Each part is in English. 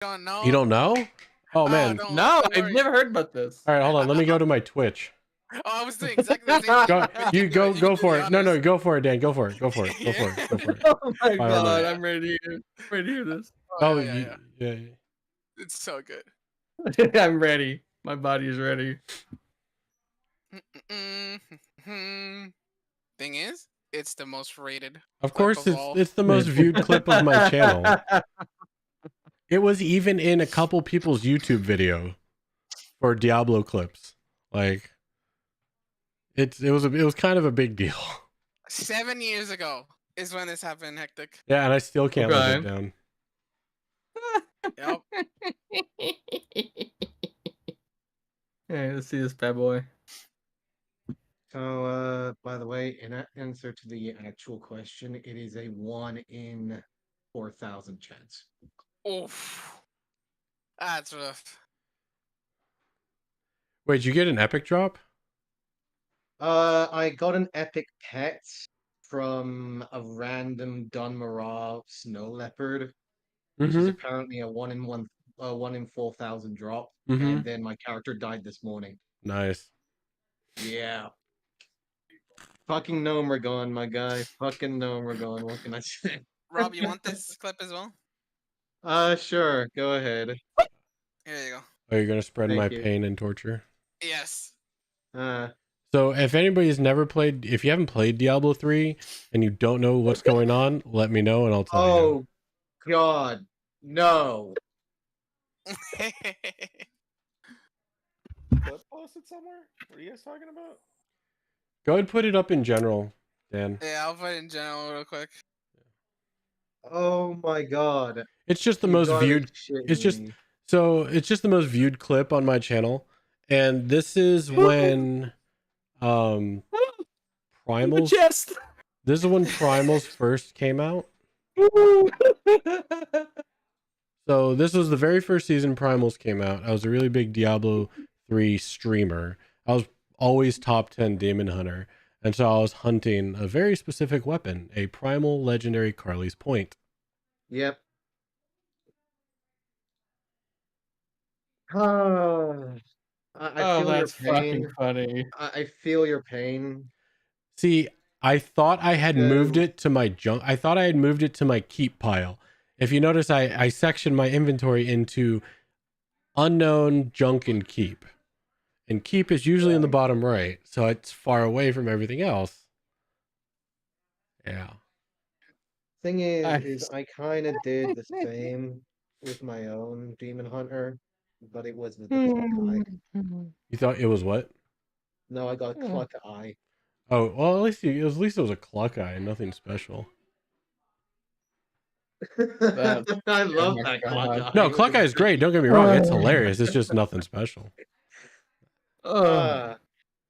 Don't know. You don't know? Oh man. No, I've never heard about this. All right, hold on. Let me go to my Twitch. Oh, I was doing exactly the same thing. Go for it. No, go for it, Dan. Go for it. Go for it. Go for it. Go for it. Oh my Fire god, away. I'm ready to hear this. Oh, yeah. yeah. It's so good. I'm ready. My body is ready. Thing is, it's the most rated. Of course, clip of all. it's the most viewed clip of my channel. It was even in a couple people's YouTube video for Diablo clips. Like, it was kind of a big deal. 7 years ago is when this happened, Hectic. Yeah, and I still can't let it down. Yep. Hey, let's see this bad boy. So, by the way, in answer to the actual question, it is a 1 in 4,000 chance. Oof. That's rough. Wait, did you get an epic drop? I got an epic pet from a random Dunmorah snow leopard, which is apparently a 1 in 4,000 drop, and then my character died this morning. Nice. Yeah. Fucking Gnomergon, my guy. Fucking Gnomergon. What can I say? Rob, you want this clip as well? Sure. Go ahead. Here you go. Oh, you're gonna spread Thank my you. pain and torture? Yes. So if anybody's never played, if you haven't played Diablo 3 and you don't know what's going on, let me know and I'll tell you. Oh, God. No. Clip posted somewhere? What are you guys talking about? Go ahead and put it up in general, Dan. Yeah, I'll put it in general real quick. Oh my god. It's just the most viewed. It's just the most viewed clip on my channel. And this is when Primals. This is when Primals first came out. So this was the very first season Primals came out. I was a really big Diablo 3 streamer. I was always top 10 Demon Hunter. And so I was hunting a very specific weapon, a Primal Legendary Carly's Point. Yep. Oh, I feel your pain. Fucking funny. I feel your pain. See, I thought I had moved it to my junk. I thought I had moved it to my keep pile. If you notice, I sectioned my inventory into unknown, junk, and keep. And keep is usually in the bottom right, so it's far away from everything else. Yeah. Thing is I kind of did the same with my own Demon Hunter, but it was with the Cluck Eye. You thought it was what? No, I got a Cluck Eye. Oh, well, at least it was a Cluck Eye, nothing special. I love that Cluck Eye. No, Cluck Eye is great. Don't get me wrong; it's hilarious. It's just nothing special.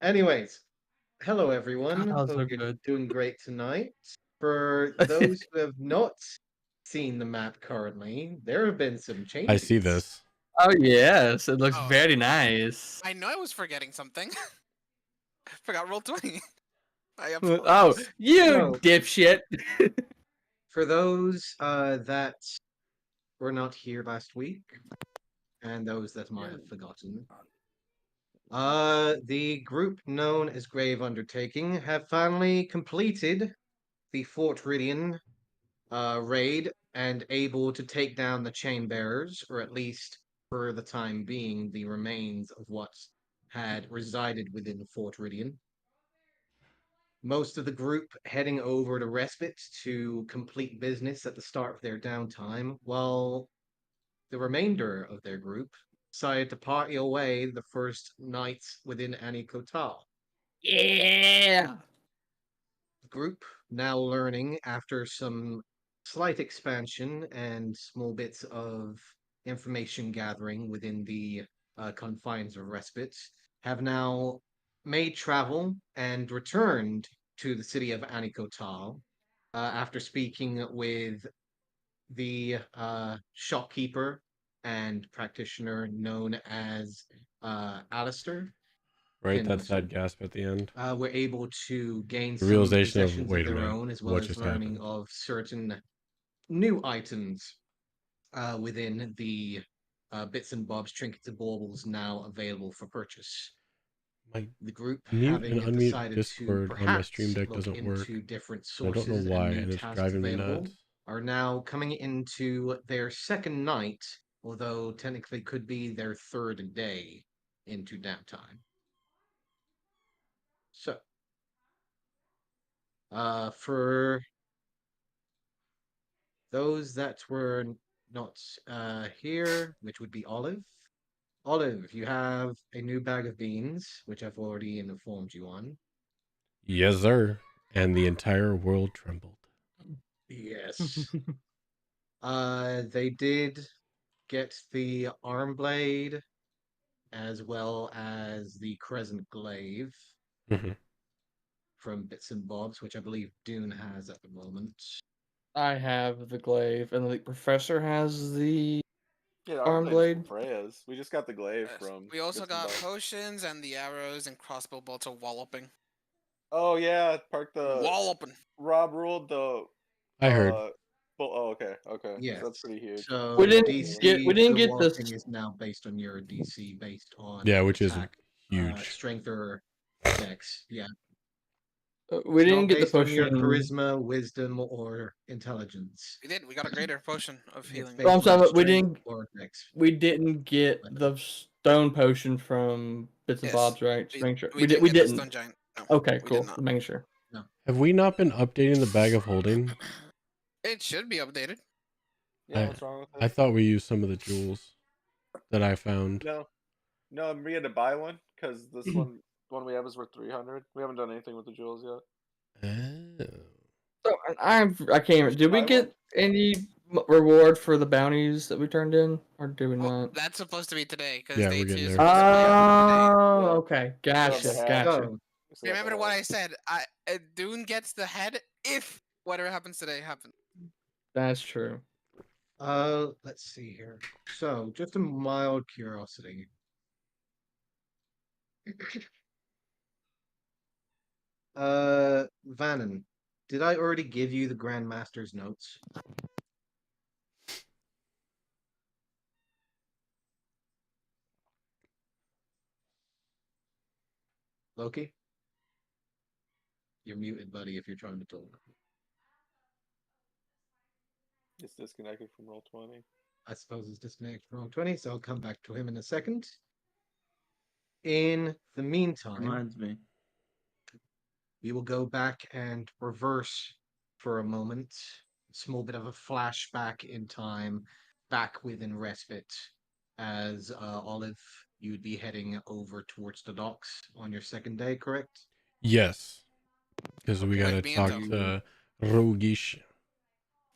Anyways, hello everyone. God, Hope you're doing great tonight. For those who have not seen the map currently, there have been some changes. I see this. Oh yes, it looks very nice. I know I was forgetting something. Forgot roll 20. Oh, you dipshit. For those that were not here last week, and those that might have forgotten, the group known as Grave Undertaking have finally completed the Fort Ridian raid and able to take down the Chain Bearers, or at least for the time being, the remains of what had resided within Fort Ridian. Most of the group heading over to Respite to complete business at the start of their downtime, while the remainder of their group decided to party away the first night within Anikotal. Yeah! The group, now learning after some slight expansion and small bits of information gathering within the confines of Respite, have now made travel and returned to the city of Anikotal after speaking with the shopkeeper and practitioner known as Alistair. Right, that side gasp at the end. We're able to gain the some realization possessions of their own, as well as learning of certain new items within the bits and bobs, trinkets, and baubles now available for purchase. My The group mute having and unmute decided to Discord on my stream perhaps deck look doesn't work. into different I don't know sources and why, new and it's tasks driving me available, nuts. are now coming into their second night, although technically could be their third day into downtime. So, for those that were not here, which would be Olive. Olive, you have a new bag of beans, which I've already informed you on. Yes, sir. And the entire world trembled. Yes. They did get the arm blade as well as the crescent glaive Mhm. from Bits and Bobs, which I believe Dune has at the moment. I have the glaive, and the professor has the Yeah, the arm arm blade's blade. from Freya's. We just got the glaive Yes. from. We also Bits and got Bobs. potions and the arrows and crossbow bolts are walloping. Oh yeah, Park the Walloping. Rob ruled the. I heard. Well, oh okay, okay. Yes. So that's pretty huge. So We didn't DC get- we for didn't the get walloping this- is now based on your DC based on Yeah, which is attack, huge. strength or dex. Yeah. We It's didn't not get the based on your potion. charisma, wisdom, or intelligence. We did. We got a greater potion of It's healing. based I'm on sorry, but we strength didn't- or dex. We didn't get the stone potion from Bits and Yes, Bobs, right? Just making sure. We didn't get the didn't. stone giant. No, Okay, we cool. did not. Making sure. Have we not been updating the bag of holding? It should be updated. Yeah, what's wrong with it? I thought we used some of the jewels that I found. No, we had to buy one because this one we have is worth 300. We haven't done anything with the jewels yet. Oh. So I can't even. Did we Buy get any reward for the bounties that we turned in, or did we Well, not? that's supposed to be today because Yeah, day we're 2 getting is there. supposed to be today. Oh, Yeah. okay. Gotcha. the hat. Gotcha. So, We still got Remember the what hat. I said? Dune gets the head if whatever happens today happens. That's true. let's see here. So, just a mild curiosity. Vannon, did I already give you the Grandmaster's notes? Loki? You're muted, buddy, if you're trying to talk. It's disconnected from Roll20. I suppose it's disconnected from Roll20, so I'll come back to him in a second. In the meantime, Reminds me. we will go back and reverse for a moment. A small bit of a flashback in time, back within respite, as Olive, you'd be heading over towards the docks on your second day, correct? Yes. Because we Okay. gotta With me talk and to Rogish.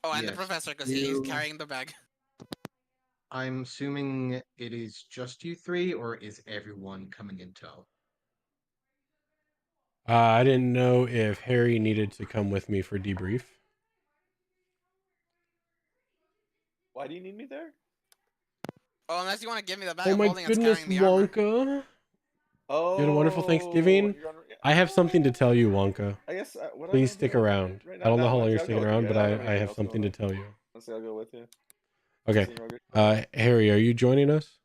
Oh, and the Yes. professor because he's You- carrying the bag. I'm assuming it is just you three, or is everyone coming in tow? I didn't know if Harry needed to come with me for debrief. Why do you need me there? Oh, unless you want to give me the bag Oh of my holding that's goodness, carrying the armor. Wonka. Oh, You had a wonderful Thanksgiving? I have something to tell you, Wonka. I guess. What Please am I stick doing? around. Right I don't know now, how long you're I'll go sticking with around, you. but don't I have anything have else something to going on. tell you. Honestly, I'll go with you. Okay. See Roger. Harry, are you joining us?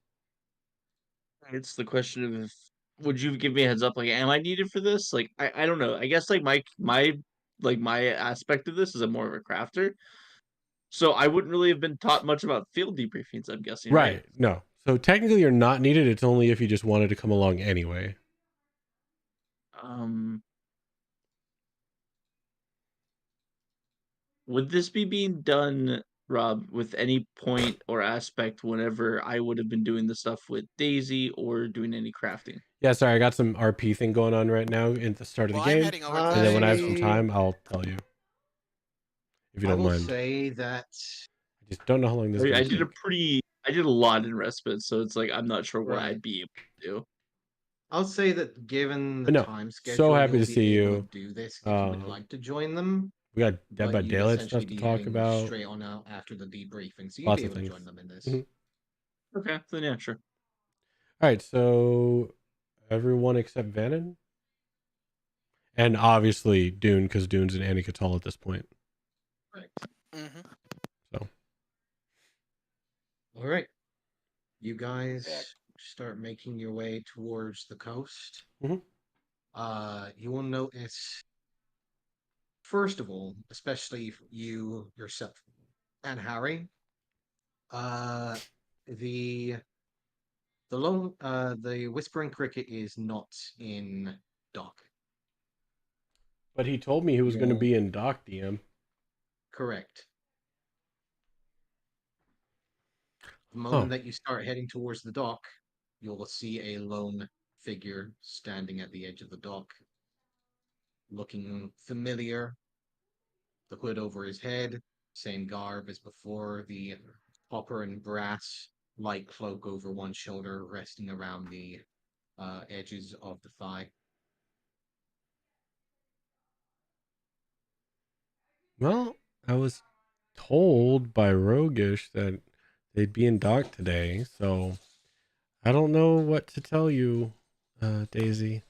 It's the question of if would you give me a heads up? Like, am I needed for this? Like, I don't know. I guess like my aspect of this is I'm more of a crafter, so I wouldn't really have been taught much about field debriefings. I'm guessing, right? No. So technically you're not needed. It's only if you just wanted to come along anyway. Would this be being done, Rob, with any point or aspect whenever I would have been doing the stuff with Daisy or doing any crafting? Yeah, sorry, I got some RP thing going on right now at the start of the Well, I'm game. heading over to And then when I have some I- time, I'll tell you. If you I don't will mind. say that I just don't know how long this is I gonna did a take. I did a lot in respite, so it's like I'm not sure what Right. I'd be able to do. I'll say that given the But no, time so schedule, happy you'll to be see able you. to do this if you would like to join them. We got Dead But by you'd Daylight essentially stuff to be talk heading about. straight on out after the debriefing, so you'd Lots be of able to things. join them in this. Mhm. Okay, then yeah, sure. All right, so everyone except Vannon, and obviously Dune, because Dune's an Anikatal at this point. Right. Mm-hmm. So All right. You guys Yeah. start making your way towards the coast. Mhm. You will notice, first of all, especially you yourself and Harry, uh, the the Whispering Cricket is not in dock. But he told me he was going to You'll be in dock, DM. correct. The Huh. moment that you start heading towards the dock, you'll see a lone figure standing at the edge of the dock, looking familiar, the hood over his head, same garb as before, the copper and brass light cloak over one shoulder, resting around the edges of the thigh. Well, I was told by Roguish that they'd be in dock today, so I don't know what to tell you, Daisy.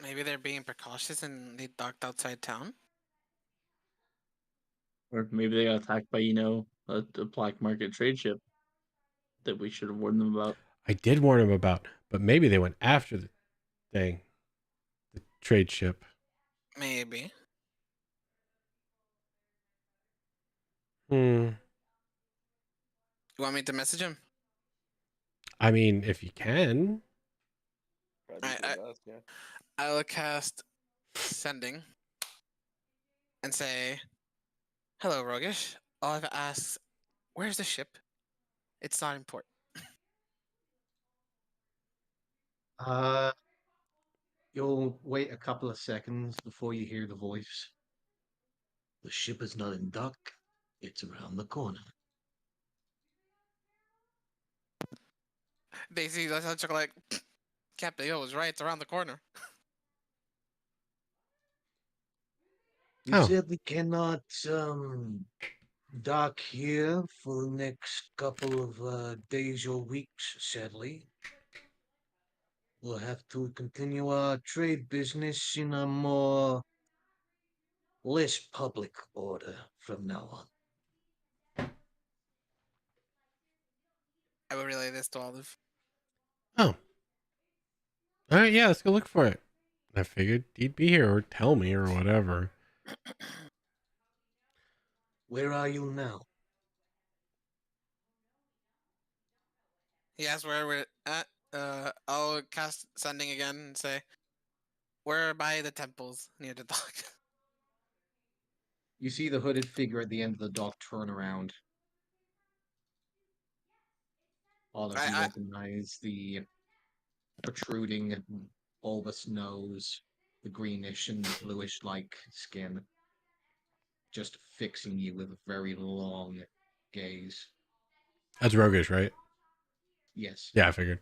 Maybe they're being precautious and they docked outside town. Or maybe they got attacked by, a black market trade ship that we should have warned them about. I did warn him about, but maybe they went after the thing, the trade ship. Maybe. Hmm. You want me to message him? I mean, if you can. Probably I- do best, yeah. I will cast sending and say, "Hello, Rogish. All I've asked, where's the ship? It's not important." Uh, you'll wait a couple of seconds before you hear the voice. The ship is not in dock. It's around the corner. Daisy, that's how like, Captain Yo was right. It's around the corner. You Oh. said we cannot dock here for the next couple of days or weeks, sadly. We'll have to continue our trade business in a more less public order from now on. I will relay this to Olive. Oh. All right, yeah, let's go look for it. I figured he'd be here or tell me or whatever. Where are you now? He asks where we're at. I'll cast sending again and say, "We're by the temples near the dock." You see the hooded figure at the end of the dock turn around. All of you I recognize the protruding, bulbous nose, the greenish and bluish like skin, just fixing you with a very long gaze. That's Roguish, right? Yes. Yeah, I figured.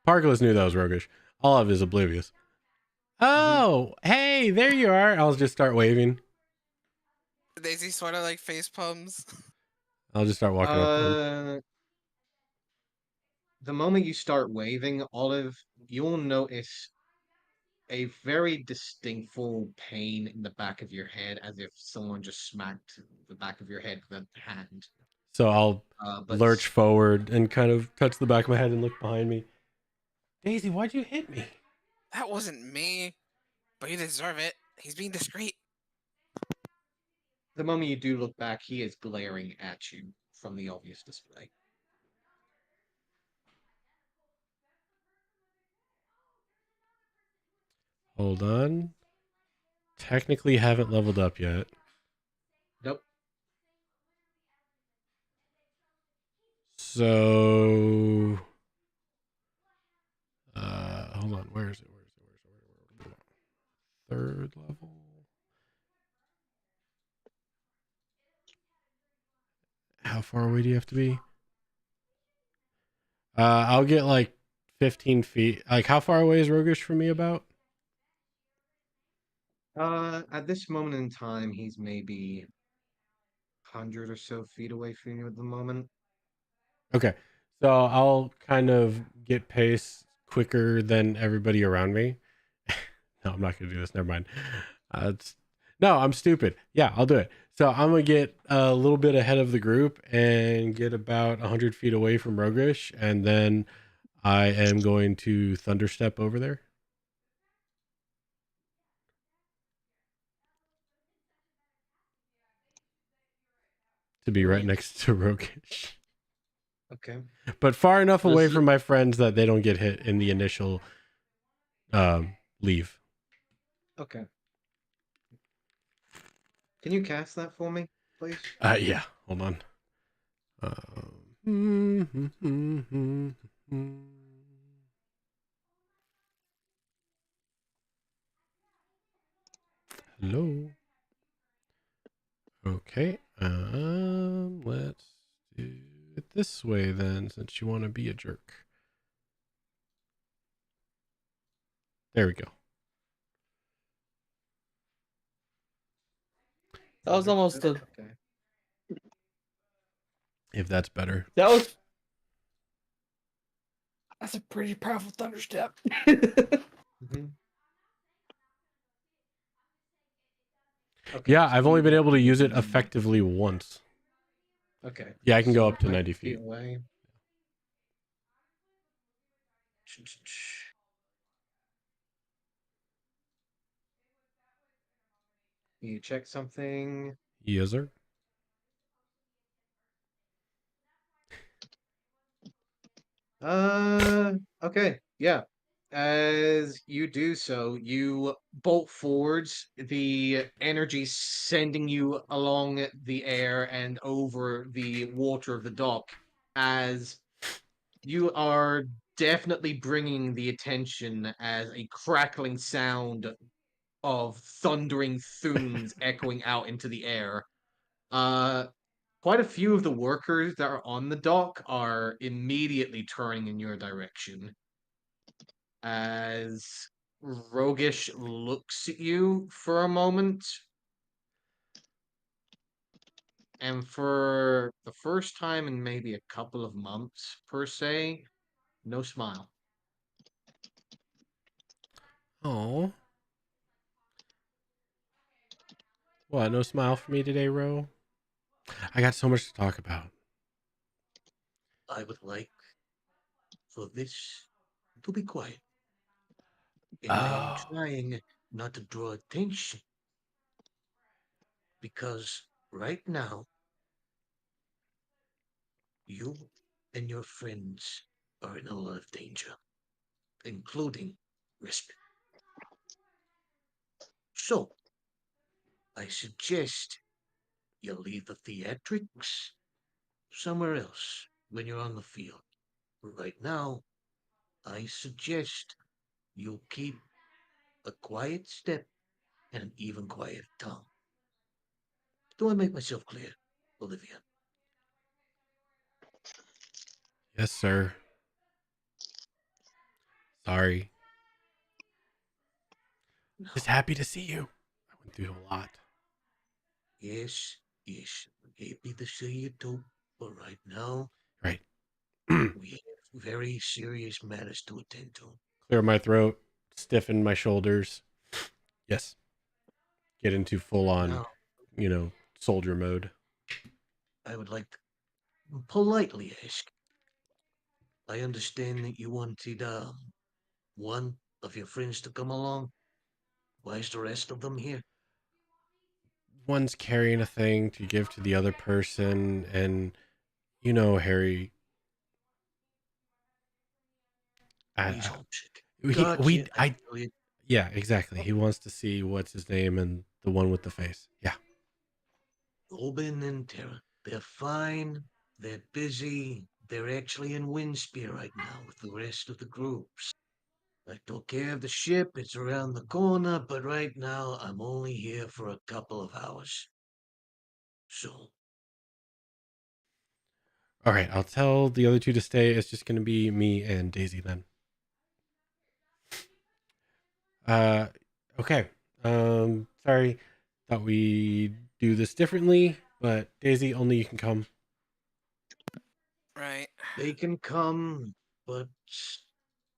Parkless knew that was Roguish. Olive is oblivious. Oh, hey, there you are. I'll just start waving. Daisy sort of like face palms. I'll just start walking up to him. The moment you start waving, Olive, you'll notice a very distinctful pain in the back of your head, as if someone just smacked the back of your head with a hand. So I'll But lurch forward and kind of touch the back of my head and look behind me. Daisy, why'd you hit me? That wasn't me, but you deserve it. He's being discreet. the moment you do look back, he is glaring at you from the obvious display. Hold on. Technically haven't leveled up yet. Nope. So hold on, where is it? Third level. How far away do you have to be? I'll get like 15 feet. Like, how far away is Roguish from me about? At this moment in time, he's maybe 100 or so feet away from you at the moment. Okay. So I'll kind of get pace quicker than everybody around me. No, I'm not going to do this. Never mind. No, I'm stupid. Yeah, I'll do it. So I'm gonna get a little bit ahead of the group and get about 100 feet away from Rogish, and then I am going to thunderstep over there. To be right Right. next to Rogish. Okay. But far enough This away is- from my friends that they don't get hit in the initial leave. Okay. Can you cast that for me, please? Yeah, hold on. Um, Hello. Okay. Let's do it this way then, since you want to be a jerk. There we go. That was almost a. Okay. If that's better. That was. That's a pretty powerful thunderstep. Mm-hmm. Okay. Yeah, so I've only you been get able to use it 90. effectively once. Okay. Yeah, I can go so up to 90 90 feet. away. You check something. Yes, sir. Okay. Yeah. As you do so, you bolt forwards, the energy sending you along the air and over the water of the dock, as you are definitely bringing the attention as a crackling sound of thundering thunes echoing out into the air. Uh, Quite a few of the workers that are on the dock are immediately turning in your direction as Rogish looks at you for a moment, and for the first time in maybe a couple of months, per se, no smile. Oh. What? No smile for me today, Ro? I got so much to talk about. I would like for this to be quiet. And I am Oh. trying not to draw attention because right now, you and your friends are in a lot of danger, including risk. So, I suggest you leave the theatrics somewhere else when you're on the field. Right now, I suggest you keep a quiet step and an even quiet tongue. Do I make myself clear, Olivia? Yes, sir. Sorry. No. Just happy to see you. I went through a lot. Yes, yes. Happy to see you too. But right now, Right. we have very serious matters to attend to. Clear my throat, stiffen my shoulders. Yes. Get into full on, Now, soldier mode. I would like to politely ask. I understand that you wanted one of your friends to come along. Why is the rest of them here? One's carrying a thing to give to the other person, and Harry. He's I, homesick. he, Gotcha. I I, feel you. yeah, exactly. He wants to see what's his name and the one with the face. Yeah. Robin and Tara. They're fine. They're busy. They're actually in Windspear right now with the rest of the groups. I took care of the ship. It's around the corner, but right now I'm only here for a couple of hours. So, All right. I'll tell the other two to stay. It's just going to be me and Daisy then. Uh, okay. Sorry. Thought we do this differently, but Daisy, only you can come. Right. they can come, but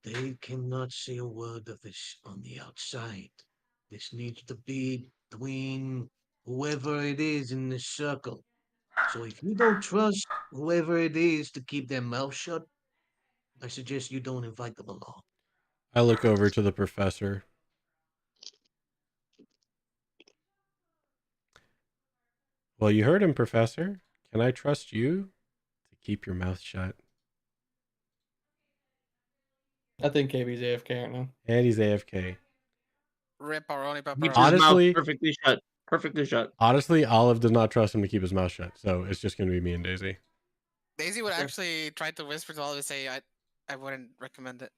they cannot say a word of this on the outside. This needs to be between whoever it is in this circle. So if you don't trust whoever it is to keep their mouth shut, I suggest you don't invite them along. I look over to the professor. Well, you heard him, Professor. Can I trust you to keep your mouth shut? I think KB's AFK right now. And he's AFK. Ripperoni Keeps pepperoni. his mouth Honestly- perfectly shut. Perfectly shut. Honestly, Olive does not trust him to keep his mouth shut, so it's just going to be me and Daisy. Daisy would Okay. actually try to whisper to Olive and say, I wouldn't recommend it.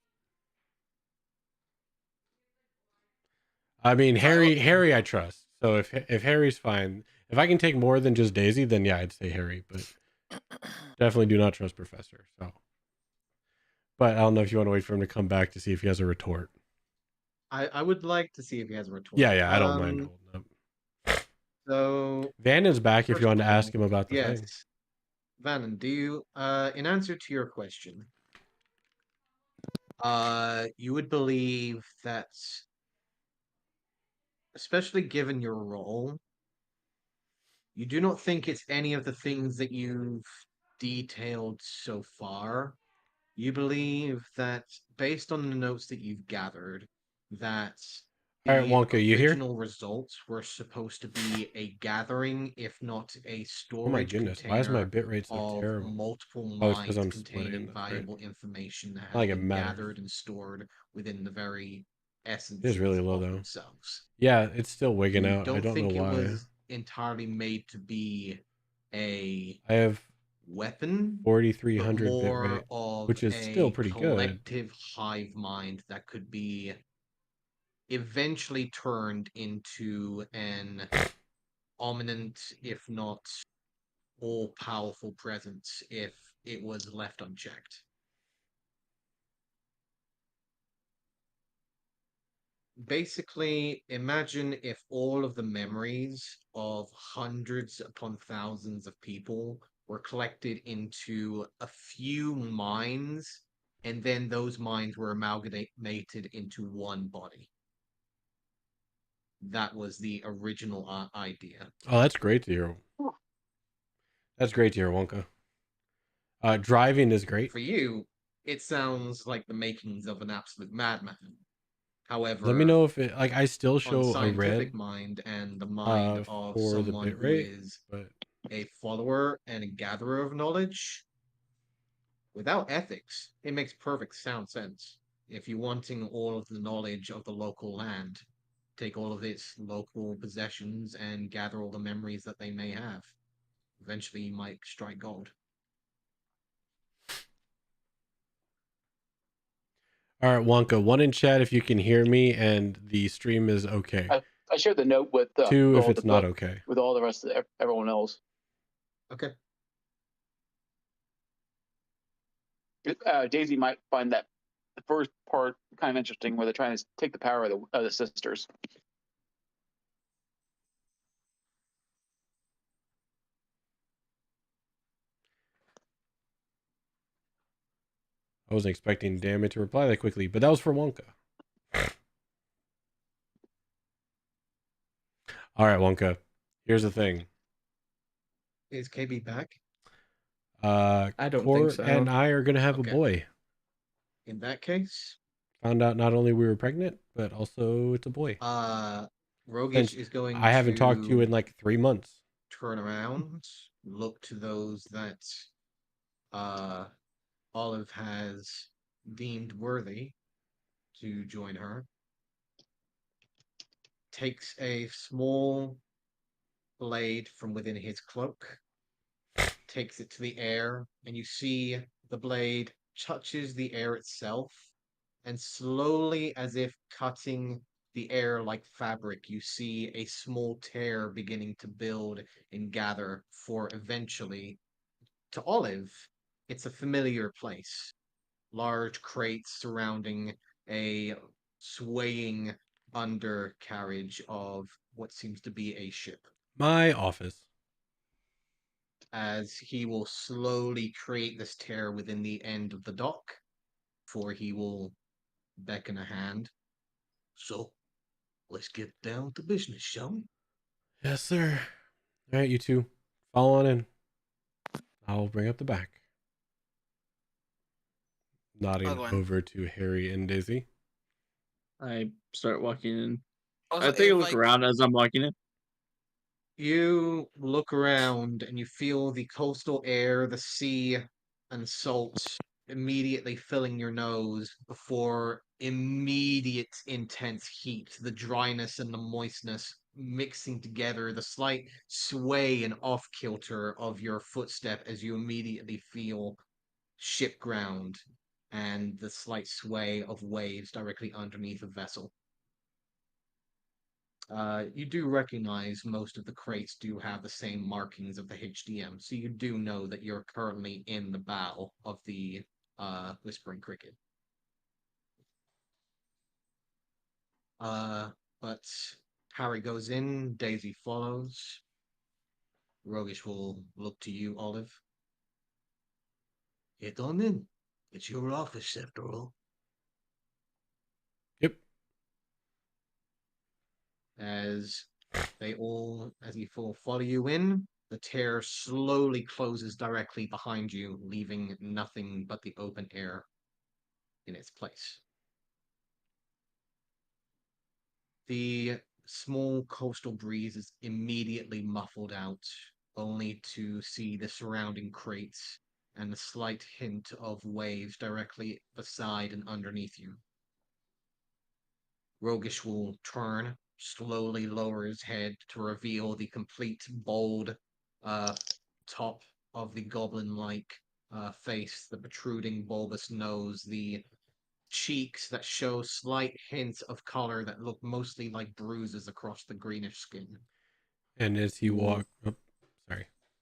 I mean, So I Harry, I trust. So if Harry's fine, if I can take more than just Daisy, then yeah, I'd say Harry. But definitely do not trust Professor. So, but I don't know if you want to wait for him to come back to see if he has a retort. I would like to see if he has a retort. Yeah, I don't mind holding up. So Vanden's back if first you want to of all, ask him about the yes, thing. Vannon, do you in answer to your question, you would believe that, especially given your role, you do not think it's any of the things that you've detailed so far. You believe that, based on the notes that you've gathered, that All right, the Wonka, you here? original results were supposed to be a gathering, if not a Oh my storage goodness, why is my container bitrate so of terrible? multiple Oh, it's because minds I'm splitting. containing That's right. valuable information that has Like it been matters. gathered and stored within the very essence It is really low of though. themselves. Yeah, it's still wigging You out. I don't don't know think it why. was entirely made to be a I have weapon, but 4,300 bitrate, more of which is still a pretty good. collective hive mind that could be eventually turned into an ominous, if not all-powerful presence if it was left unchecked. Basically, imagine if all of the memories of hundreds upon thousands of people were collected into a few minds, and then those minds were amalgamated into one body. That was the original idea. Oh, that's great to hear. That's great to hear, Wonka. Driving is great. For you, it sounds like the makings of an absolute madman. However, Let me know if it like I still on show a scientific red mind and the mind of for the someone who bitrate, is but a follower and a gatherer of knowledge, without ethics, it makes perfect sound sense. If you're wanting all of the knowledge of the local land, take all of its local possessions and gather all the memories that they may have. Eventually, you might strike gold. all right, Wonka. One in chat if you can hear me and the stream is okay. I shared the note with Two if all it's the not book okay. with all the rest of everyone else. Okay. Daisy might find that the first part kind of interesting, where they're trying to take the power of the sisters. I wasn't expecting Dammit to reply that quickly, but that was for Wonka. All right, Wonka. Here's the thing. Is KB back? I don't think Court so. and I are gonna have Okay. a boy. In that case, Found out not only we were pregnant, but also it's a boy. Rogish Since is going I haven't talked to you in like 3 months. turn around, look to those that Olive has deemed worthy to join her, takes a small blade from within his cloak, takes it to the air, and you see the blade touches the air itself, and slowly, as if cutting the air like fabric, you see a small tear beginning to build and gather for eventually, to Olive, it's a familiar place. Large crates surrounding a swaying undercarriage of what seems to be a ship. My office. As he will slowly create this tear within the end of the dock, for he will beckon a hand. So, let's get down to business, shall we? Yes, sir. All right, you two, follow on in. I'll bring up the back. Nodding go in. over to Harry and Daisy. I start walking in. Also, I take a if look like around as I'm walking in. You look around and you feel the coastal air, the sea, and salt immediately filling your nose before immediate intense heat, the dryness and the moistness mixing together, the slight sway and off kilter of your footstep as you immediately feel ship ground and the slight sway of waves directly underneath a vessel. You do recognize most of the crates do have the same markings of the HDM, so you do know that you're currently in the bow of the Whispering Cricket. But Harry goes in, Daisy follows. Rogish will look to you, Olive. Get on in. It's your office, after all. Yep. As you follow you in, the tear slowly closes directly behind you, leaving nothing but the open air in its place. The small coastal breeze is immediately muffled out, only to see the surrounding crates and the slight hint of waves directly beside and underneath you. Rogish will turn, slowly lower his head to reveal the complete bold top of the goblin-like face, the protruding bulbous nose, the cheeks that show slight hints of color that look mostly like bruises across the greenish skin. And as he sorry.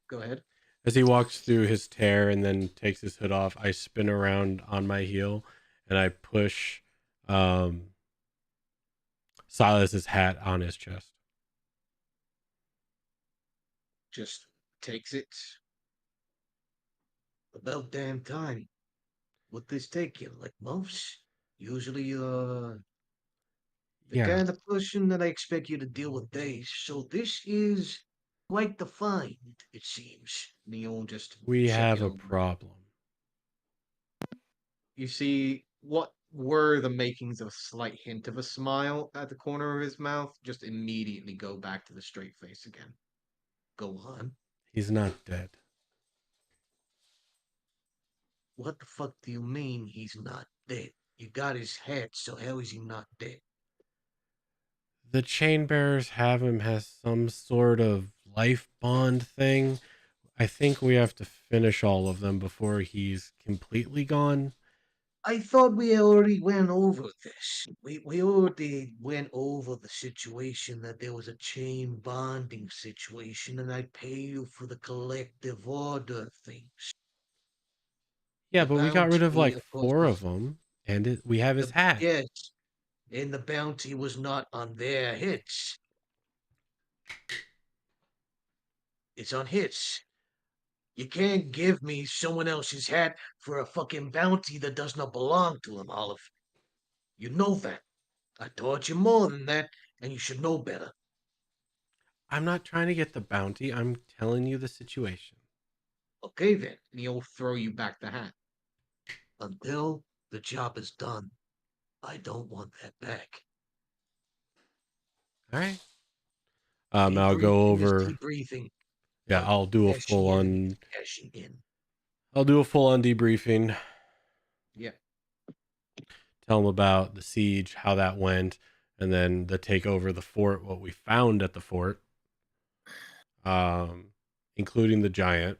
Go ahead. As he walks through his tear and then takes his hood off, I spin around on my heel and I push Silas's hat on his chest. Just takes it. About damn time. Would this take you, like months? Usually, the Yeah, kind of person that I expect you to deal with days. So this is quite the find, it seems. Neil just we check have it a over. problem. You see what were the makings of a slight hint of a smile at the corner of his mouth just immediately go back to the straight face again. Go on. He's not dead. What the fuck do you mean he's not dead? You got his head, so how is he not dead? The chain bearers have him as some sort of life bond thing. I think we have to finish all of them before he's completely gone. I thought we already went over this. We already went over the situation that there was a chain bonding situation and I'd pay you for the collective order things. Yeah, The but we got rid of bounty, like of course, 4 of was them, and we have his hat. yes, and the bounty was not on their heads. It's on his. You can't give me someone else's hat for a fucking bounty that does not belong to him, Olive. You know that. I taught you more than that, and you should know better. I'm not trying to get the bounty. I'm telling you the situation. Okay then, and he'll throw you back the hat. Until the job is done, I don't want that back. All right. I'll go Debriefing is over. debriefing, Yeah, but I'll do a cashing full in on. is cashing in. I'll do a full on debriefing. Yeah. Tell them about the siege, how that went, and then the takeover of the fort, what we found at the fort, including the giant.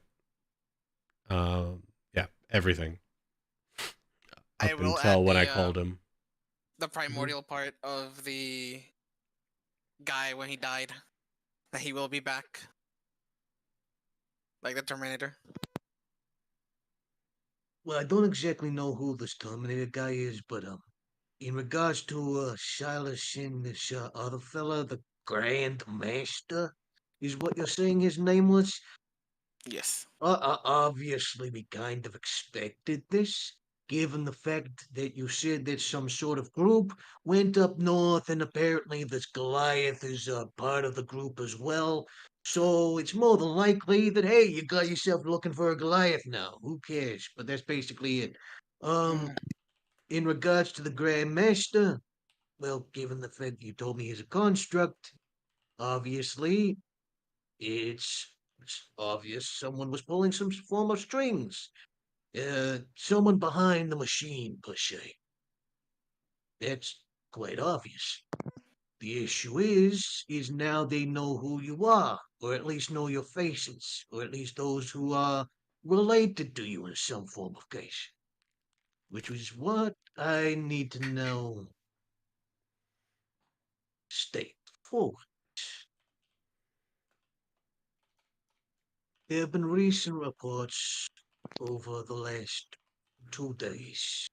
Yeah, everything I up will until add when I called him. the primordial part of the guy when he died, that he will be back, like the Terminator. Well, I don't exactly know who this Terminator guy is, but in regards to Silas and this other fella, the Grand Master, is what you're saying his name was? Yes. Obviously, we kind of expected this. given the fact that you said that some sort of group went up north, and apparently this Goliath is a part of the group as well. So it's more than likely that, hey, you got yourself looking for a Goliath now. Who cares? But that's basically it. Mm. In regards to the Grand Master, well, given the fact you told me he's a construct, obviously it's obvious someone was pulling some form of strings. Someone behind the machine, per se. That's quite obvious. The issue is now they know who you are, or at least know your faces, or at least those who are related to you in some form of case. Which is what I need to know. State forward. There have been recent reports over the last 2 days.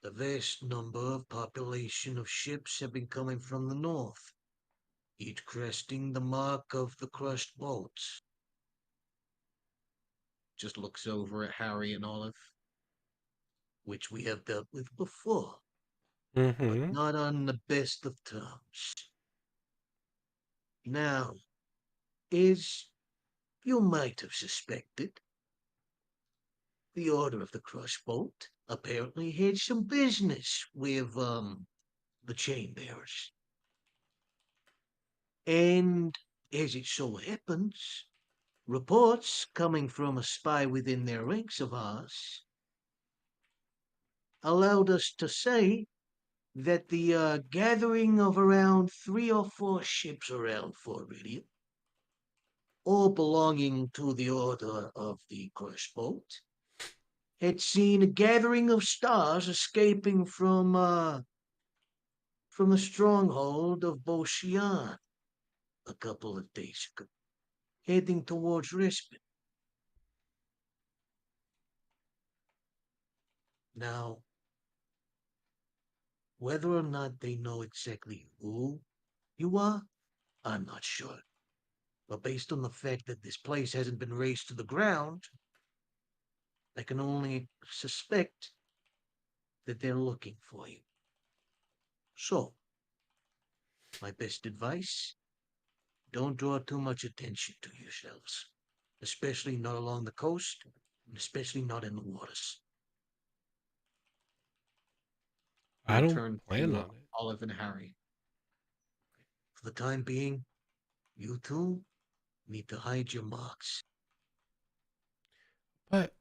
A vast number of population of ships have been coming from the north, each cresting the mark of the crushed boats. Just looks over at Harry and Olive. Which we have dealt with before, but Mm-hmm. not on the best of terms. Now, as you might have suspected, the Order of the Crushed Boat apparently had some business with, the chain bearers. And as it so happens, reports coming from a spy within their ranks of ours allowed us to say that the gathering of around 3 or 4 ships around Fort Riddick, all belonging to the Order of the Crushed Boat, had seen a gathering of stars escaping from the stronghold of Boshian a couple of days ago, heading towards Respite. Now, whether or not they know exactly who you are, I'm not sure. But based on the fact that this place hasn't been razed to the ground, I can only suspect that they're looking for you. So, my best advice, don't draw too much attention to yourselves, especially not along the coast, and especially not in the waters. I He'll don't turn plan to on it. Olive and Harry. For the time being, you two need to hide your marks. But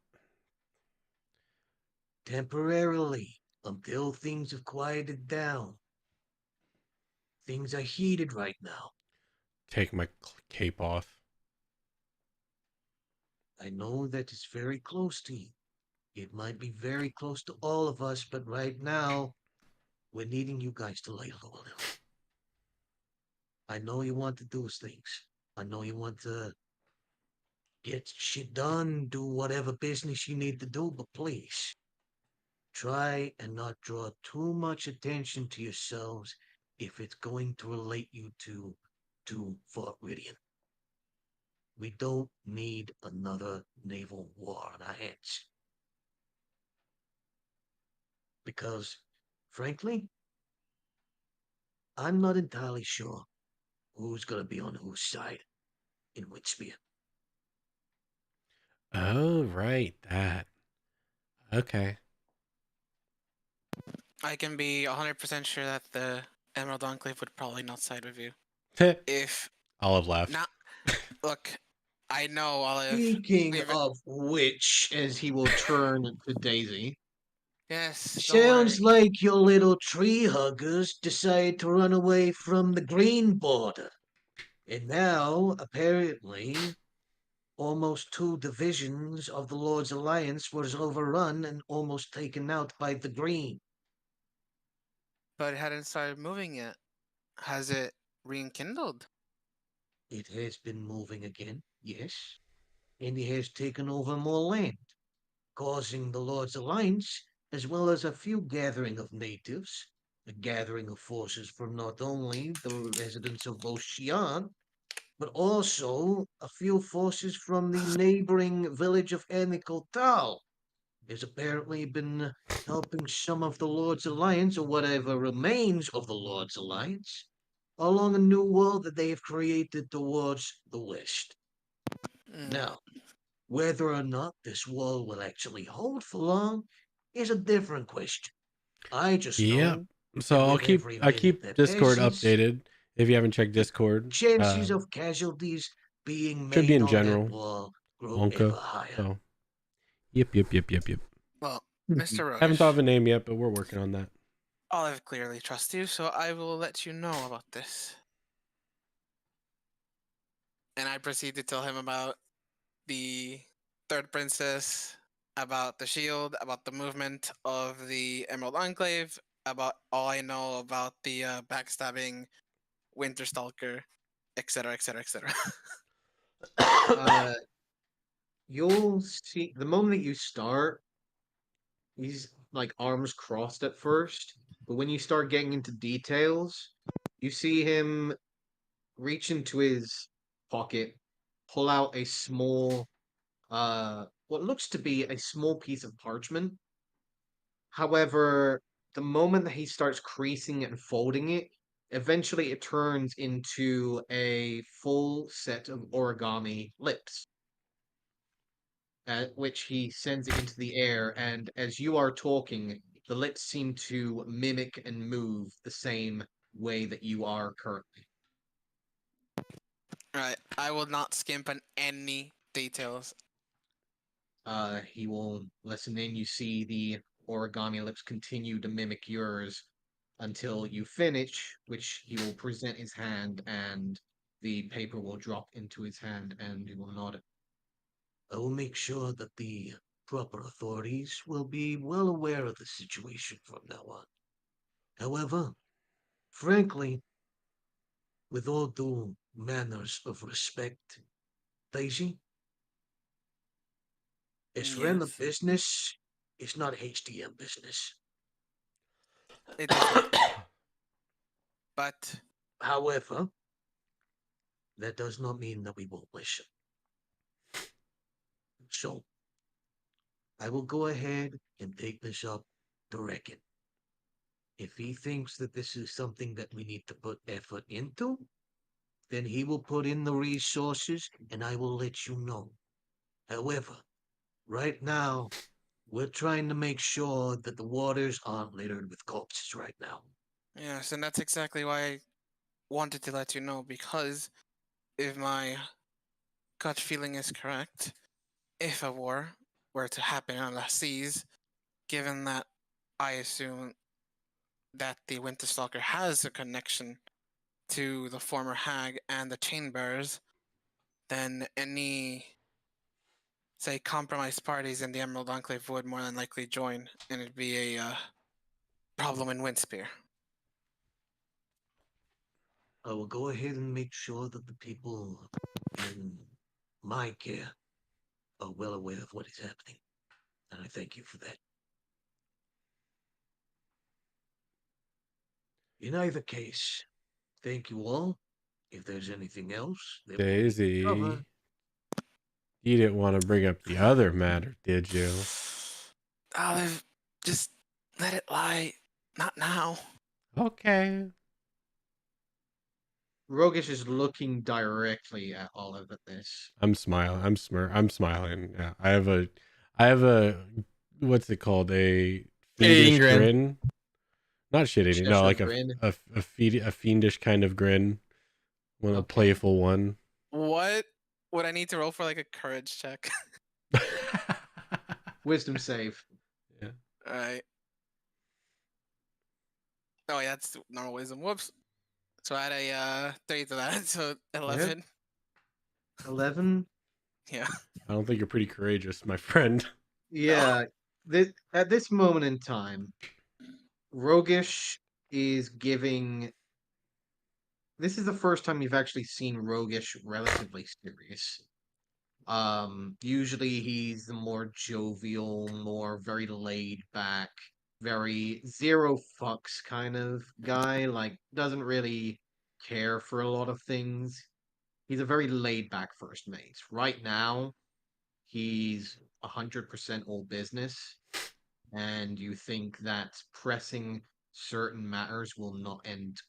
Temporarily, until things have quieted down. Things are heated right now. take my cape off. I know that it's very close to you. It might be very close to all of us, but right now, we're needing you guys to lay low a little. I know you want to do things. I know you want to get shit done, do whatever business you need to do, but please, try and not draw too much attention to yourselves if it's going to relate you to Fort Riddick. We don't need another naval war on our hands. Because, frankly, I'm not entirely sure who's going to be on whose side in Windspear. Oh, right, that. Okay. I can be 100% sure that the Emerald Enclave would probably not side with you. If Olive laughed. not, look, I know Olive. Speaking of which, as he will turn to Daisy. Yes, don't Sounds worry. like your little tree huggers decided to run away from the green border. And now, apparently, almost 2 divisions of the Lord's Alliance was overrun and almost taken out by the green. But it hadn't started moving yet. Has it rekindled? It has been moving again, yes, and it has taken over more land, causing the Lord's Alliance, as well as a few gathering of natives, a gathering of forces from not only the residents of Boshian, but also a few forces from the neighboring village of Anikotal, has apparently been helping some of the Lord's Alliance, or whatever remains of the Lord's Alliance, along a new wall that they have created towards the west. Mm. Now, whether or not this wall will actually hold for long is a different question. I just Yep. know So that I'll with keep every I minute keep that Discord passes, updated. If you haven't checked the Discord, chances of casualties being should be made in on that general wall grow ever Wonka. higher. So yep. Well, Mhm. Mr. Haven't thought of a Rogish, name yet, but we're working on that. Olive clearly trusts you, so I will let you know about this. And I proceed to tell him about the third princess, about the shield, about the movement of the Emerald Enclave, about all I know about the backstabbing Winter Stalker, etc., etc., etc. Uh, you'll see the moment that you start, he's like arms crossed at first, but when you start getting into details, you see him reach into his pocket, pull out a small, what looks to be a small piece of parchment. However, the moment that he starts creasing it and folding it, eventually it turns into a full set of origami lips, at which he sends it into the air. And as you are talking, the lips seem to mimic and move the same way that you are currently. Right, I will not skimp on any details. He will listen in. You see the origami lips continue to mimic yours until you finish, which he will present his hand and the paper will drop into his hand and he will nod. I will make sure that the proper authorities will be well aware of the situation from now on. However, frankly, with all due manners of respect, Daisy, Essrena Yes, business is not HDM business. it is not. But However, that does not mean that we won't listen. So, I will go ahead and take this up to Reckon. If he thinks that this is something that we need to put effort into, then he will put in the resources and I will let you know. However, right now, we're trying to make sure that the waters aren't littered with corpses right now. yes, and that's exactly why I wanted to let you know, because if my gut feeling is correct, if a war were to happen on the seas, given that I assume that the Winter Stalker has a connection to the former hag and the chainbearers, then any, say, compromised parties in the Emerald Enclave would more than likely join, and it'd be a problem in Windspear. I will go ahead and make sure that the people in my care are well aware of what is happening. And I thank you for that. In either case, thank you all. If there's anything else that we need to Daisy, cover, you didn't want to bring up the other matter, did you? Olive, just let it lie. Not now. Okay. Rogish is looking directly at Olive at this. I'm smiling. I'm smiling. Yeah. I have a what's it called? A Eating fiendish grin. grin. Not shit eating. No, Cheshire like grin. a fiendish kind of grin. One a Okay. playful one. What would I need to roll for, like, a courage check? Wisdom save. Yeah. Alright. Oh, yeah, that's normal wisdom. Whoops. So I had a 3 to that, so 11. 11. Yeah. I don't think you're pretty courageous, my friend. Yeah. At this moment in time, Rogish is giving. This is the first time you've actually seen Rogish relatively serious. Usually he's the more jovial, more very laid back, very zero fucks kind of guy. Like, doesn't really care for a lot of things. He's a very laid back first mate. Right now, he's 100% all business, and you think that pressing certain matters will not end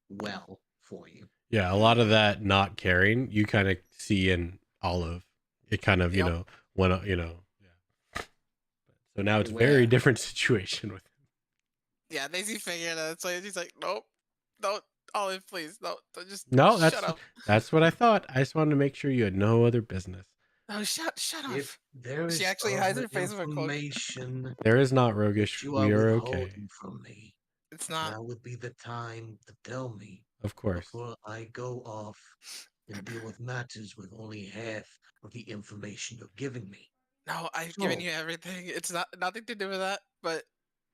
well for you. Yeah, a lot of that not caring you kind of see in Olive. It kind of, Yep. went, yeah. So now it's a Where- very different situation with him. Yeah, Daisy figured it out. So she's like, nope, don't, Olive, please, no, just No, shut up. that's what I thought. I just wanted to make sure you had no other business. No, shut up. If there She is actually hides other her face with a cloak. information There is not that roguish. you We are are okay. withholding from me, It's not. now would be the time to tell me Of course. before I go off and deal with matters with only half of the information you're giving me. No, I've given you everything. It's nothing to do with that. But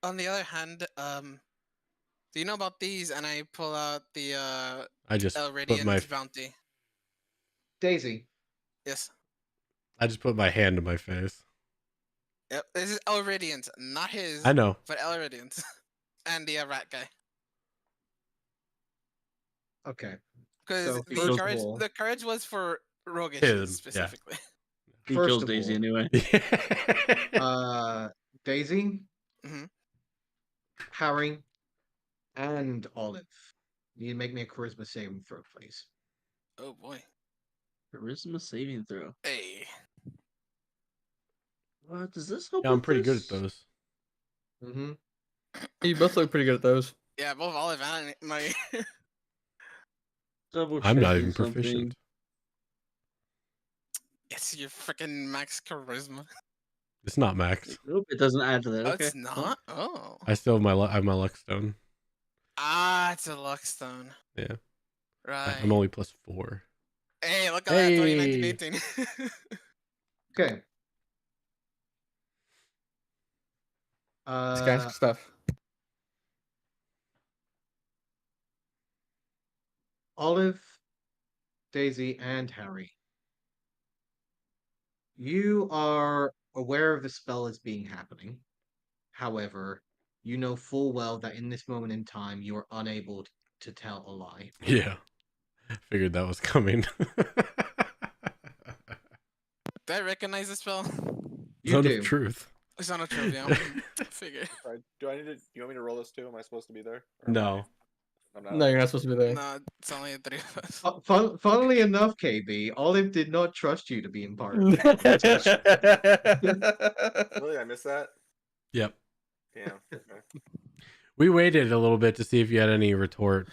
on the other hand, do you know about these? And I pull out the I just Elridian's bounty. Daisy, Yes. I just put my hand to my face. Yep. This is Elridian's, not his. I know. But Elridian's, and the rat guy. okay. Because So, the first of courage, all- the courage was for Roguish Him, yeah. specifically. He First kills of Daisy all, anyway. Daisy, Mhm. Harry, and Olive. You make me a charisma saving throw, please. Oh boy. Charisma saving throw. Hey. What does this help? Yeah, I'm with pretty good this? at those. Mm-hmm. You both look pretty good at those. Yeah, both Olive and my. Double I'm not checking even something. proficient. It's your freaking max charisma. It's not max. Nope, it doesn't add to that. Oh, Okay. it's not. Oh. I still have I have my luck stone. Ah, it's a luck stone. Yeah. Right. I'm only +4. Hey, look at that. 20, Hey. 19, 18. Okay. This guy's stuff. Olive, Daisy, and Harry. You are aware of the spell as being happening. However, you know full well that in this moment in time, you are unable to tell a lie. Yeah. Figured that was coming. Did I recognize the spell? You Zone do. of truth. It's not a trivia. Figure. Sorry, do I need to? Do you want me to roll this too? Am I supposed to be there? Or am No. I- I'm not. No, you're not supposed to be there. No, it's only 3 of us. Funnily enough, KB, Olive did not trust you to be in part of it. Really, I missed that. Yep. Damn. Okay. We waited a little bit to see if you had any retort.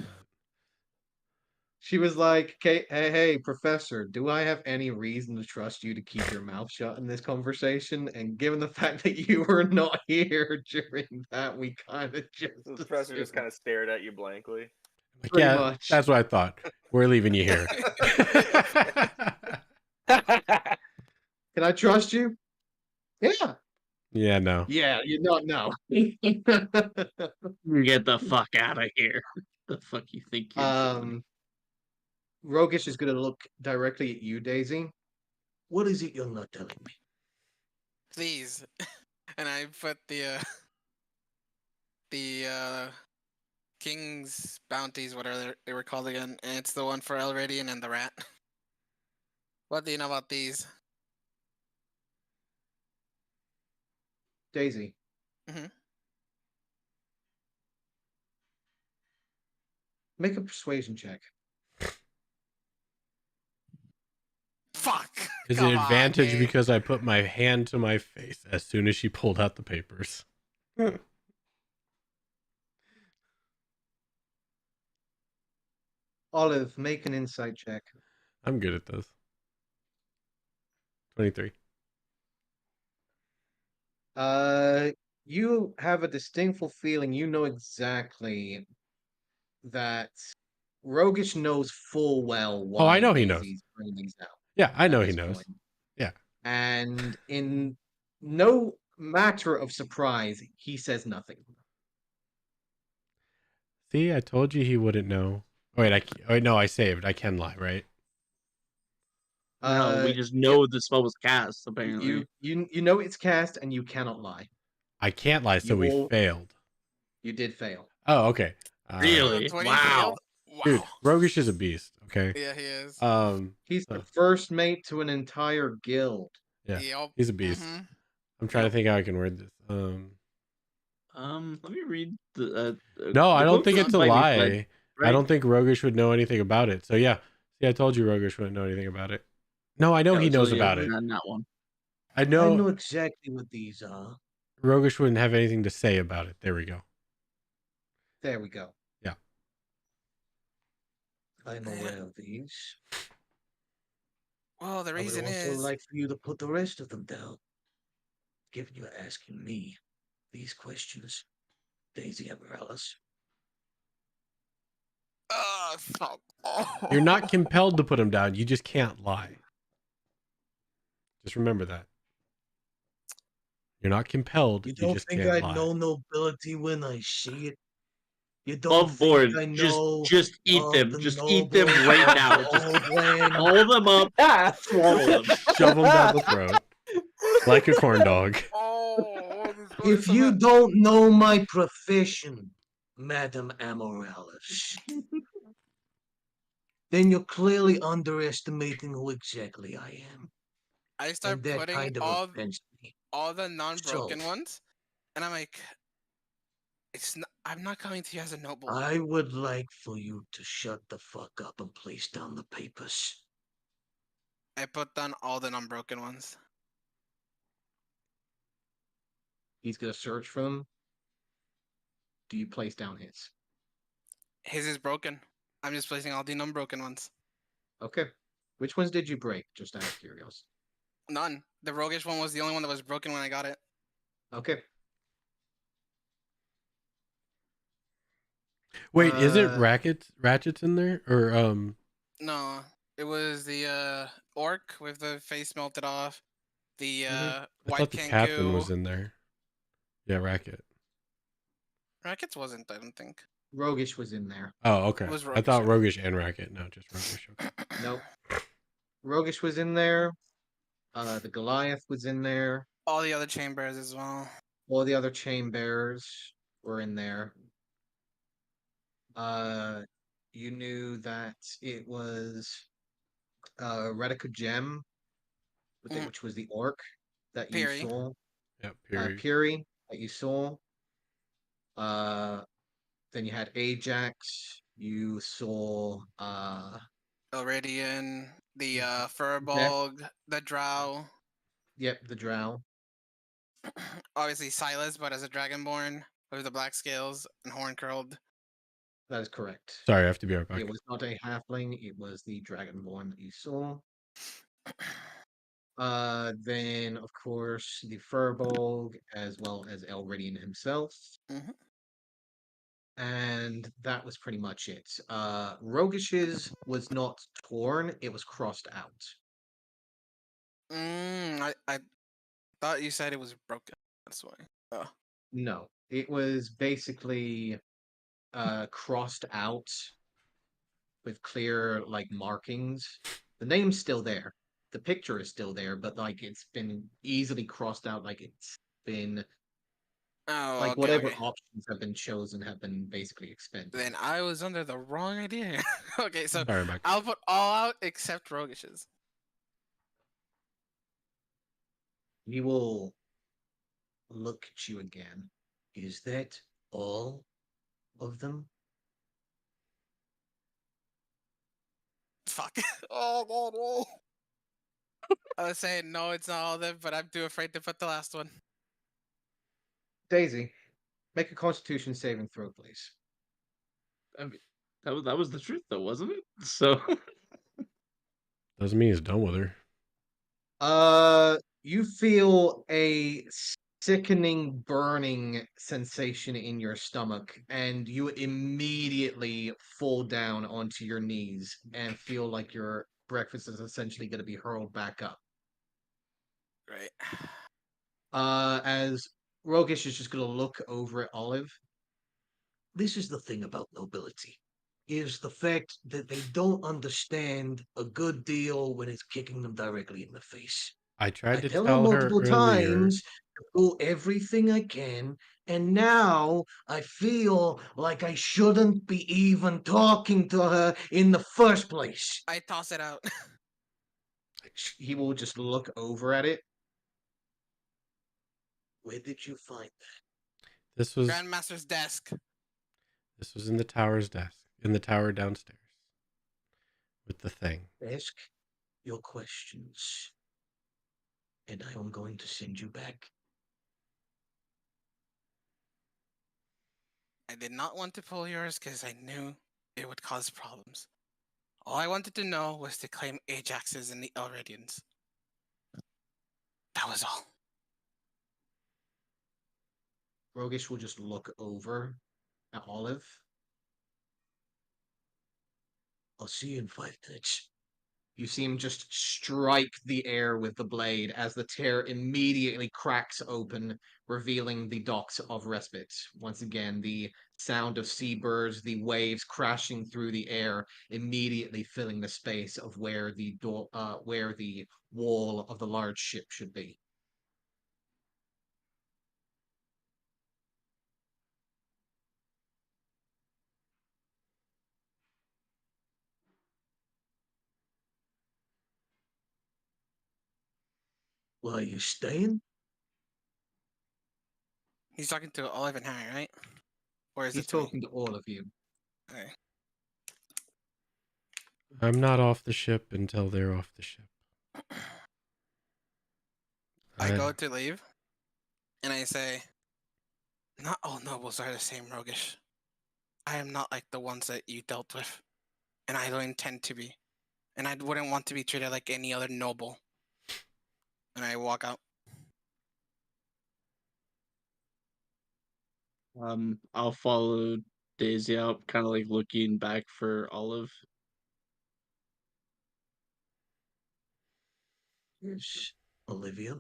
She was like, hey, Professor, do I have any reason to trust you to keep your mouth shut in this conversation? And given the fact that you were not here during that, we kind of just... The professor just assumed. kind of stared at you blankly. Like, Pretty yeah, much. that's what I thought. We're leaving you here. Can I trust you? Yeah. Yeah, no. Yeah, you don't know. Get the fuck out of here. The fuck you think you're doing? Roguish is going to look directly at you, Daisy. What is it you're not telling me? Please. And I put the King's bounties, whatever they were called again, and it's the one for Elridian and the rat. What do you know about these? Daisy. Mhm. Make a persuasion check. Fuck! Is Come it on, advantage Gabe. because I put my hand to my face as soon as she pulled out the papers? Olive, make an insight check. I'm good at those. 23. You have a distinct feeling you know exactly that Roguish knows full well why Oh, I know he knows. Daisy's bringing these out. Yeah, I at know he this knows. point. Yeah. And in no matter of surprise, he says nothing. See, I told you he wouldn't know. Oh, wait, no, I saved. I can lie, right? No, we just know the spell was cast, You apparently. you know it's cast and you cannot lie. I can't lie, so You we all- failed. You did fail. Oh, okay. Really? 20 Wow. failed? Wow. Dude, Roguish is a beast, okay? Yeah, he is. He's so- the first mate to an entire guild. Yeah, Yep. he's a beast. Mhm. I'm trying to think how I can word this. Let me read the. No, I the don't quote think from it's a Spidey lie. said, I right? don't think Roguish would know anything about it. So yeah, see, I told you Roguish wouldn't know anything about it. No, I know he so knows yeah, about it. not one. I I know know exactly what these are. Roguish wouldn't have anything to say about it. There we go. There we go. Yeah. I'm aware of these. Well, the I would reason also is like for you to put the rest of them down. Given you're asking me these questions, Daisy and Morales. fuck. You're not compelled to put him down. You just can't lie. Just remember that. You're not compelled. You You don't just think can't I lie. know nobility when I see it? You don't Above think board. I know Just eat of them. the Just eat them nobles right of now. the Just Homeland? roll them up, swallow them. Shove him down the throat like a corn dog. Oh, If you don't know my profession, Madam Amorales, then you're clearly underestimating who exactly I am. I start And that putting kind of all offends me. the non-broken So- ones, and I'm like, I'm not coming to you as a noble. I would like for you to shut the fuck up and place down the papers. I put down all the non-broken ones. He's gonna search for them. Do you place down his? His is broken. I'm just placing all the non-broken ones. Okay. Which ones did you break? Just out of curiosity. None. The roguish one was the only one that was broken when I got it. Okay. Wait, is it Ratchets in there? Or No, it was the orc with the face melted off. The I white thought the captain Kenku. was in there. Yeah, Racket. Rackets wasn't, I don't think. Roguish was in there. Oh, okay. Was I thought Roguish, Roguish and Racket. No, just Roguish. Okay. Nope. Roguish was in there. The Goliath was in there. All the other chambers as well. All the other chain bearers were in there. You knew that it was Redica Gem, which was the orc that you Piri. saw. Yep, period. Piri that you saw. Then you had Ajax. You saw Iridian, the Furbolg, the Drow. Yep, the Drow. Obviously Silas, but as a Dragonborn with the black scales and horn curled. That is correct. Sorry, I have to be right back. It was not a halfling, it was the Dragonborn that you saw. Then of course the Furbolg as well as Elridian himself. Mhm. And that was pretty much it. Rogish's was not torn, it was crossed out. I thought you said it was broken. That's why. Oh. No, it was basically crossed out with clear like markings. The name's still there. The picture is still there, but like it's been easily crossed out, like it's been Oh, like okay, whatever okay. options have been chosen have been basically expended. Then I was under the wrong idea. Okay, so Sorry, Mike. I'll put all out except Rogish's. He will look at you again. Is that all of them? Fuck. Oh, God, oh. I was saying no, it's not all of them, but I'm too afraid to put the last one. Daisy, make a Constitution saving throw, please. I mean, that was the truth, though, wasn't it? So Doesn't mean he's done with her. You feel a sickening burning sensation in your stomach, and you immediately fall down onto your knees and feel like your breakfast is essentially going to be hurled back up. Great. As Rogish is just going to look over at Olive. This is the thing about nobility, is the fact that they don't understand a good deal when it's kicking them directly in the face. I tried I to tell tell them her multiple earlier. times to do everything I can, and now I feel like I shouldn't be even talking to her in the first place. I toss it out. He will just look over at it. Where did you find that? This was Grandmaster's desk. in the tower's desk, in the tower downstairs, with the thing. Ask your questions, and I am going to send you back. I did not want to pull yours because I knew it would cause problems. All I wanted to know was to claim Ajaxes and the Elridians. That was all. Rogish will just look over at Olive. I'll see you in 5 minutes. You see him just strike the air with the blade as the tear immediately cracks open, revealing the docks of Respite. Once again, the sound of seabirds, the waves crashing through the air, immediately filling the space of where the where the wall of the large ship should be. Well, are you staying? He's talking to Olive and Harry, right? Or is He's it to me? talking to all of you. Okay. I'm not off the ship until they're off the ship. I go to leave, and I say, not all nobles are the same, Rogish. I am not like the ones that you dealt with, and I don't intend to be. And I wouldn't want to be treated like any other noble. And I walk out. I'll follow Daisy out, kind of like looking back for Olive. Here's Olivia.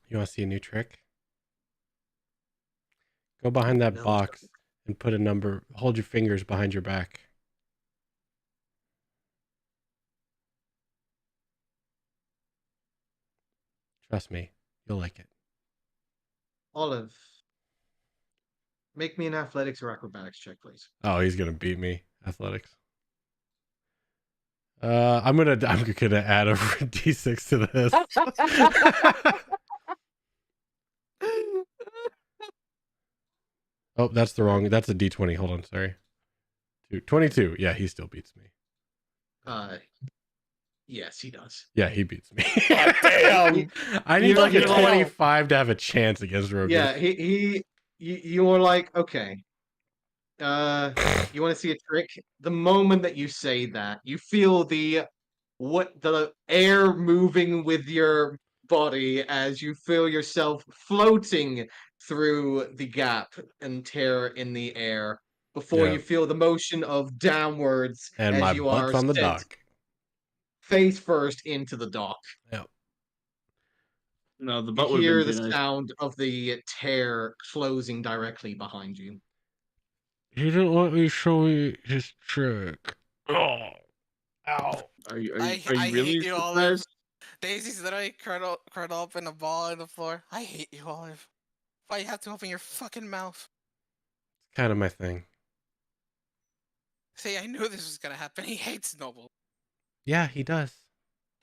You want to see a new trick? Go behind that Now box and put a number. Hold your fingers behind your back. Trust me, you'll like it. Olive, make me an athletics or acrobatics check, please. Oh, he's gonna beat me. Athletics. I'm gonna add a d6 to this. Oh, that's the wrong. That's a d20. Hold on, sorry. 22. Yeah, he still beats me. Yes, he does. Yeah, he beats me. God damn! I need You- like a you're like- 25 to have a chance against Rogan. Yeah, you were like, okay. You want to see a trick? The moment that you say that, you feel the air moving with your body as you feel yourself floating through the gap and tear in the air before Yeah. you feel the motion of downwards And as my you butt's are on the sent dock. face first into the dock. Yeah. No, the You butt would have hear been the too nice. sound of the tear closing directly behind you. He didn't let me show you his trick. Oh. Ow. Are you I really hate you, Olive. surprised? Daisy's literally curled up in a ball on the floor. I hate you, Olive. Why you have to open your fucking mouth? It's kind of my thing. Say, I knew this was gonna happen. He hates nobles. Yeah, he does.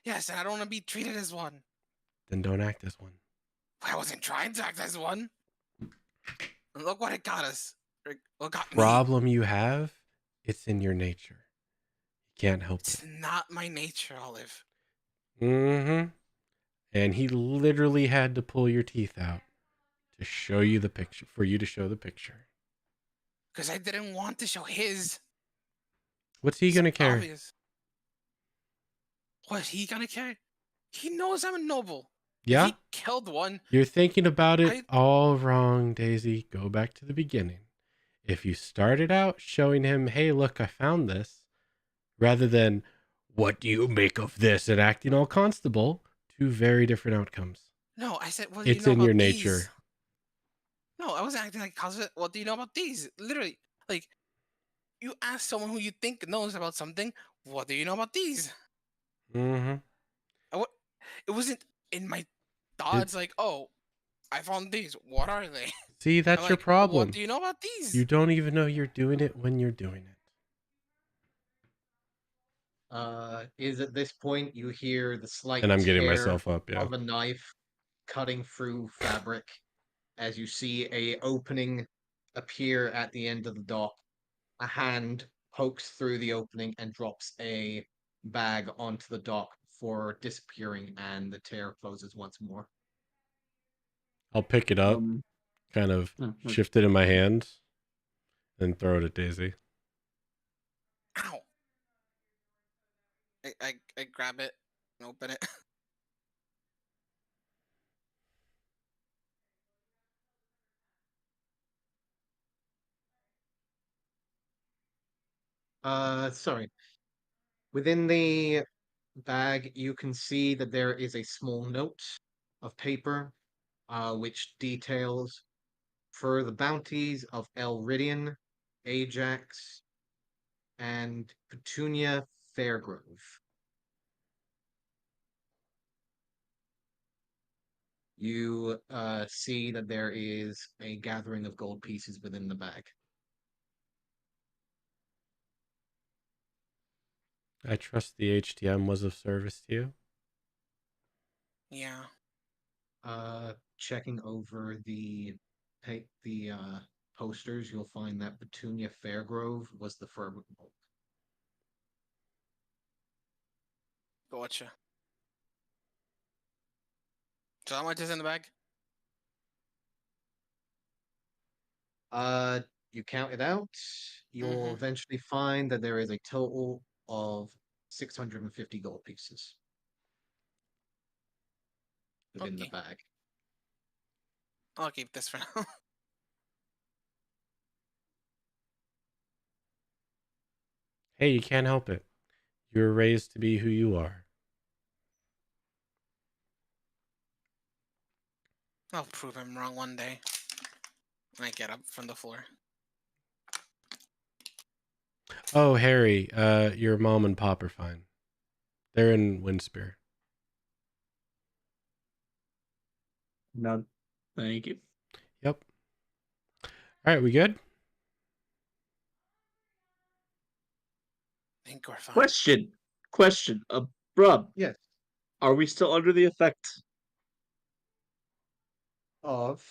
Yes, and I don't want to be treated as one. Then don't act as one. I wasn't trying to act as one. And look what it got us. What got me. Problem you have, it's in your nature. You can't help It's it. not my nature, Olive. Mm-hmm. And he literally had to pull your teeth out to show you the picture, for you to show the picture. Because I didn't want to show his. What's he It's gonna care? obvious. What, he gonna care? He knows I'm a noble. Yeah? If he killed one, You're thinking about it I- all wrong, Daisy. Go back to the beginning. If you started out showing him, hey, look, I found this, rather than, what do you make of this, and acting all constable, two very different outcomes. no, I said, what do you It's know in about your these? nature. No, I wasn't acting like cosplay. What do you know about these? Literally, like, you ask someone who you think knows about something, what do you know about these? Mm-hmm. It wasn't in my thoughts like, oh, I found these. What are they? See, I'm that's your like, problem. What do you know about these? You don't even know you're doing it when you're doing it. Is at this point you hear the slight And I'm getting tear myself up, yeah. of a knife cutting through fabric as you see a opening appear at the end of the dock. A hand pokes through the opening and drops a bag onto the dock before disappearing, and the tear closes once more. I'll pick it up, kind of shift it in my hands, and throw it at Daisy. Ow! I grab it and open it. Sorry. Within the bag, you can see that there is a small note of paper, which details for the bounties of Elridian, Ajax, and Petunia Fairgrove. You see that there is a gathering of gold pieces within the bag. I trust the HTM was of service to you. Yeah. Checking over the posters, you'll find that Petunia Fairgrove was the firm. Gotcha. So how much is in the bag? You count it out. You'll eventually find that there is a total of 650 gold pieces within the bag. I'll keep this for now. Hey, you can't help it. You were raised to be who you are. I'll prove him wrong one day. When I get up from the floor. Oh, Harry, your mom and pop are fine. They're in Windspear. None. Thank you. Yep. All right, we good? I think we're fine. Question. Bruh. Yes. Are we still under the effect Of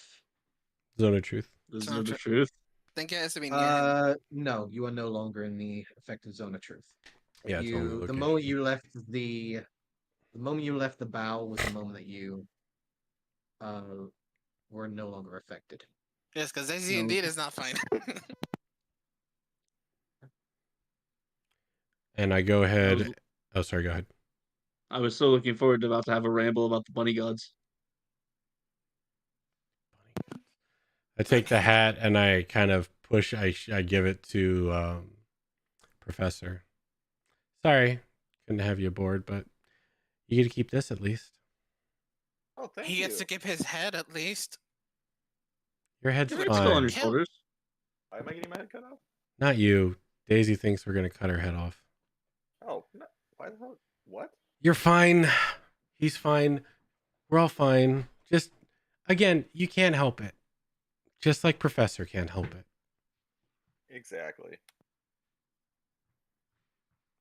Zone of Truth. the Zone of Truth? I think it has to be near him. No, you are no longer in the effective zone of truth. Yeah, it's only The moment you left the moment you left the bow was the moment that you were no longer affected. Yes, because Daisy indeed is not fine. And I go ahead. Oh, sorry, go ahead. I was so looking forward to about to have a ramble about the bunny gods. I take the hat and I kind of push. I give it to Professor. Sorry, couldn't have you aboard, but you get to keep this at least. Oh, thank He you. gets to keep his head at least. Your head's It's still on fine. your shoulders. Why am I getting my head cut off? Not you. Daisy thinks we're gonna cut her head off. Oh, no. Why the hell? What? You're fine. He's fine. We're all fine. Just, again, you can't help it. Just like Professor can't help it. Exactly.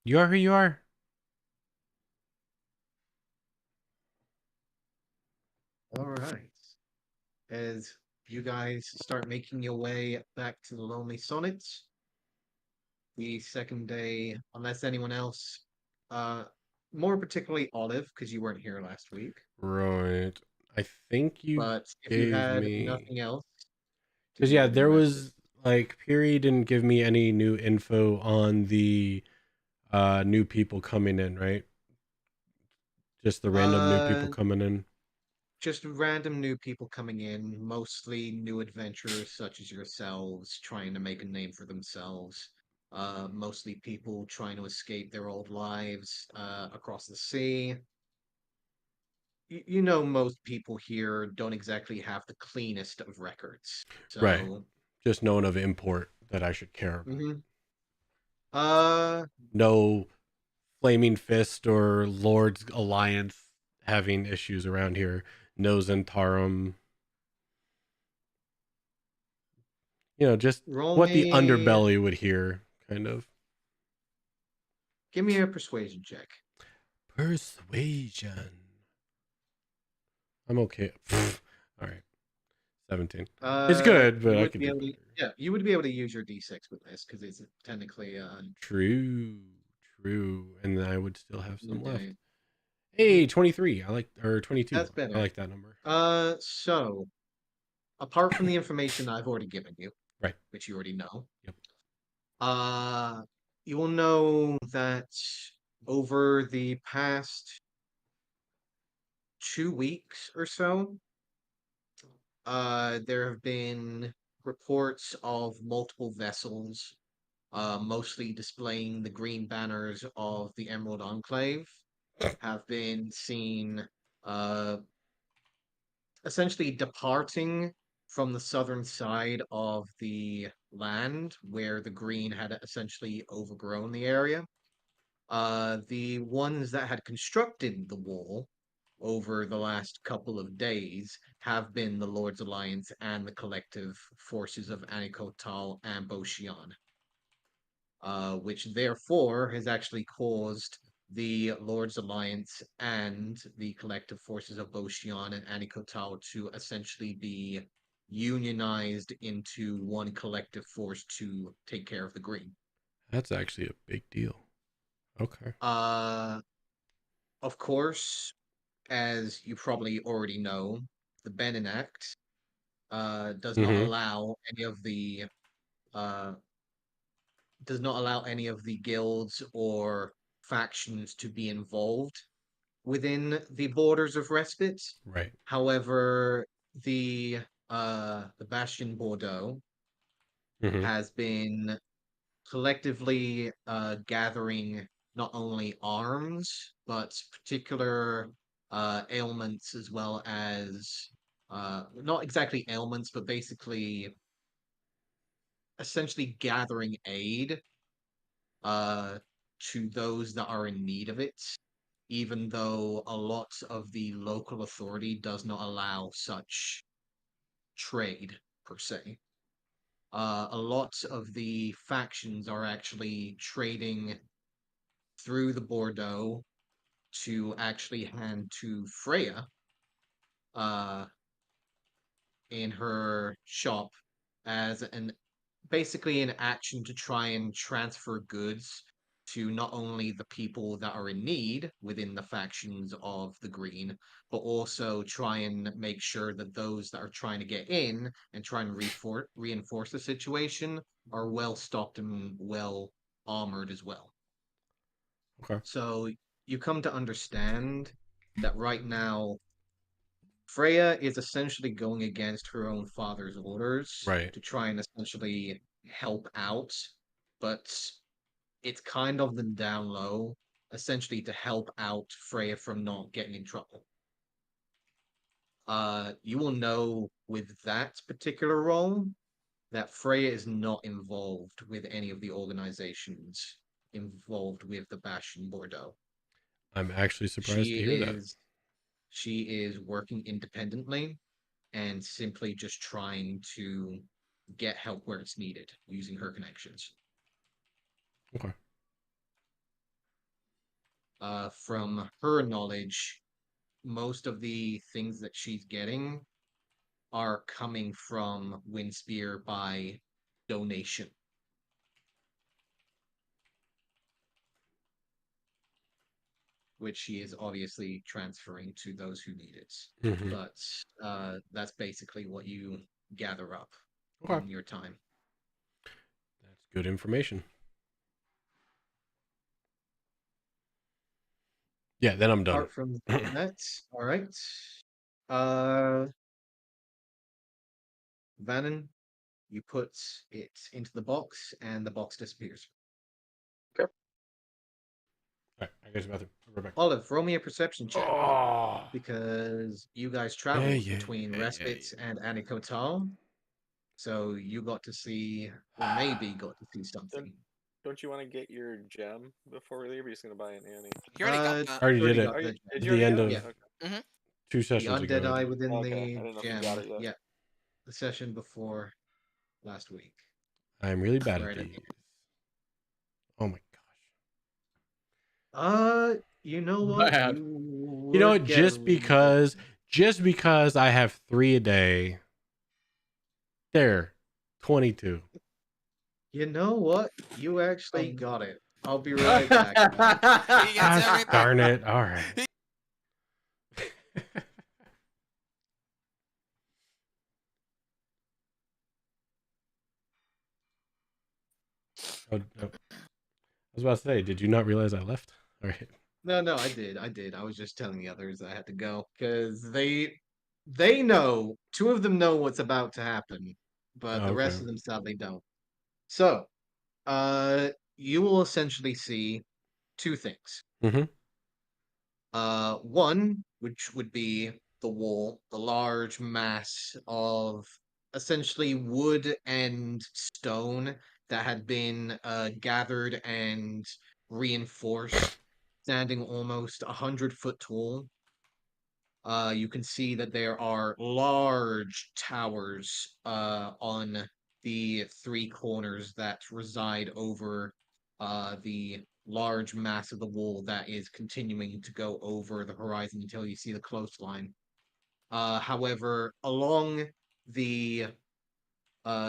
You are who you are. All right. As you guys start making your way back to the Lonely Sonnets, the second day, unless anyone else, more particularly Olive, because you weren't here last week. Right. I think you But if you gave had me nothing else, because yeah, there was like Piri didn't give me any new info on the new people coming in, right? Just the random new people coming in. Just random new people coming in, mostly new adventurers such as yourselves, trying to make a name for themselves. Mostly people trying to escape their old lives across the sea. You know, most people here don't exactly have the cleanest of records. So, Right. Just known of import that I should care about. No Flaming Fist or Lord's Alliance having issues around here. No Zentarum. You know, just what the underbelly would hear, kind of. Give me a persuasion check. Persuasion. I'm okay. All right. 17. It's Uh, good, but you I would could be do able to, better. yeah, you would be able to use your D6 with this because it's technically True. And then I would still have some left. okay. Hey, 23. I like, or 22. That's better. I like that number. So apart from the information I've already given you, Right. which you already know, Yep. you will know that over the past 2 weeks or so, there have been reports of multiple vessels, mostly displaying the green banners of the Emerald Enclave, have been seen essentially departing from the southern side of the land where the green had essentially overgrown the area. The ones that had constructed the wall over the last couple of days have been the Lord's Alliance and the collective forces of Anikotal and Boshian, which therefore has actually caused the Lord's Alliance and the collective forces of Boshian and Anikotal to essentially be unionized into one collective force to take care of the green. That's actually a big deal. Okay. Of course, as you probably already know, the Benin Act does not Mhm. allow any of the uh, guilds or factions to be involved within the borders of Respite. Right. However, the Bastion Bordeaux Mhm. has been collectively gathering not only arms but particular ailments as well as not exactly ailments, but basically essentially gathering aid uh, to those that are in need of it, even though a lot of the local authority does not allow such trade per se. A lot of the factions are actually trading through the Bordeaux to actually hand to Freya uh, in her shop as an basically an action to try and transfer goods to not only the people that are in need within the factions of the Green, but also try and make sure that those that are trying to get in and try and reinforce the situation are well stocked and well armored as well. Okay. So you come to understand that right now Freya is essentially going against her own father's orders Right. to try and essentially help out, but it's kind of the down low, essentially to help out Freya from not getting in trouble. You will know with that particular role that Freya is not involved with any of the organizations involved with the Bastion Bordeaux. I'm actually surprised She to hear that. is working independently and simply just trying to get help where it's needed using her connections. Okay. From her knowledge, most of the things that she's getting are coming from Windspear by donation. Which she is obviously transferring to those who need it. Mhm. But that's basically what you gather up Okay. in your time. That's good information. Yeah, then I'm done. Apart from that, all right. Uh, Vannon, you put it into the box, and the box disappears. All right, I go to the bathroom. I'll be right back. Olive, roll me a perception check Oh. because you guys Yeah, traveled yeah, between yeah, Respite yeah. and Anikotal, so you got to see, or maybe got to see something. Don't you want to get your gem before we leave? Or are you just gonna buy an Annie? You already got that. I already did it. got Oh, the did gem. you The already end get of it? Yeah. Okay. 2 The sessions undead ago. eye within Okay, I the didn't know if you gem. got it yet. Yeah, the session before last week. I'm really bad Right at at these. Oh my gosh. You know what? Bad. You You know would what? get a Just little bit. because just because I have 3 a day. There, 22. You know what? You actually Um, got it. I'll be right back, guys. He gets Gosh everything. darn it! All right. Oh, no. I was about to say, did you not realize I left? All right. No, I did. I was just telling the others I had to go because they know. Two of them know what's about to happen, but Oh, the okay. rest of them sadly don't. So, you will essentially see two things. Mm-hmm. One, which would be the wall, the large mass of essentially wood and stone that had been gathered and reinforced, standing almost 100 foot tall. You can see that there are large towers on the three corners that reside over the large mass of the wall that is continuing to go over the horizon until you see the coastline. However, along the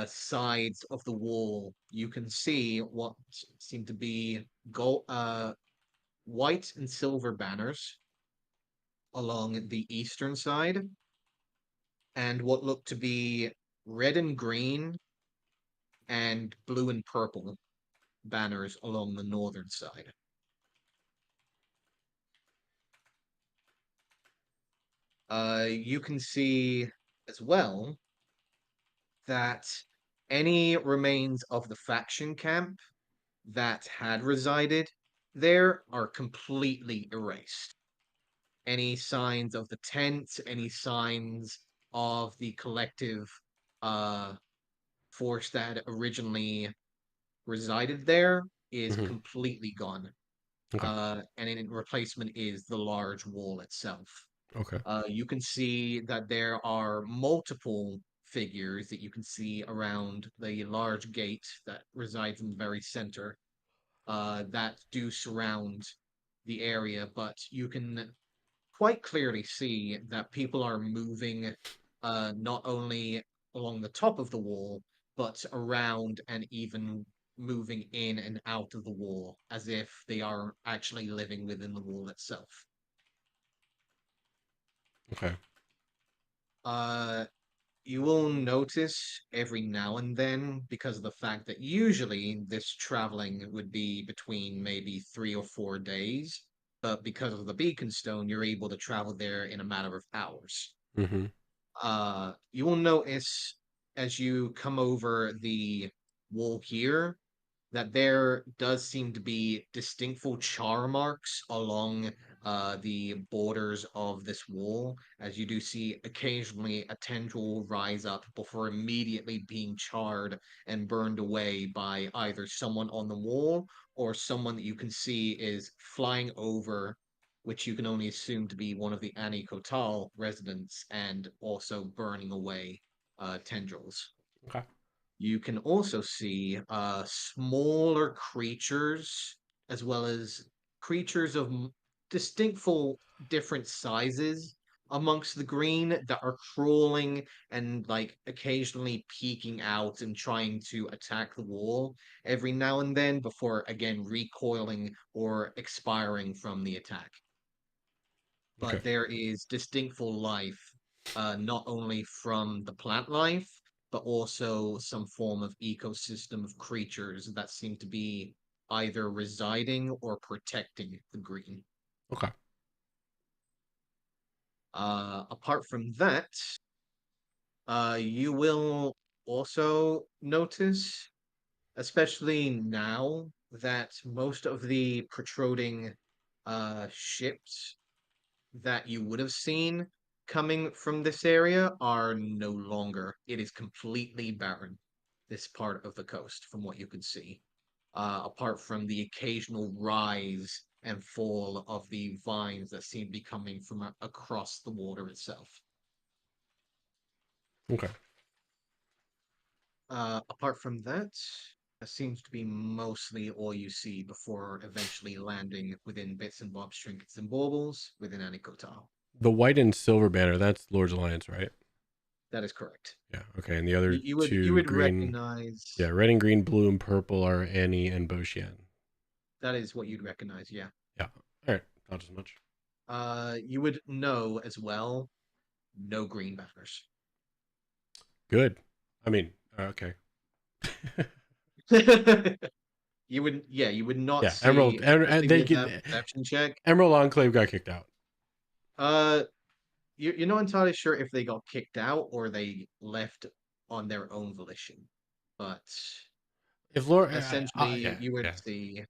sides of the wall, you can see what seem to be gold, white and silver banners along the eastern side, and what look to be red and green and blue and purple banners along the northern side. You can see as well that any remains of the faction camp that had resided there are completely erased. Any signs of the tent, any signs of the collective uh, force that had originally resided there is Mm-hmm. completely gone. Okay. And in replacement is the large wall itself. Okay. You can see that there are multiple figures that you can see around the large gate that resides in the very center that do surround the area, but you can quite clearly see that people are moving not only along the top of the wall, but around and even moving in and out of the wall as if they are actually living within the wall itself. Okay. Uh, you will notice every now and then, because of the fact that usually this traveling would be between maybe 3 or 4 days, but because of the beacon stone, you're able to travel there in a matter of hours. Mm-hmm. You will notice as you come over the wall here that there does seem to be distinctful char marks along the borders of this wall, as you do see occasionally a tendril rise up before immediately being charred and burned away by either someone on the wall or someone that you can see is flying over, which you can only assume to be one of the Ani Kotal residents, and also burning away tendrils. Okay. You can also see smaller creatures, as well as creatures of distinctful different sizes amongst the green that are crawling and like occasionally peeking out and trying to attack the wall every now and then before again recoiling or expiring from the attack. Okay. But there is distinctful life, not only from the plant life, but also some form of ecosystem of creatures that seem to be either residing or protecting the green. Okay. Apart from that, you will also notice, especially now, that most of the protruding ships that you would have seen coming from this area are no longer. It is completely barren, this part of the coast, from what you can see. Apart from the occasional rise and fall of the vines that seem to be coming from across the water itself. Okay. Apart from that, that seems to be mostly all you see before eventually landing within bits and bobs, trinkets, and baubles within Anikotal. the white and silver banner, that's Lord's Alliance, right? That is correct. Yeah. Okay. And the other You would two green, recognize. yeah, red and green, blue and purple are Annie and Boshian. That is what you'd recognize. Yeah. Yeah. All right. Not as much. You would know as well. No green banners. Good. I mean, okay. You would, yeah, you would not Yeah, see. Emerald. especially They with get that perception check. Emerald Enclave got kicked out. You're not entirely sure if they got kicked out or they left on their own volition, but If Lord, essentially yeah, you would yeah. see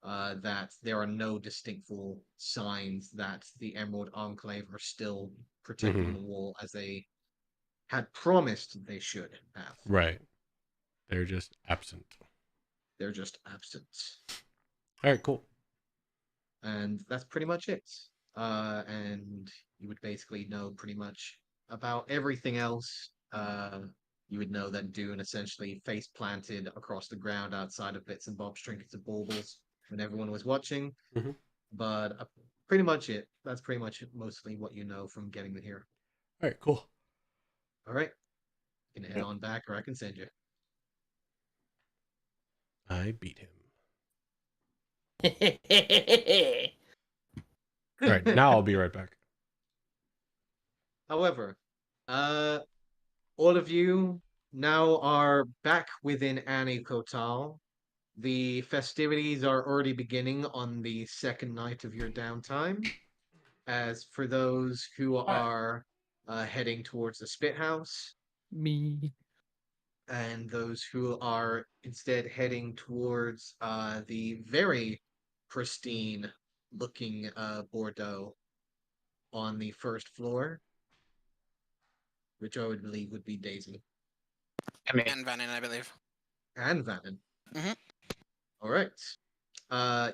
that there are no distinctful signs that the Emerald Enclave are still protecting the wall as they had promised they should have. Right. They're just absent. They're just absent. All right, cool. And that's pretty much it. And you would basically know pretty much about everything else. You would know that Dune essentially face planted across the ground outside of Bits and Bob's Trinkets and Baubles when everyone was watching. Mhm. But pretty much it. That's pretty much mostly what you know from getting here. All right, cool. All right. You can head on back, or I can send you. I beat him. All All right, now I'll be right back. However, all of you now are back within Annie Kotal. The festivities are already beginning on the second night of your downtime. As for those who are heading towards the Spit House, Me. and those who are instead heading towards the very pristine looking Bordeaux on the first floor, which I would believe would be Daisy I mean, And Vannon, I believe. and Vannon. Mhm. All right.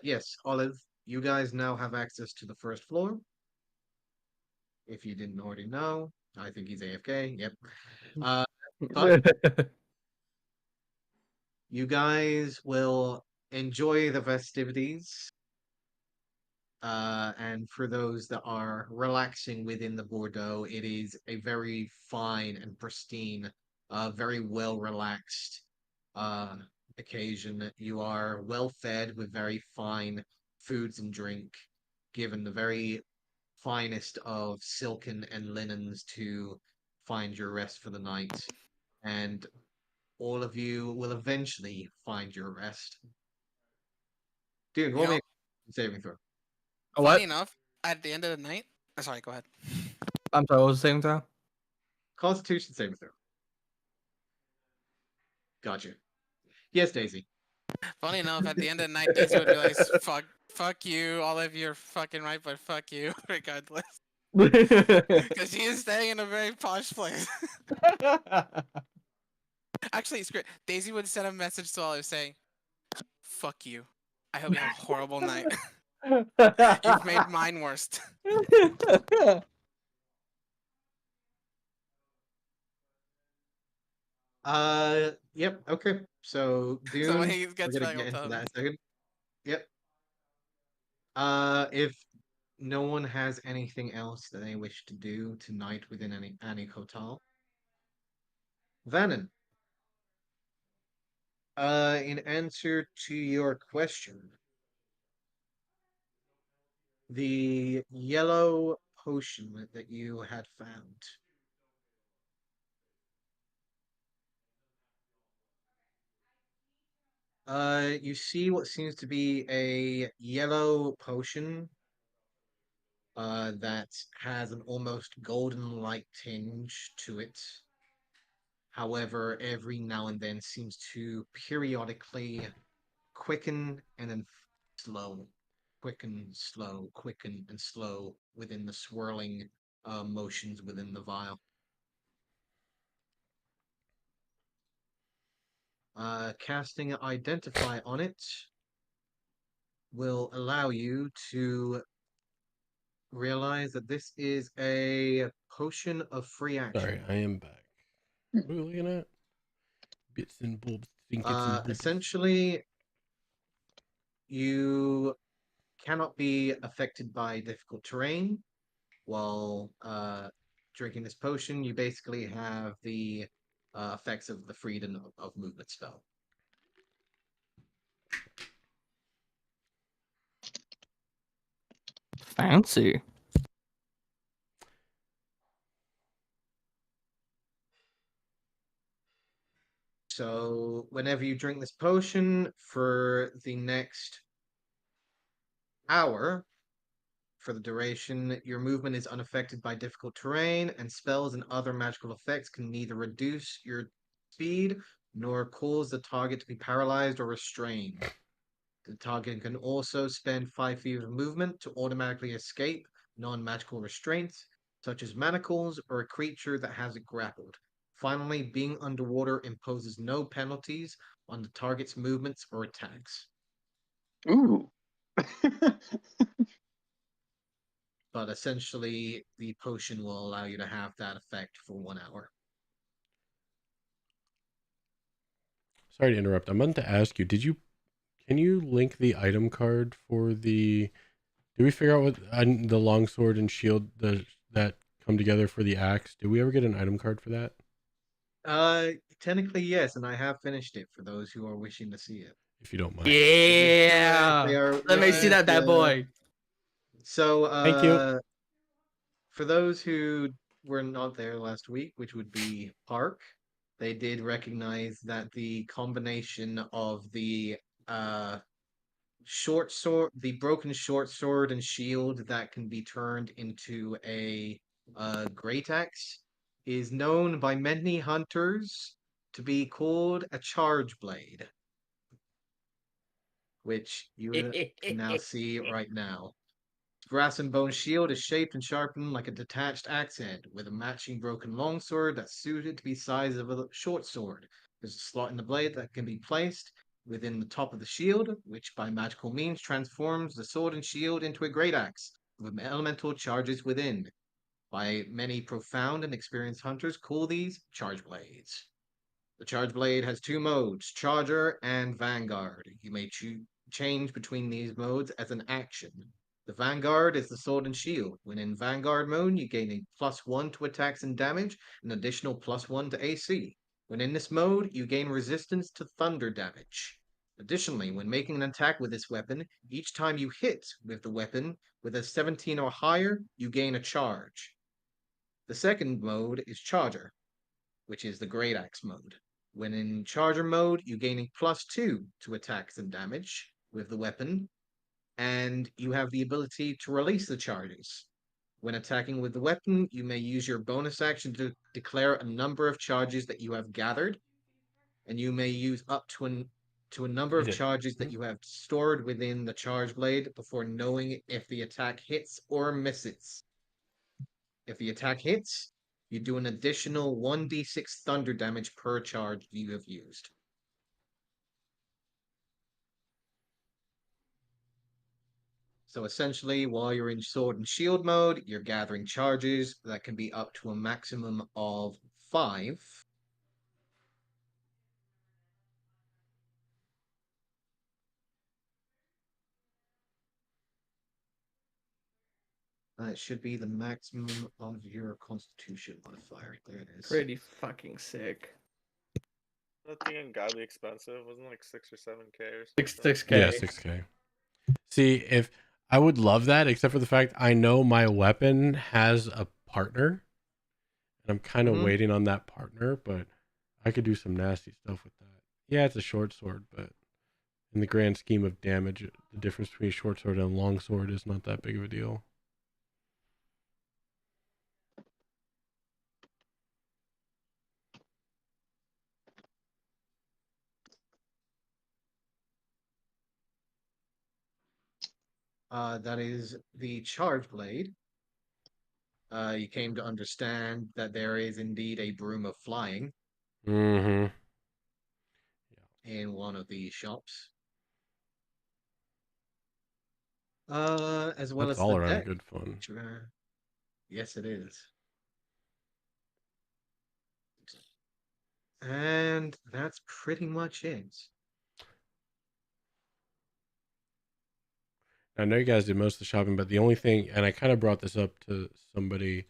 Yes, Olive, you guys now have access to the first floor. If you didn't already know, I think he's AFK. Yep. But you guys will enjoy the festivities. And for those that are relaxing within the Bordeaux, it is a very fine and pristine, very well relaxed occasion. You are well fed with very fine foods and drink, given the very finest of silken and linens to find your rest for the night. And all of you will eventually find your rest. Dude, roll You me know, a saving throw. A funny what? enough, at the end of the night. Sorry, go ahead. I'm sorry, what was the same time? Constitution saving throw. Gotcha. Yes, Daisy. Funny enough, at the end of the night, Daisy would realize, fuck you, all of you are fucking right, but fuck you, regardless. Because she is staying in a very posh place. Actually, it's great. Daisy would send a message to Olive saying, fuck you. I hope you have a horrible night. You've made mine worst. Yep, okay. So Dune, So when he we're gets gonna back, I'll get into tell that in him. a second. Yep. If no one has anything else that they wish to do tonight within any Annie Hotel. Vannon. In answer to your question, the yellow potion that you had found. You see what seems to be a yellow potion that has an almost golden light tinge to it. However, every now and then seems to periodically quicken and then slow, quicken, slow, quicken and slow within the swirling motions within the vial. Casting Identify on it will allow you to realize that this is a potion of free action. Sorry, I am back. What are we looking at? Bits and bulbs, trinkets and baubles. Essentially, you cannot be affected by difficult terrain. while drinking this potion, you basically have the effects of the freedom of movement spell. Fancy. So whenever you drink this potion for the next hour, for the duration, your movement is unaffected by difficult terrain, and spells and other magical effects can neither reduce your speed nor cause the target to be paralyzed or restrained. The target can also spend 5 feet of movement to automatically escape non-magical restraints, such as manacles or a creature that has it grappled. Finally, being underwater imposes no penalties on the target's movements or attacks. Ooh. But essentially, the potion will allow you to have that effect for 1 hour. Sorry to interrupt. I meant to ask you, can you link the item card for the, did we figure out what the longsword and shield that come together for the axe? Did we ever get an item card for that? Technically, yes, and I have finished it for those who are wishing to see it. If you don't mind. Yeah. They are Let me see that bad boy. So, Thank you. for those who were not there last week, which would be Park, they did recognize that the combination of the short sword, the broken short sword and shield that can be turned into a great axe, is known by many hunters to be called a charge blade, which you can now see right now. Grass and bone shield is shaped and sharpened like a detached axe head, with a matching broken longsword that's suited to be size of a short sword. There's a slot in the blade that can be placed within the top of the shield, which by magical means transforms the sword and shield into a great axe, with elemental charges within. By many profound and experienced hunters call these charge blades. The charge blade has 2 modes, Charger and Vanguard. You may change between these modes as an action. The Vanguard is the sword and shield. When in Vanguard mode, you gain a +1 to attacks and damage, an additional +1 to AC. When in this mode, you gain resistance to thunder damage. Additionally, when making an attack with this weapon, each time you hit with the weapon with a 17 or higher, you gain a charge. The second mode is Charger, which is the Great Axe mode. When in Charger mode, you gain a +2 to attacks and damage with the weapon, and you have the ability to release the charges. When attacking with the weapon, you may use your bonus action to declare a number of charges that you have gathered, and you may use up to a number of charges that you have stored within the charge blade before knowing if the attack hits or misses. If the attack hits, you do an additional 1d6 thunder damage per charge you have used. So essentially, while you're in sword and shield mode, you're gathering charges that can be up to a maximum of 5. That should be the maximum of your constitution modifier. There it is. Pretty fucking sick. That thing ungodly expensive. Wasn't it like 6 or 7K or something? 6K. Yeah, 6K. See, if I would love that, except for the fact I know my weapon has a partner, and I'm kind of waiting on that partner, but I could do some nasty stuff with that. Yeah, it's a short sword, but in the grand scheme of damage, the difference between a short sword and a long sword is not that big of a deal. That is the charge blade. You came to understand that there is indeed a broom of flying Mm-hmm. in one of the shops. As well That's as all the around deck. good fun. Yes, it is. And that's pretty much it. I know you guys did most of the shopping, but the only thing, and I kind of brought this up to somebody,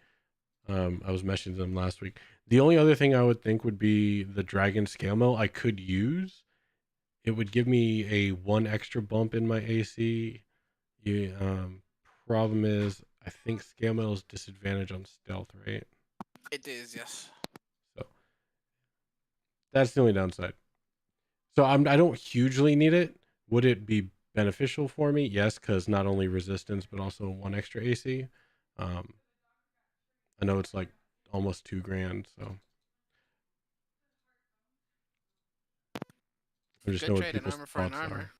I was messaging them last week. The only other thing I would think would be the Dragon Scale Mill I could use. It would give me a 1 extra bump in my AC. Problem is, I think Scale Mill is disadvantage on stealth, right? It is, yes. So that's the only downside. So I don't hugely need it. Would it be beneficial for me? Yes, because not only resistance but also 1 extra AC. I know it's like almost $2,000, so I just Good know what trade an people's armor for an thoughts armor. are.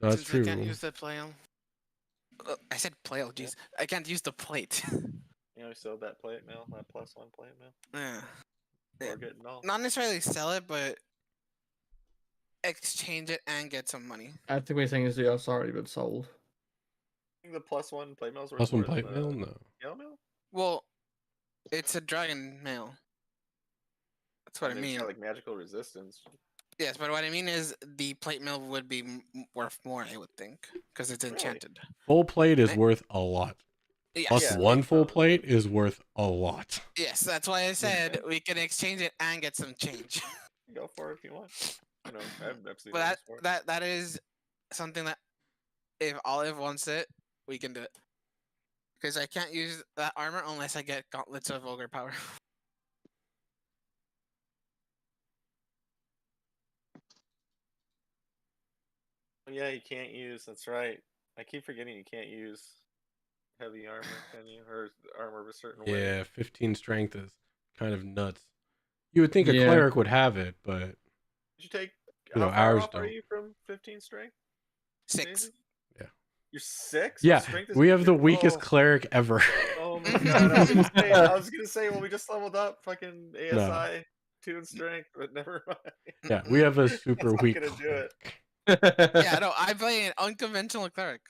That's Since true. I can't use the plate. I said plate. Oh, jeez. I can't use the plate. You know, we sold that plate mail, that +1 plate mail. Yeah. We're getting all. Not necessarily sell it, but exchange it and get some money. I think we think it's already been sold. I think the +1 plate mail's worth Plus 1 more plate than mail? the No. scale mail. Well, it's a dragon mail. That's what I mean, it's mean. got like magical resistance. Yes, but what I mean is the plate mail would be worth more, I would think, because it's Really? enchanted. Full plate is Eh? worth a lot. Yes. Plus Yeah, 1 like, full probably. plate is worth a lot. Yes, that's why I said we can exchange it and get some change. Go for it if you want. You know, I have absolutely But no use for it. that is something that if Olive wants it, we can do it. Because I can't use that armor unless I get gauntlets of ogre power. Oh, yeah, you can't use. That's right. I keep forgetting you can't use heavy armor, can you? Or armor of a certain way. Yeah, 15 strength is kind of nuts. You would think a Yeah. cleric would have it, but Did you take? You know, How far ours off are don't. you from 15 strength? 6. Daisy? Yeah. You're 6? Yeah, Strength is we have the weakest Oh. cleric ever. Oh my god! I was gonna say, well, we just leveled up fucking ASI No. 2 in strength, but never mind. Yeah, we have a super That's not weak gonna do it. cleric. Yeah, no, I play an unconventional cleric.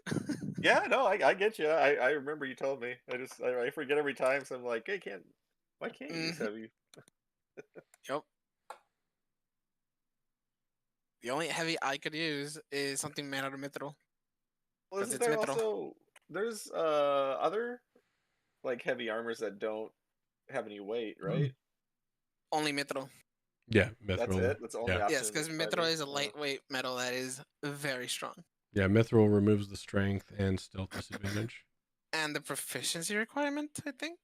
Yeah, no, I get you. I remember you told me. I forget every time, so I'm like, hey, why can't you use heavy? Yep. The only heavy I could use is something made out of mithril. Well, 'Cause isn't it's there mithril. also there's other like heavy armors that don't have any weight, right? Only mithril. Yeah, That's mithril. it. That's the only Yeah, option. Yes, because in mithril fighting? is a lightweight metal that is very strong. yeah, mithril removes the strength and stealth disadvantage. And the proficiency requirement, I think?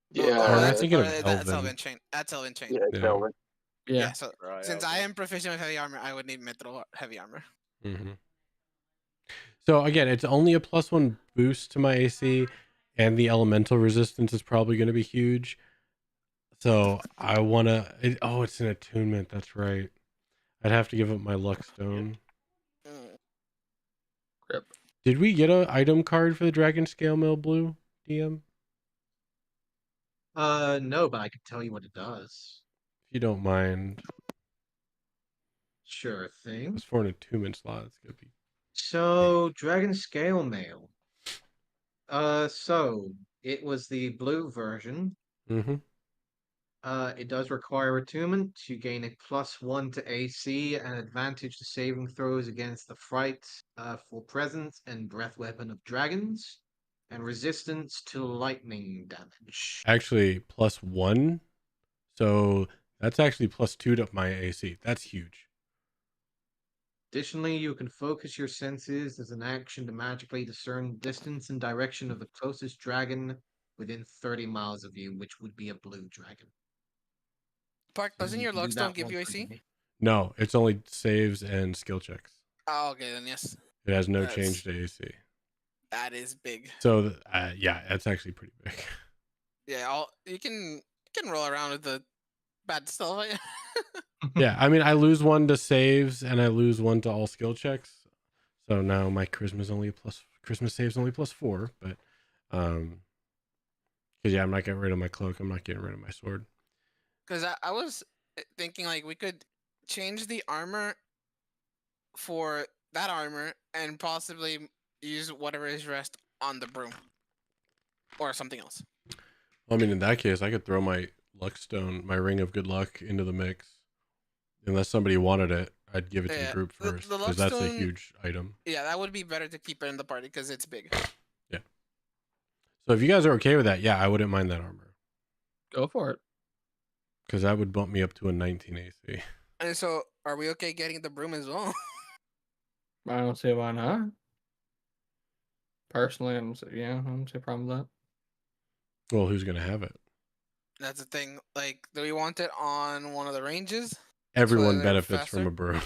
Yeah, Oh, that's, thinking of that's Elven. Elven Chain. That's Elven Chain. yeah, Yeah. Kelvin. Yeah, so Right, since okay. I am proficient with heavy armor, I would need mithril heavy armor. Mm-hmm. So again, it's only a +1 boost to my AC, and the elemental resistance is probably going to be huge. So I want to. Oh, it's an attunement. That's right. I'd have to give up my luck stone. Mm. Yep. Did we get an item card for the Dragon Scale Mill Blue, DM? No, but I can tell you what it does. If you don't mind. Sure thing. It's for an attunement slot. It's going to be. So, Dragon Scale Mail. So it was the blue version. Mm-hmm. It does require attunement. You gain a +1 to AC and advantage to saving throws against the fright, full presence, and breath weapon of dragons, and resistance to lightning damage. Actually, +1. So that's actually +2 to my AC. That's huge. Additionally, you can focus your senses as an action to magically discern distance and direction of the closest dragon within 30 miles of you, which would be a blue dragon. Park, So doesn't you your can do luck stone that give you once a AC? day. No, it's only saves and skill checks. Oh, okay, then yes. It has no That's- change to AC. That is big. So yeah, that's actually pretty big. Yeah, you can roll around with the bad stuff. Yeah, I mean, I lose 1 to saves and I lose 1 to all skill checks. So now my charisma's only charisma saves only +4, but because yeah, I'm not getting rid of my cloak. I'm not getting rid of my sword. Because I was thinking like we could change the armor for that armor and possibly use whatever is rest on the broom or something else. I mean, in that case, I could throw my luck stone, my ring of good luck, into the mix. Unless somebody wanted it, I'd give it to the Yeah, group the first because that's a Luckstone- huge item. Yeah, that would be better to keep it in the party because it's big. So if you guys are okay with that, yeah, I wouldn't mind that armor Go for it. because that would bump me up to a 19 AC. And so, are we okay getting the broom as well? I don't see why not. Personally, I don't see a problem with that. Well, who's gonna have it? That's the thing. Like, do we want it on one of the ranges? Everyone they're benefits from faster? a broom.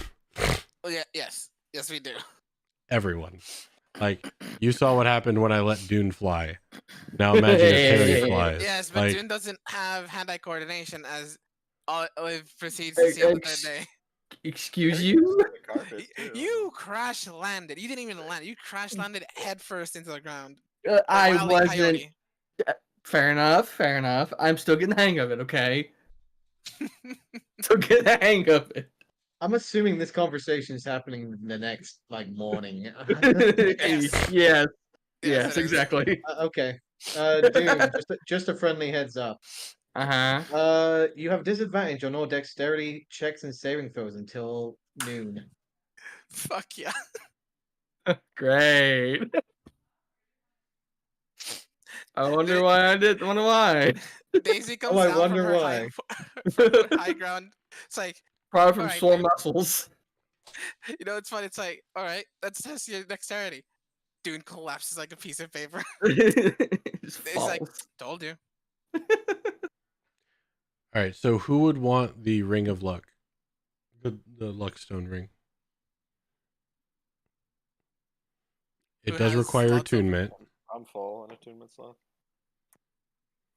Oh yeah, yes, we do. Everyone. Like you saw what happened when I let Dune fly. Now imagine if Harry flies. Yes, but like, Dune doesn't have hand-eye coordination as it proceeds Hey, to see on the third day. Excuse Harry you? goes to the carpet, too. You crash landed. You didn't even land. You crash landed head first into the ground. I Wile E. wasn't. Coyote. Fair enough. I'm still getting the hang of it. Okay. Still getting the hang of it. I'm assuming this conversation is happening the next morning. Yes. Yes. Yes, it is. Exactly. Okay. Dune, just a friendly heads up. You have disadvantage on all dexterity checks and saving throws until noon. Fuck yeah. Great. I wonder why I did. Wonder why. Daisy comes I down wonder from her why. from her high ground. It's like, Probably from Alright, sore dude. muscles. It's funny. It's like, all right, let's test your dexterity. Dune collapses like a piece of paper. It's It's like, false. told you. all right, so who would want the ring of luck? The Luckstone ring. It Who does has require lots of- attunement. I'm full on attunement slot.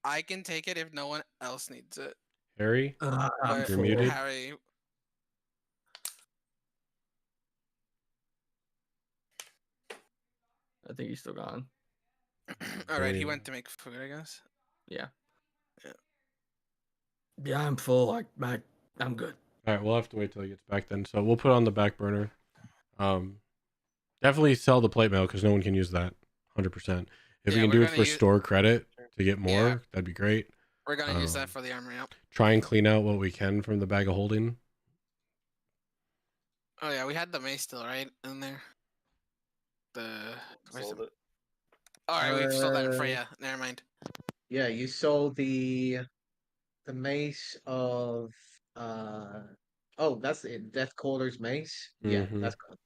I can take it if no one else needs it. Harry? I'm But You're muted. Harry. I think he's still gone. All right, he Harry. went to make food, I guess. Yeah. Yeah. Yeah, I'm full. I'm good. All right, we'll have to wait till he gets back then. So we'll put it on the back burner. Definitely sell the plate mail because no one can use that. 100%. If we Yeah, can we're do it gonna for use- store credit to get more, Yeah. that'd be great. We're gonna use that Um, for the armor. Yep. Try and clean out what we can from the bag of holding. Oh yeah, we had the mace still right in there. Where's Sold the- it. All right, we've sold that in Freya. Never mind. Yeah, you sold the mace of that's it. Death Caller's mace. Yeah, Mhm. that's good.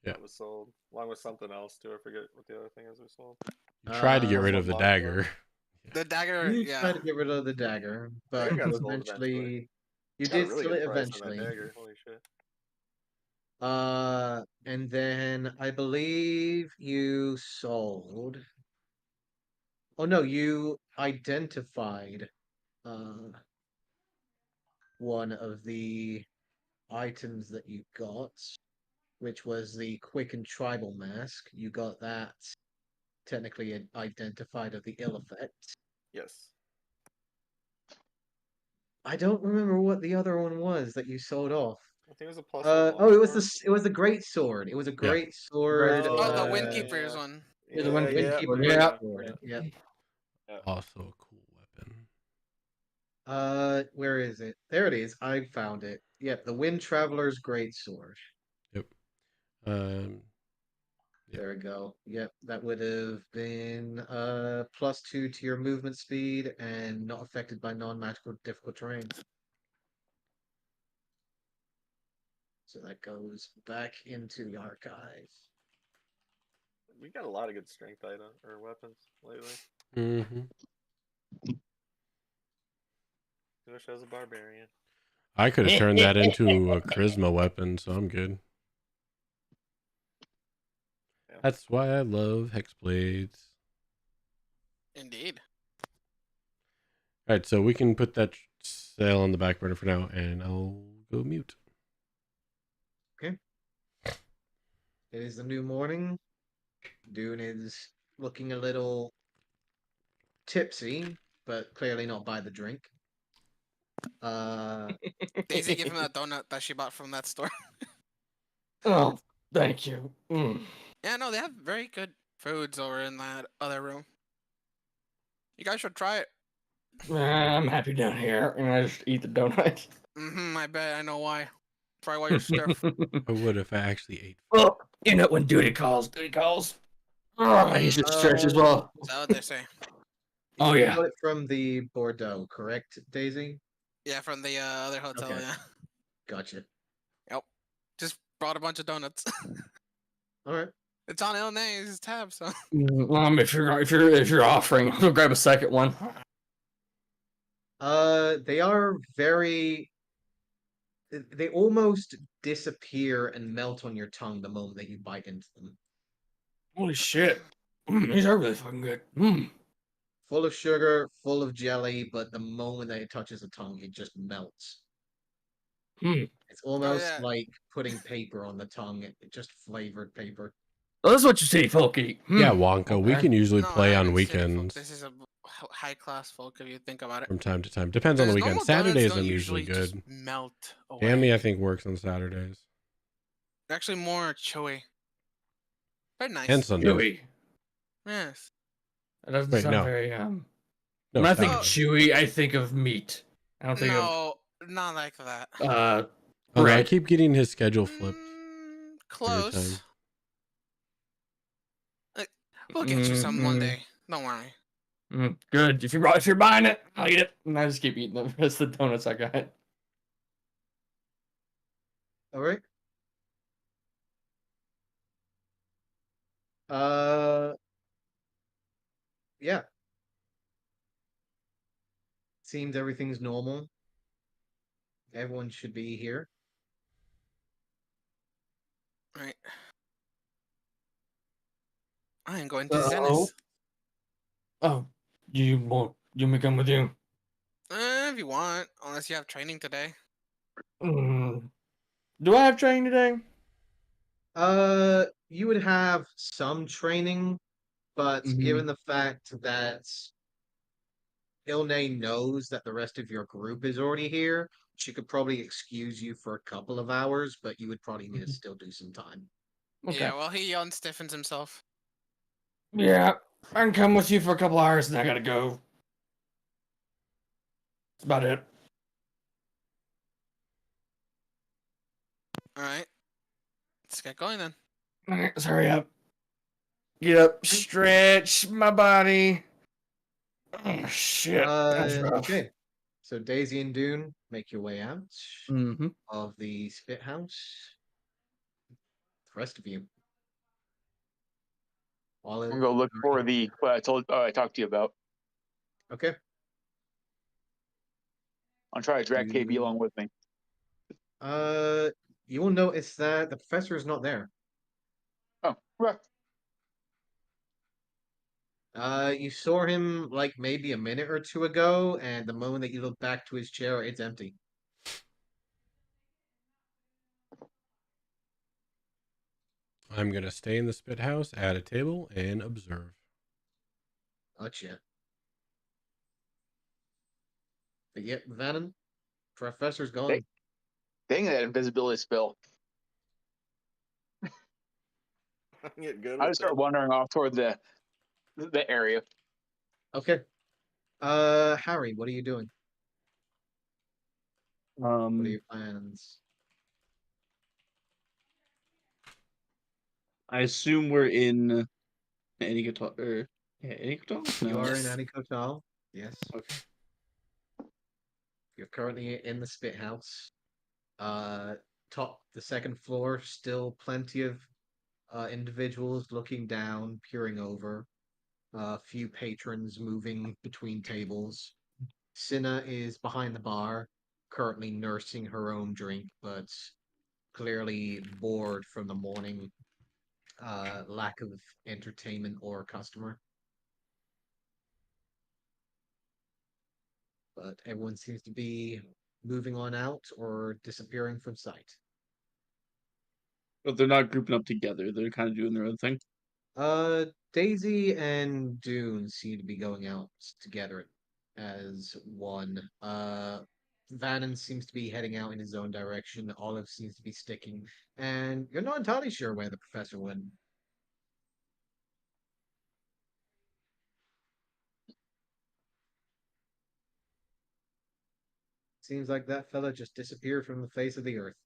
Yeah. That was sold. Along with something else, too. I forget what the other thing is we sold. You tried to get rid Also of the locked dagger. The dagger. You Yeah. tried to get rid of the dagger, but Dagger got you sold eventually. eventually you Got a did really sell good it price on that eventually. dagger. Holy shit. And then I believe you sold. Oh no, you identified one of the items that you got, which was the quick and tribal mask. You got that technically identified of the ill effect. Yes. I don't remember what the other one was that you sold off. I think it was a plus one. It was longsword. it was a great sword. It was a great sword. Oh, the yeah, Windkeeper's yeah. one. Yeah, the Windkeeper. Windkeeper Yeah. sword. Yeah. Also a cool weapon. Where is it? There it is. I found it. Yep, the Wind Traveler's Great Sword. Yep. Yep. There we go. Yep, that would have been +2 to your movement speed and not affected by non-magical difficult terrain. So that goes back into the archive. We got a lot of good strength item or weapons lately. Mm-hmm. Wish I was a barbarian. I could have turned that into a charisma weapon, so I'm good. Yeah. That's why I love hexblades. Indeed. All right, so we can put that sale on the back burner for now, and I'll go mute. Okay. It is the new morning. Dune is looking a little tipsy, but clearly not by the drink. Daisy gave him a donut that she bought from that store. Oh, thank you. Yeah, no, they have very good foods over in that other room. You guys should try it. I'm happy down here, and I just eat the donut. I bet I know why. Fry while you're stir. I would if I actually ate. Well, you know when duty calls, duty calls. Oh, you should stretch as well. Is that what they say? Oh, You yeah. got it from the Bordeaux, correct, Daisy? Yeah, from the other hotel. Okay. Yeah. Gotcha. Yep. Just brought a bunch of donuts. All right. It's on Elnae's tab, so. If you're offering, I'll grab a second one. They are very. They almost disappear and melt on your tongue the moment that you bite into them. Holy shit. These are really fucking good. Full of sugar, full of jelly, but the moment that it touches the tongue, it just melts. It's almost yeah. like putting paper on the tongue, just flavored paper. Well, this is what you see, folky. Yeah, Wonka. We okay. can usually No, play I on haven't said it, folk. weekends This is a high class folk if you think about it. from time to time. Depends on the Because weekend. normal donuts Saturdays don't I'm usually just good. melt away. Danny, I think, works on Saturdays They're actually more chewy. Very nice. and Sundays. Chewy. Yes. That doesn't Wait, sound no. very No, when I think Saturdays. chewy, I think of meat. I don't think No, not like that. of Oh, no, I bread. keep getting his schedule flipped every Close. time. We'll get you some one day. Don't worry. Good. If you're buying it, I'll eat it. And I just keep eating the rest of the donuts I got. All right. Yeah. Seems everything's normal. Everyone should be here. Right. I am going to Zenith. Oh, you me come with you? If you want, unless you have training today. Do I have training today? You would have some training, but given the fact that Ilne knows that the rest of your group is already here, she could probably excuse you for a couple of hours, but you would probably need to still do some time. Okay. Yeah, well, he unstiffens himself. Yeah, I can come with you for a couple hours and I gotta go. That's about it. Alright. Let's get going then. Alright, let's hurry up. Get up, stretch my body. Oh, shit. That's rough. Okay. So Daisy and Dune make your way out Mm-hmm. of the spit house. The rest of you. I'm gonna go look for the what I talked to you about. Okay. I'll try to drag KB along with me. You will notice that the professor is not there. Oh, right. You saw him like maybe a minute or two ago, and the moment that you look back to his chair, it's empty. I'm going to stay in the spit house at a table and observe. Gotcha. But yet, Venom, professor's gone. Dang that invisibility spell. Get good I with just start it. wandering off toward the area. Okay. Harry, what are you doing? What are your plans? I assume we're in Enicotal or Enicotal? You No. are in Yes. Anikotal. Yes. Okay. You're currently in the spit house. The second floor, still plenty of individuals looking down, peering over. A few patrons moving between tables. Cinna is behind the bar, currently nursing her own drink, but clearly bored from the morning lack of entertainment or customer. But everyone seems to be moving on out or disappearing from sight. But they're not grouping up together. They're kind of doing their own thing. Daisy and Dune seem to be going out together as one. Vannon seems to be heading out in his own direction. Olive seems to be sticking, and you're not entirely sure where the professor went. Seems like that fella just disappeared from the face of the earth.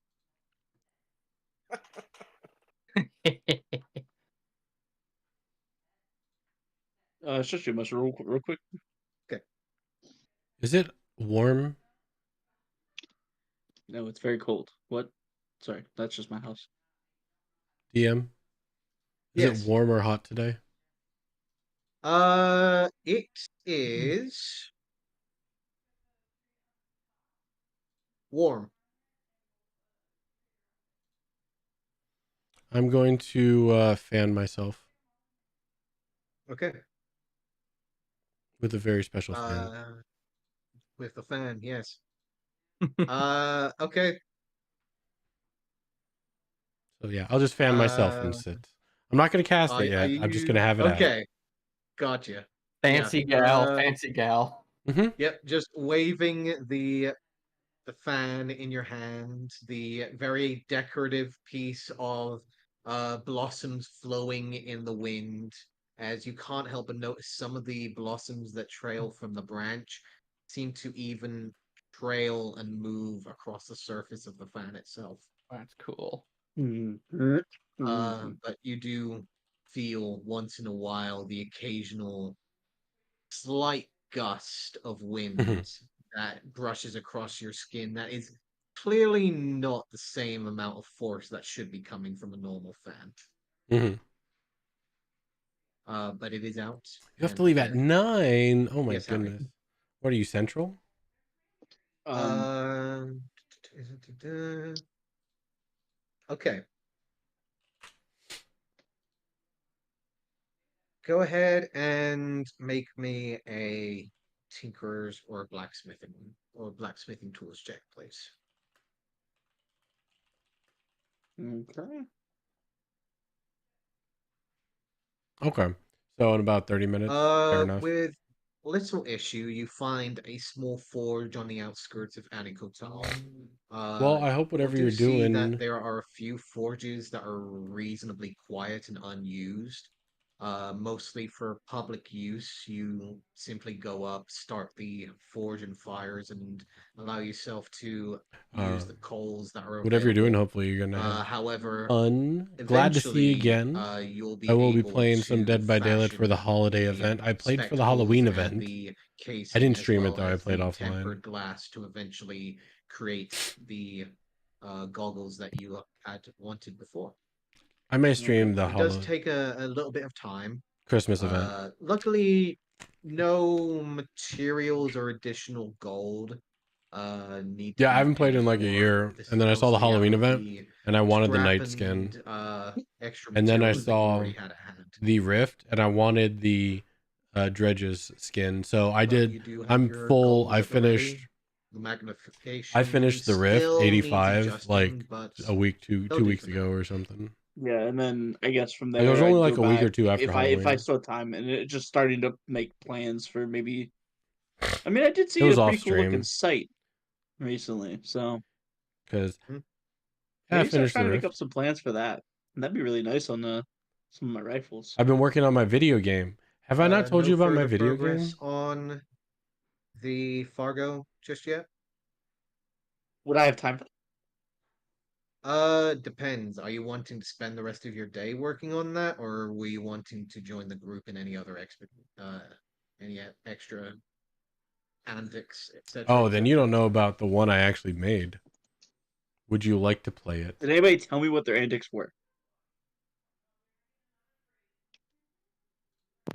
Shut you much real quick. Is it warm? No, it's very cold. What? Sorry, that's just my house. DM? Is it Yes. warm or hot today? It is warm. I'm going to fan myself Okay. with a very special fan. With the fan, yes. Okay. So yeah, I'll just fan myself and sit. I'm not going to cast it yet. I'm just going to have it out. Okay. Gotcha. Fancy gal, fancy gal. Mm-hmm. Yep, just waving the fan in your hand, the very decorative piece of blossoms flowing in the wind, as you can't help but notice some of the blossoms that trail from the branch seem to even trail and move across the surface of the fan itself. That's cool. But you do feel once in a while the occasional slight gust of wind that brushes across your skin that is clearly not the same amount of force that should be coming from a normal fan. Mm-hmm. But it is out. You have to leave at 9. Oh my Yes, Harry. goodness. What are you, Central? Okay. Go ahead and make me a tinkerer's or blacksmithing tools check, please. Okay. Okay. So in about 30 minutes. Fair enough. With little issue, you find a small forge on the outskirts of Anikotal. Well, I hope whatever you you're do see doing. that there are a few forges that are reasonably quiet and unused. Mostly for public use. You simply go up, start the forge and fires, and allow yourself to use the coals that are Whatever you're doing, available. hopefully you're gonna have However, fun. Glad to see you again. You'll be I will be able playing some to Dead by Daylight for the fashion holiday the event. I played for the spectacles Halloween and event. the I casing didn't as stream it well though. I as played the offline. tempered glass to eventually create the goggles that you had wanted before. I may stream the It does take a little bit of time. Christmas event. Luckily, no materials or additional gold need to Yeah, I be haven't played paid in like a for. year. This And is then I saw the mostly out Halloween of event the and I wanted the scrap night skin. and extra And then I materials that you saw already had at hand. the Rift and I wanted the Dredge's skin. So I But did. you do have I'm your full. goals I at the ready. finished. The magnification I finished the Rift still needs 85 adjusting, like but a week, they'll two do weeks for ago now. or something. Yeah, and then I guess from Like, it there was only I'd like go a week or back two after if I Halloween. still had time, and it just starting to make plans for maybe. I mean, I did It see was a off pretty cool looking stream site recently, so because Hmm. yeah, I maybe start finished the trying to make up Rift. some plans for that. And that'd be really nice on some of my rifles. I've been working on my video game. Have I not told No you about my further video progress game? on the Fargo just yet? Would I have time for Depends. Are you wanting to spend the rest of your day working on that, or were you wanting to join the group in any other extra antics, etc., Oh, then you etc.? don't know about the one I actually made. Would you like to play it? Did anybody tell me what their antics were?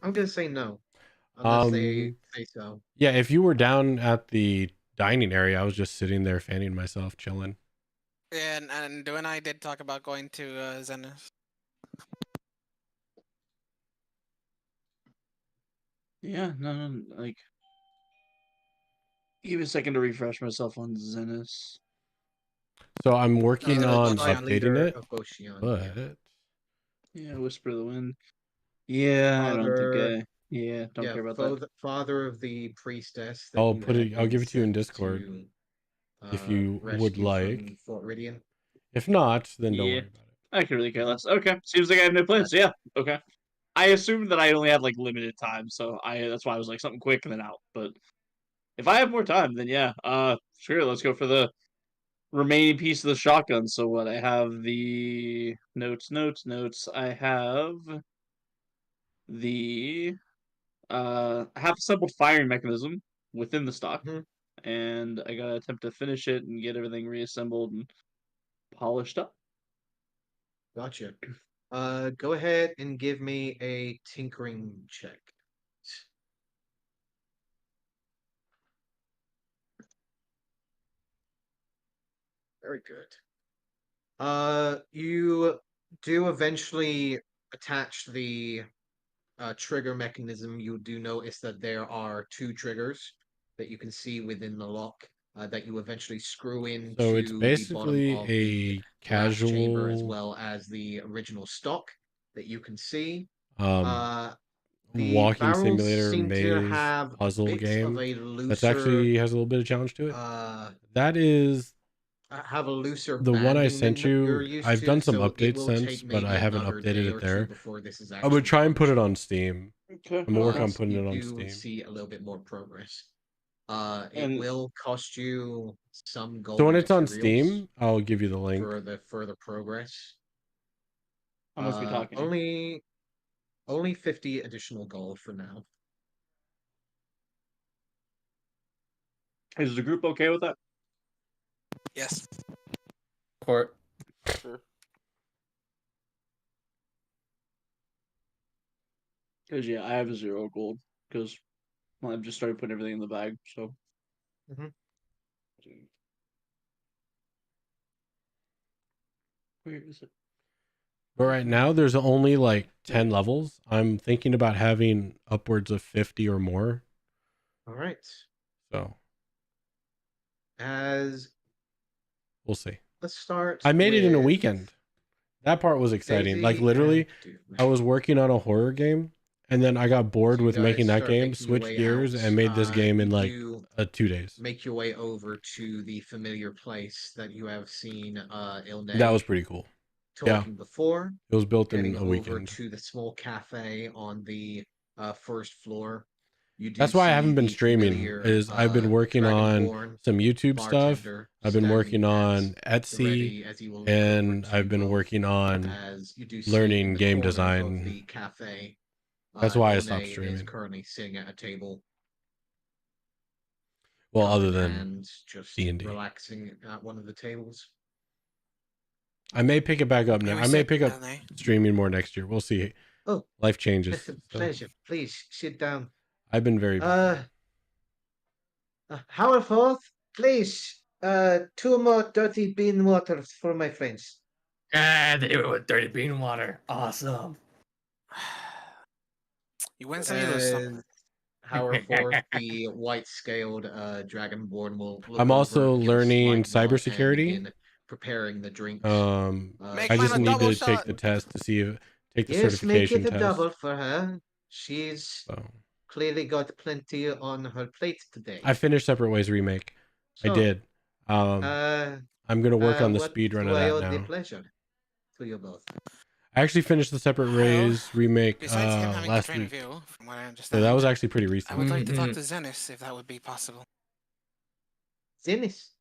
I'm gonna say no, unless they say so. Yeah, if you were down at the dining area, I was just sitting there fanning myself, chilling. And Du and I did talk about going to Zenith. Yeah, no, like give me a second to refresh myself on Zenith. So I'm working on Ocean. updating Leader it, of Ocean, but Yeah, Whisper of the Wind. Yeah, I don't think Father, don't care about that. father of the priestess that I'll you put had it. I'll been give it to you in sent Discord to if you would rescue from like. Fort Ridian. If not, then don't Yeah. worry about it. I could really care less. Okay, seems like I have no plans. Yeah, okay. I assumed that I only had like limited time, so that's why I was like something quick and then out. But if I have more time, then yeah, sure, let's go for the remaining piece of the shotgun. So what? I have the notes. I have the half assembled firing mechanism within the stock, Mhm. and I gotta attempt to finish it and get everything reassembled and polished up. Gotcha. Go ahead and give me a tinkering check. Very good. You do eventually attach the trigger mechanism. You do notice that there are two triggers that you can see within the lock that you eventually screw So it's into the bottom basically of the a blast chamber as casual well as the original stock that you can see. um The walking barrels simulator seem to maze have a puzzle bit of game a that's looser actually has a little bit of challenge to it. uh That is have a looser the one I banding than sent you're you. used I've to, done some so it updates will take since, but I maybe haven't another updated day it or two there. before this is I would actually try and put it functional. on Steam. Okay. I'm working on Once putting you it on do Steam. see a little bit more progress. It And will cost you some So gold when it's on materials Steam, I'll give you the link. for the further progress. how much we talking? Only 50 additional gold for now. Is the group okay with that? Yes. Court. Sure. Because yeah, I have 0 gold because I've just started putting everything in the bag. So. Mhm. Where is it? But right now there's only like 10 levels. I'm thinking about having upwards of 50 or more. All right. So As we'll see. let's start. I made it in a with weekend. That part was exciting. Like Daisy literally, and Doom. I was working on a horror game, and then I got bored So you with making guys that start game, making your switched way gears, out. and made this game You in like do 2 days. make your way over to the familiar place that you have seen That was Ilne pretty cool. talking before. It was built in Heading a over weekend. to the small cafe on the first floor. You do That's why I see haven't been the streaming. familiar, Is I've been working on Dragonborn some YouTube stuff. bartender I've been working standing on at the ready Etsy, as he will look and over to I've you been both, working on as you do see learning in the game corner of design. the cafe. That's why I Ilne stopped is streaming. currently sitting at a table, Well, cup other in than hand, just D&D. relaxing at one of the tables. I may pick it back up now. Can we I may sit pick up down there? streaming more next year. We'll see. Oh, Life changes. So pleasure. Please sit down. I've been very busy. Howard Forth, please, 2 more dirty bean waters for my friends. Ah, they do it with dirty bean water. Awesome. You win some, you lose some. As Howard Forth, the white-scaled dragonborn, will look I'm over, also give a learning slight nod, and cybersecurity. begin preparing the drinks. Make I mine just a need double to take shot. the test to see if take the Yes, make certification it a test. double for her. She's So clearly got plenty on her plate today. I finished Separate Ways remake. I So, did. I'm gonna work on the what speed run do of I that owe the now. pleasure to you both? I actually finished the Separate Well, Ways remake Besides him having to last train week. View, from what I So understand, that was actually pretty I recent. would like to talk Mhm. to Zenis if that would be possible. Zenith.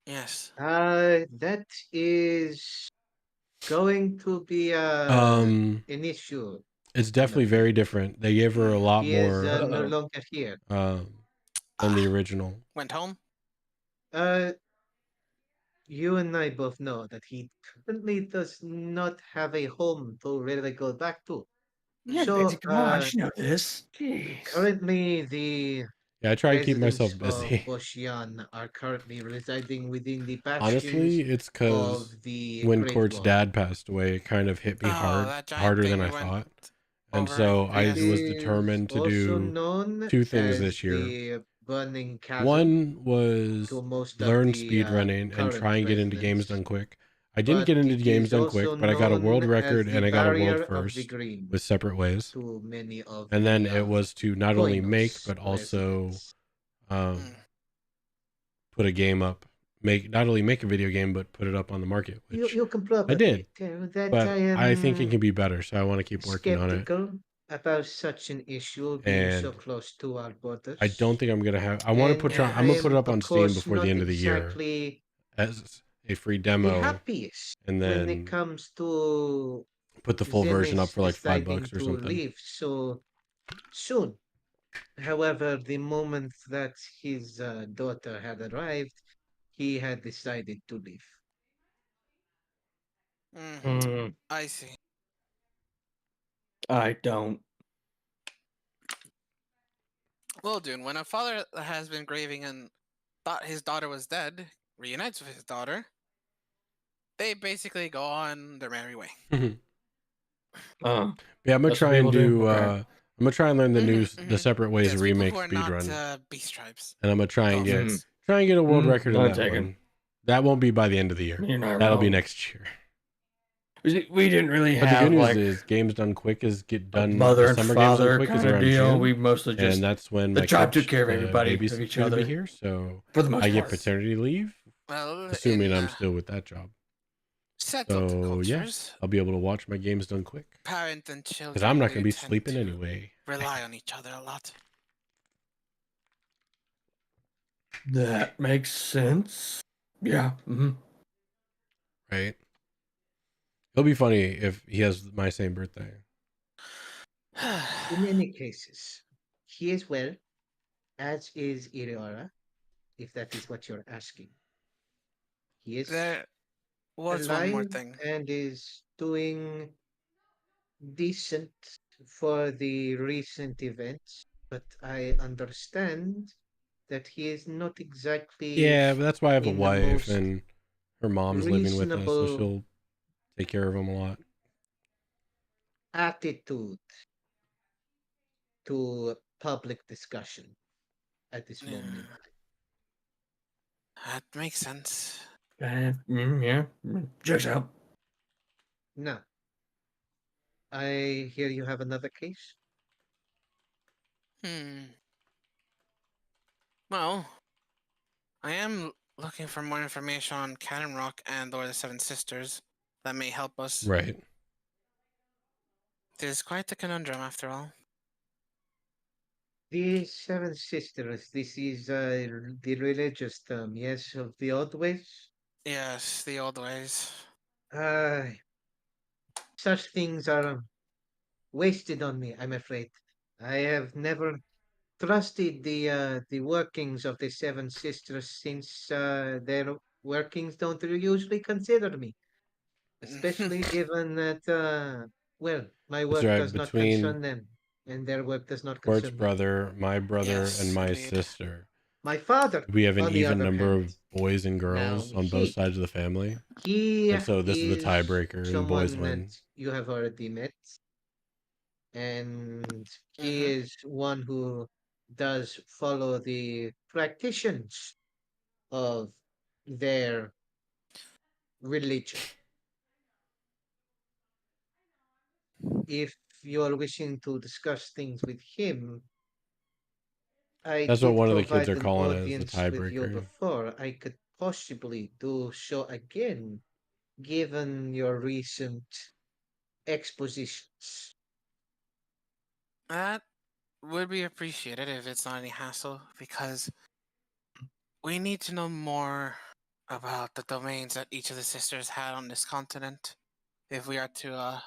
Yes. That is going to be Um, an issue. it's definitely very different. They gave her a lot He is more no longer here. than the original. Went home? You and I both know that he currently does not have a home to really go back to. Yeah, So, Daisy, come on, you know this. Jeez. currently the Yeah, I try to keep myself residents of busy. Boshian are currently residing within the Honestly, bastions it's because of the when Great Court's Wall. dad passed away, it kind of hit me Oh, that giant harder thing than we I went thought. And over. so I It was is determined to also do known 2 things as this year. the Burning Chasm One was to most of learn the speedrunning and try current and get into games residents. done quick. I didn't But get into it games is done also quick, but I got a world known as record and the I got a world Barrier of the first Green with Separate Ways. to many of And then the it was to not only make Koinos but also residents. put a game up. Not only make a video game but put it up on the market, which You can probably did. tell that But I I think it am can be better, so I want to keep working on it. skeptical about such an issue being so And close to our borders. I don't think I'm gonna have. I want to And put. Yeah. I'm gonna put it I'm, up of on Steam course, before the not end of the year exactly as a free the demo, happiest and when it then comes to put the full version up Zenith for like deciding $5 or to something. leave so soon. However, the moment that his daughter had arrived, he had decided to leave. Mm, I see. I don't. Well, Dune, when a father has been grieving and thought his daughter was dead, reunites with his daughter, they basically go on their merry way. Uh, Yeah, I'm gonna That's what try and people do? do. Okay. I'm gonna try and learn the separate ways Yes, to people remake who are not speedrun, beast tribes. and I'm gonna try and get Dolphins. a world record in Not that taken. one. That won't be by the end of the year. You're not That'll be wrong. next year. We didn't really But the good have news like is games done quick is get a done. mother The and summer games done father quick is kind of around deal. June, We mostly just and that's when the my tribe took coach, care of the everybody, of babysitter's each gonna be other, here. So for the most I get part. paternity leave, Well, assuming in I'm still with that job. settled So yeah, cultures, I'll be able to watch my games done quick parent and because children I'm not do gonna be tend sleeping to anyway. rely on each other a lot. That makes sense. Yeah. Right? It'll be funny if he has my same birthday. In any cases, he is well, as is Iriora, if that is what you're asking. He is There was one more alive thing. and is doing decent for the recent events, but I understand that he is not exactly Yeah, but that's why I have a in the wife most and her mom's living with us, so reasonable she'll take care of him a lot. attitude to public discussion at this moment in Yeah, time. that makes sense. Yeah. Checks out. Now, I hear you have another case. Hmm. Well, I am looking for more information on Cannon Rock and or the Seven Sisters that may help us. Right. It is quite a conundrum, after all. The Seven Sisters, this is the religious term, yes, of the old ways? Yes, the old ways. Uh, Such things are wasted on me, I'm afraid. I have never trusted the workings of the Seven Sisters since their workings don't usually consider me, especially given that well, my That's work right. does not Between concern them, and their work does not Quart's concern me. brother, my brother, and Yes, my indeed. sister, My father, we have an on the even other number hand, of boys and now girls on both sides of the family. he And so this is the is tiebreaker, and boys someone that win. you have already met, and he Mm-hmm. is one who does follow the practitioners of their religion. If you are wishing to discuss things with him, I That's what did one of the kids provide are an calling it, as the audience with you tiebreaker. before. I could possibly do so again, given your recent expositions. That would be appreciated if it's not any hassle, because we need to know more about the domains that each of the sisters had on this continent if we are to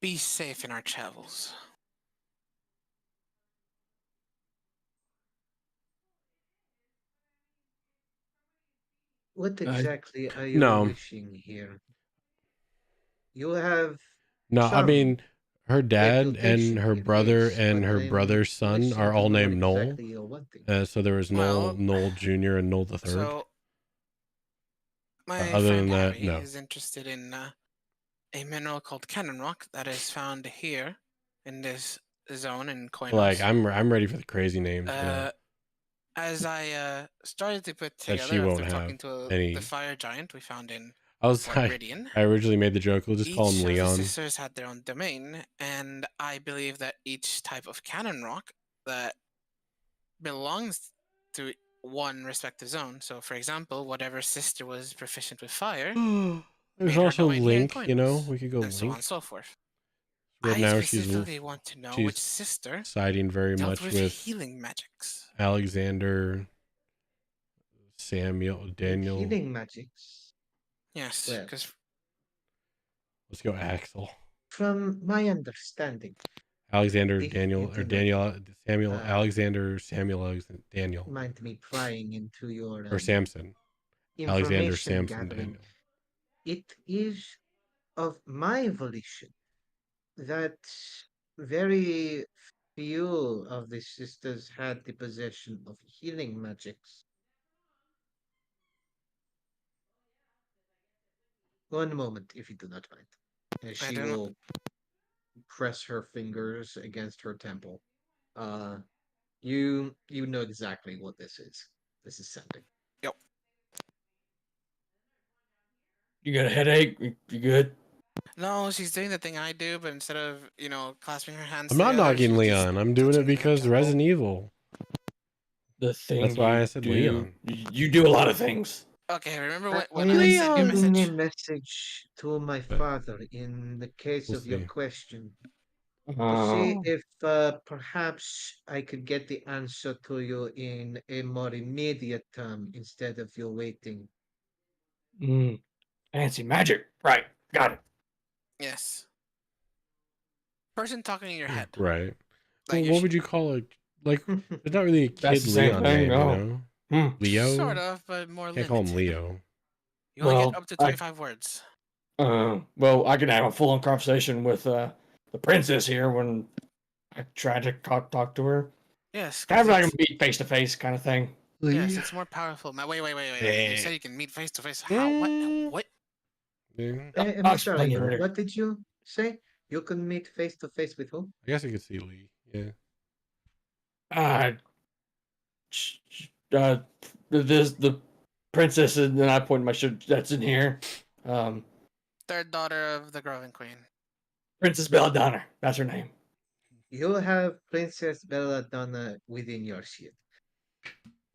be safe in our travels. What exactly are you No, wishing here? You have no. I some mean, her dad and reputation her here, brother yes, and but her I'm brother's son wishing are to all know what named Noel. exactly you're wanting. So there was Well, Noel Jr. and Noel the Third. so my Other than friend that, Harry no. is interested in a mineral called Cannon Rock that is found here in this zone in Like Koinos. I'm ready for the crazy names. As I started to put That she together after won't talking have to the any. fire giant we found in I was Fort like, Ridian, I originally made the joke. We'll just call him each of the Leon. sisters had their own domain, and I believe that each type of cannon rock that belongs to one respective zone. So, for example, whatever sister was proficient with fire There's made her also domain here in Link. Koinos, We could go and so on Link. and so forth. Right I now, specifically want to know which she's sister siding very dealt much with with healing magics. Alexander, Samuel, With Daniel. healing magics, Yes, well, because Let's go Axel. from my understanding, Alexander If you Daniel do or not Daniel Samuel uh, Alexander Samuel Daniel mind me prying into your or Samson Alexander information Samson gathering, Daniel. it is of my volition that very few of the sisters had the possession of healing magics. One moment, if you do not mind. And I she don't. will press her fingers against her temple. Uh, you know exactly what this is. This is sending. Yep. You got a headache? You good? No, she's doing the thing I do, but instead of clasping her hands I'm not together, knocking she's just Leon. I'm doing it touching her because temple. Resident Evil. The thing That's why you I said do, Leon. you do a lot of things. Okay, remember I when am I sent you a sending a message? message to my But father in the case we'll of your see. question to see Oh, if perhaps I could get the answer to you in a more immediate term instead of you waiting. fancy magic. Right, got it. Yes. Person talking in your head. Right. Like Well, you what would you call it? Like, there's not really a That's kid the same Leon thing. name, you Oh, know? hmm. sort Leo? of, but more Can't call him limited. Leo. You only get Well, up to I 25 words. well, I can have a full-on conversation with the princess here when I try to talk to her. Yes, Kind because of like a it's meet face to face kind of thing. yes, it's more powerful. Wait. You said you can meet face to face. How? What? Mm. What? Yeah. I'll Mr. explain it Ivor, later. what did you say? You can meet face to face with who? I guess I could see Lee. Yeah. Uh, uh, the princess, and then I point my shirt that's in here. Um, Third daughter of the Groving Queen. Princess Belladonna. That's her name. You have Princess Belladonna within your shield.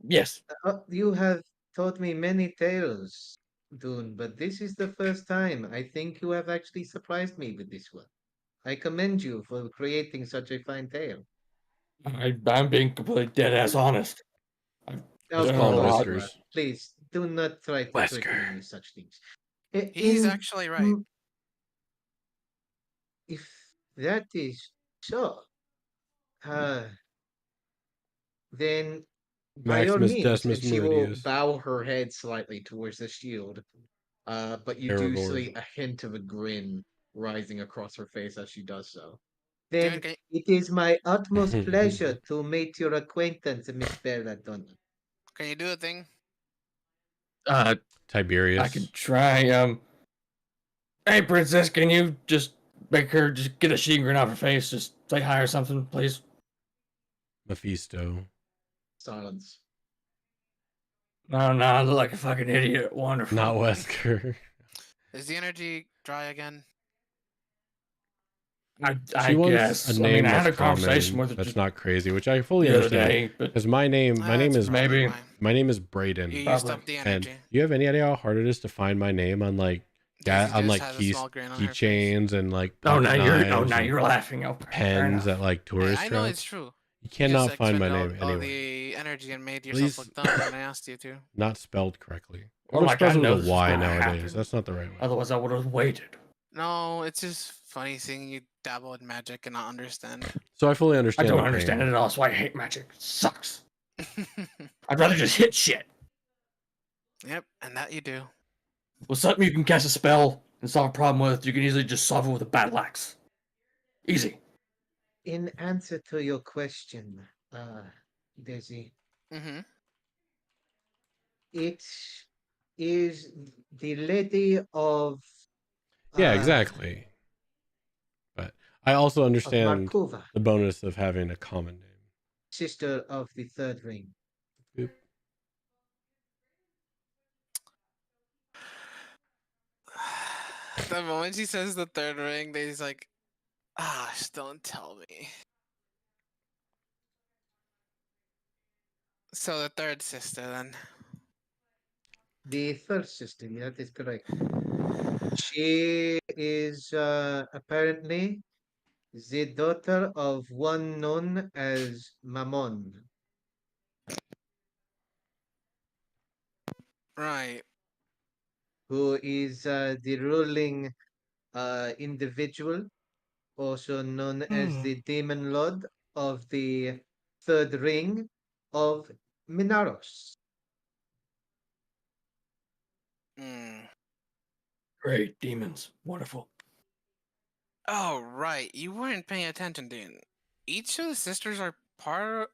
Yes. You have told me many tales, Dune, but this is the first time I think you have actually surprised me with this one. I commend you for creating such a fine tale. I'm being completely dead ass honest. I've Just done call a him Course lot. you are. Whiskers. Please do not try to trick Wesker. me with such things. He's In actually right. if that is so, uh, then by all Maximus means, Decimus and she will Meridius. bow her head slightly towards the shield. But you do Aragorn. see a hint of a grin rising across her face as she does so. Dune, Then it is my utmost pleasure to make your acquaintance, Miss Belladonna. can you do a thing? I Tiberius. could try. Hey, princess, can you just make her just get a shingrin off her face? Just say hi or something, please. Mephisto. Silence. No, I look like a fucking idiot. Wonderful. Not Wesker. Is the energy dry again? I She wants guess. a I mean, name I had that's a conversation common, with her that's just not crazy, which I fully the other understand. day, but Because my name That's is probably maybe why. my name is You Brayden. used Probably. up the And energy. you have any idea how hard it is to find my name on Daisy on just has a small grin on her face. keychains and Oh, pocket knives now and you're laughing. Okay, fair pens enough. at Hey, tourist I know it's traps? true. You You just cannot find my expended name all anywhere. the energy and made At yourself least look dumb when I asked you to. not spelled correctly. Well, Or like I spelled with know a this was Y gonna nowadays. happen. That's not the right way. Otherwise, I would have waited. No, it's just funny seeing you dabble in magic and not understand. So I fully I understand don't the understand pain. it at all. That's why I hate magic. It sucks. I'd rather just hit shit. Yep, and that you do. With something you can cast a spell and solve a problem with, you can easily just solve it with a battle axe. Easy. In answer to your question, Daisy, Mm-hmm. it is the Lady Yeah, uh, exactly. But I also of understand Markova, the bonus of having a common name. sister of the Third Ring. Boop. The moment she says the third ring, he's like, don't tell me. So the third sister then. The third sister, that is correct. She is apparently the daughter of one known as Mammon, Right. who is the ruling individual also known as the Demon Lord of the Third Ring of Minaros. Hmm. Great demons, wonderful. Oh, right. You weren't paying attention, dude. Each of the sisters are part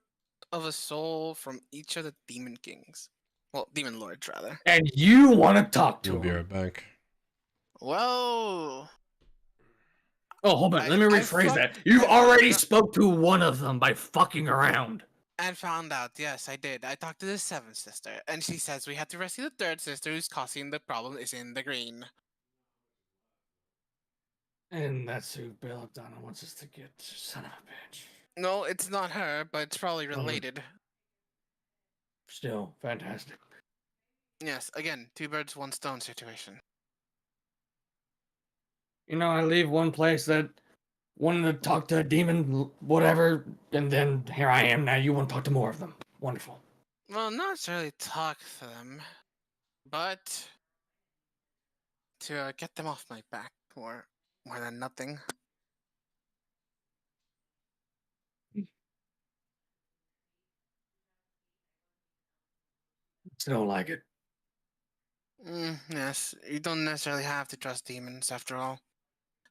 of a soul from each of the demon kings. Well, demon lords, rather. And you want to talk to We'll be him? right back. Whoa. Oh, hold on. Let me I rephrase that. fucked- You've I fucked already up spoke to one of them by fucking around. and found out. Yes, I did. I talked to the seventh sister, and she says we have to rescue the third sister who's causing the problem is in the green. And that's who Belladonna wants us to get. Son of a bitch. No, it's not her, but it's probably related. Still, fantastic. Yes, again, two birds, one stone situation. You know, I leave one place that wanted to talk to a demon, whatever, and then here I am. Now you want to talk to more of them. Wonderful. Well, not necessarily talk to them, but to get them off my back, or more than nothing. Still don't like it. Yes, you don't necessarily have to trust demons, after all.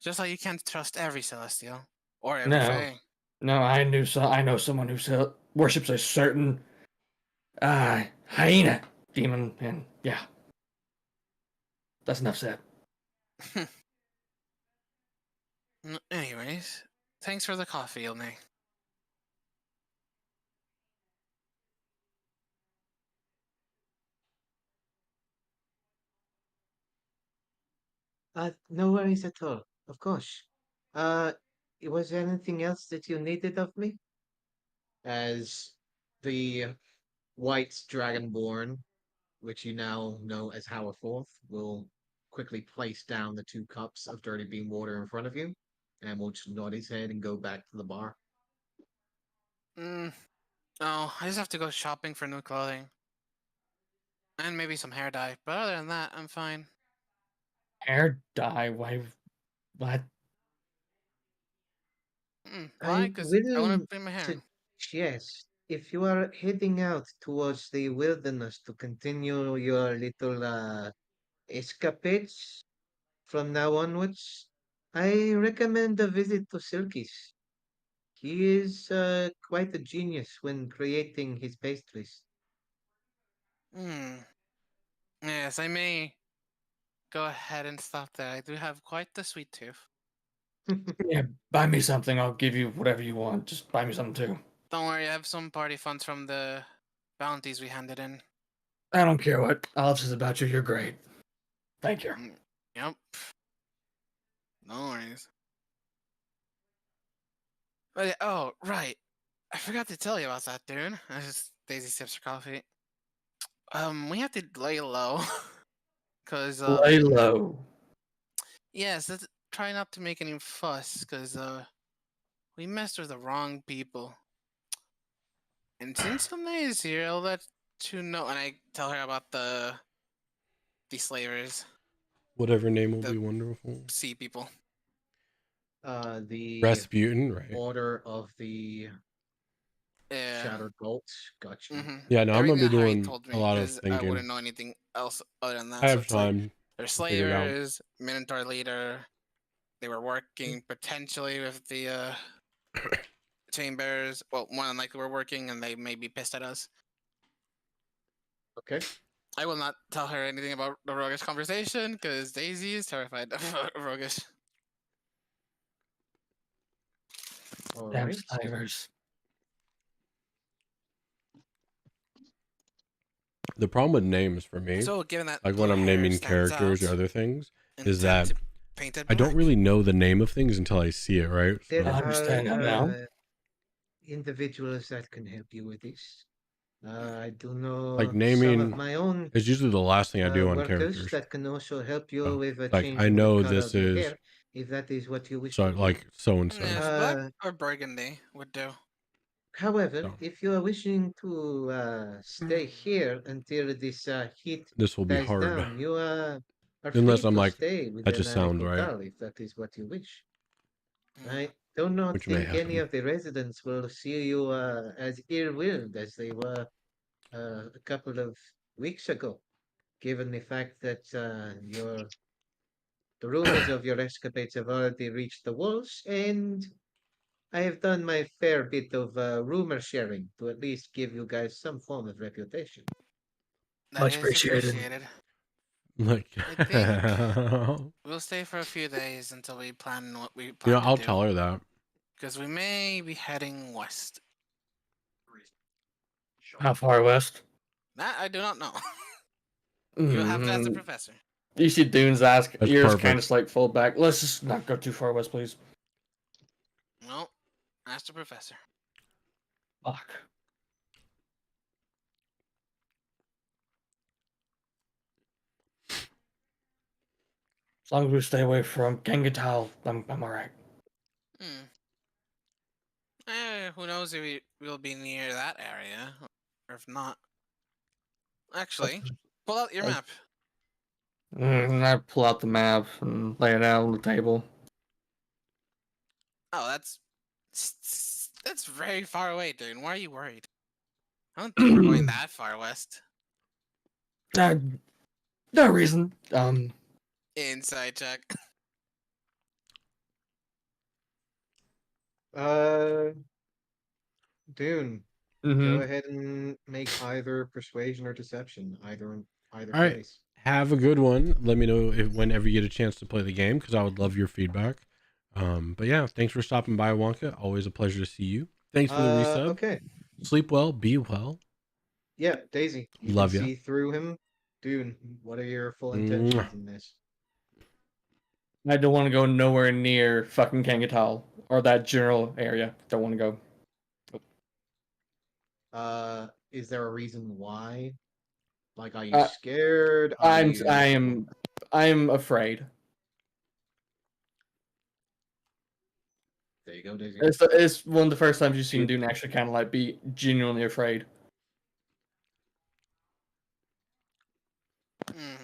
Just like you can't trust every celestial or every No. fae. No, I know someone who worships a certain hyena demon, and yeah. That's enough said. Anyways, thanks for the coffee, Ilne. No worries at all. Of course. Uh, was there anything else that you needed of me? As the White Dragonborn, which you now know as Howarforth, will quickly place down the two cups of dirty bean water in front of you, and will just nod his head and go back to the bar. Oh, I just have to go shopping for new clothing. And maybe some hair dye, but other than that, I'm fine. Hair dye? Why? What? Why? I'm Because I want to willing play my hair. to, yes, if you are heading out towards the wilderness to continue your little escapades from now onwards, I recommend a visit to Silky's. He is quite a genius when creating his pastries. Yes, I may go ahead and stop there. I do have quite the sweet tooth. Yeah, buy me something. I'll give you whatever you want. Just buy me something too. Don't worry, I have some party funds from the bounties we handed in. I don't care what Alex is about you. You're great. Thank you. Yep. No worries. But oh, right. I forgot to tell you about that, dude. I just Daisy sips her coffee. We have to lay low. Cause Lay low. yes, try not to make any fuss, cause we messed with the wrong people. And since Lene is here, I'll let you know. And I tell her about the slavers, Whatever name will The- be wonderful. sea people. The Rasputin, right? Order of the Yeah. Shattered Bolt. Gotcha. Yeah, no, I'm gonna Everything be that Harry doing told me, a lot of 'cause I thinking. wouldn't know anything else other than that. I So have it's like, time. they're to figure it out. slavers, Minotaur leader. They were working potentially with the chambers. Well, more than likely we're working, and they may be pissed at us. Okay. I will not tell her anything about the roguish conversation because Daisy is terrified of roguish. All Damn right. slavers. The problem with names for me, So, given that like when the I'm hair naming stands characters out, or other things, is intend that to paint it I don't black. really know the name of things until I see it, right? There I So, understand that now. are individuals that can help you with this. I do know like some of naming my own is usually the last thing I do on workers characters. that can also help you So, with like I changing the know color this of your is hair, if that is what you wish so to do. like so and so. Yes, black or burgundy would do. However, So if you are wishing to stay here until this heat this will be dies hard down, you are free unless I'm to like stay with that the just sounds right. Narikotal if that is what you wish. I do not Which may think any happen. of the residents will see you as ill-willed as they were a couple of weeks ago, given the fact that the rumors of your escapades have already reached the walls, and I have done my fair bit of rumor sharing to at least give you guys some form of reputation. That Much is appreciated. appreciated. Like, I think we'll stay for a few days until we plan what we plan to I'll do. tell her that. Because we may be heading west. How far west? That I do not know. You'll have to ask the Mhm. professor. You see Dune's ask, That's ears perfect. kind of like fold back. Let's just not go too far west, please. No, ask the professor. Fuck. As long as we stay away from Gengatal, I'm alright. Hmm. Who knows if we'll be near that area, or if not. Actually, pull out your map. I pull out the map and lay it out on the table. Oh, that's very far away, dude. Why are you worried? I don't think we're going that far west. No reason. Inside check. Uh, Dune, go Mhm. ahead and make either persuasion or deception, either All right. place. Have a good one. Let me know if whenever you get a chance to play the game, because I would love your feedback. But yeah, thanks for stopping by, Wonka. Always a pleasure to see you. Thanks for the resub. Okay. Sleep well, be well. Yeah, Daisy, you Love can ya. see through him. Dune, what are your full Mwah. intentions in this? I don't want to go nowhere near fucking Kangatal or that general area. Don't want to go. Is there a reason why? Like, are you Uh, scared? Are I'm afraid. There you go, Daisy. It's one of the first times you've seen Dune actually kind of like be genuinely afraid. Hmm.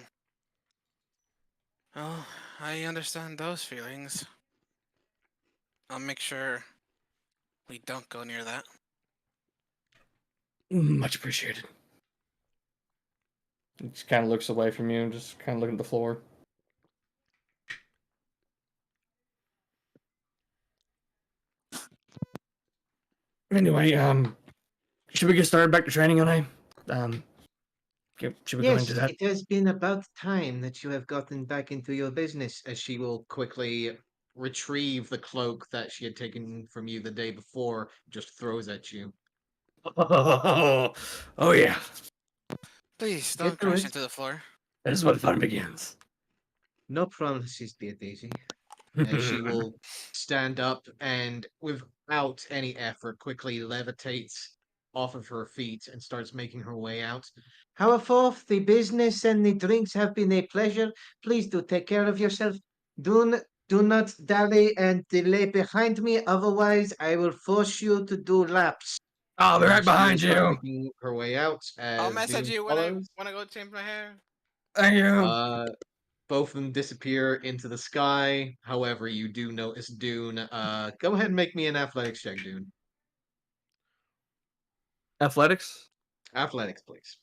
Oh, I understand those feelings. I'll make sure we don't go near that. Much appreciated. He just kind of looks away from you and just kind of looking at the floor. Anyway, should we get started back to training, One? Should we go Yes, into that? it has been about time that you have gotten back into your business, as she will quickly retrieve the cloak that she had taken from you the day before, just throws at you. Oh yeah, Please Get don't through crash it. into the floor. that is where fun begins. No promises, dear Daisy. As she will stand up and, without any effort, quickly levitates off of her feet and starts making her way out. However, the business and the drinks have been a pleasure. Please do take care of yourself. Do not dally and delay behind me, otherwise I will force you to do laps. I'll be And right she will behind start you. making her way out I'll as message Dune you when I follows. want to go change my hair. Thank you. Both of them disappear into the sky. However, you do notice Dune. Go ahead and make me an athletics check, Dune. Athletics. Athletics, please.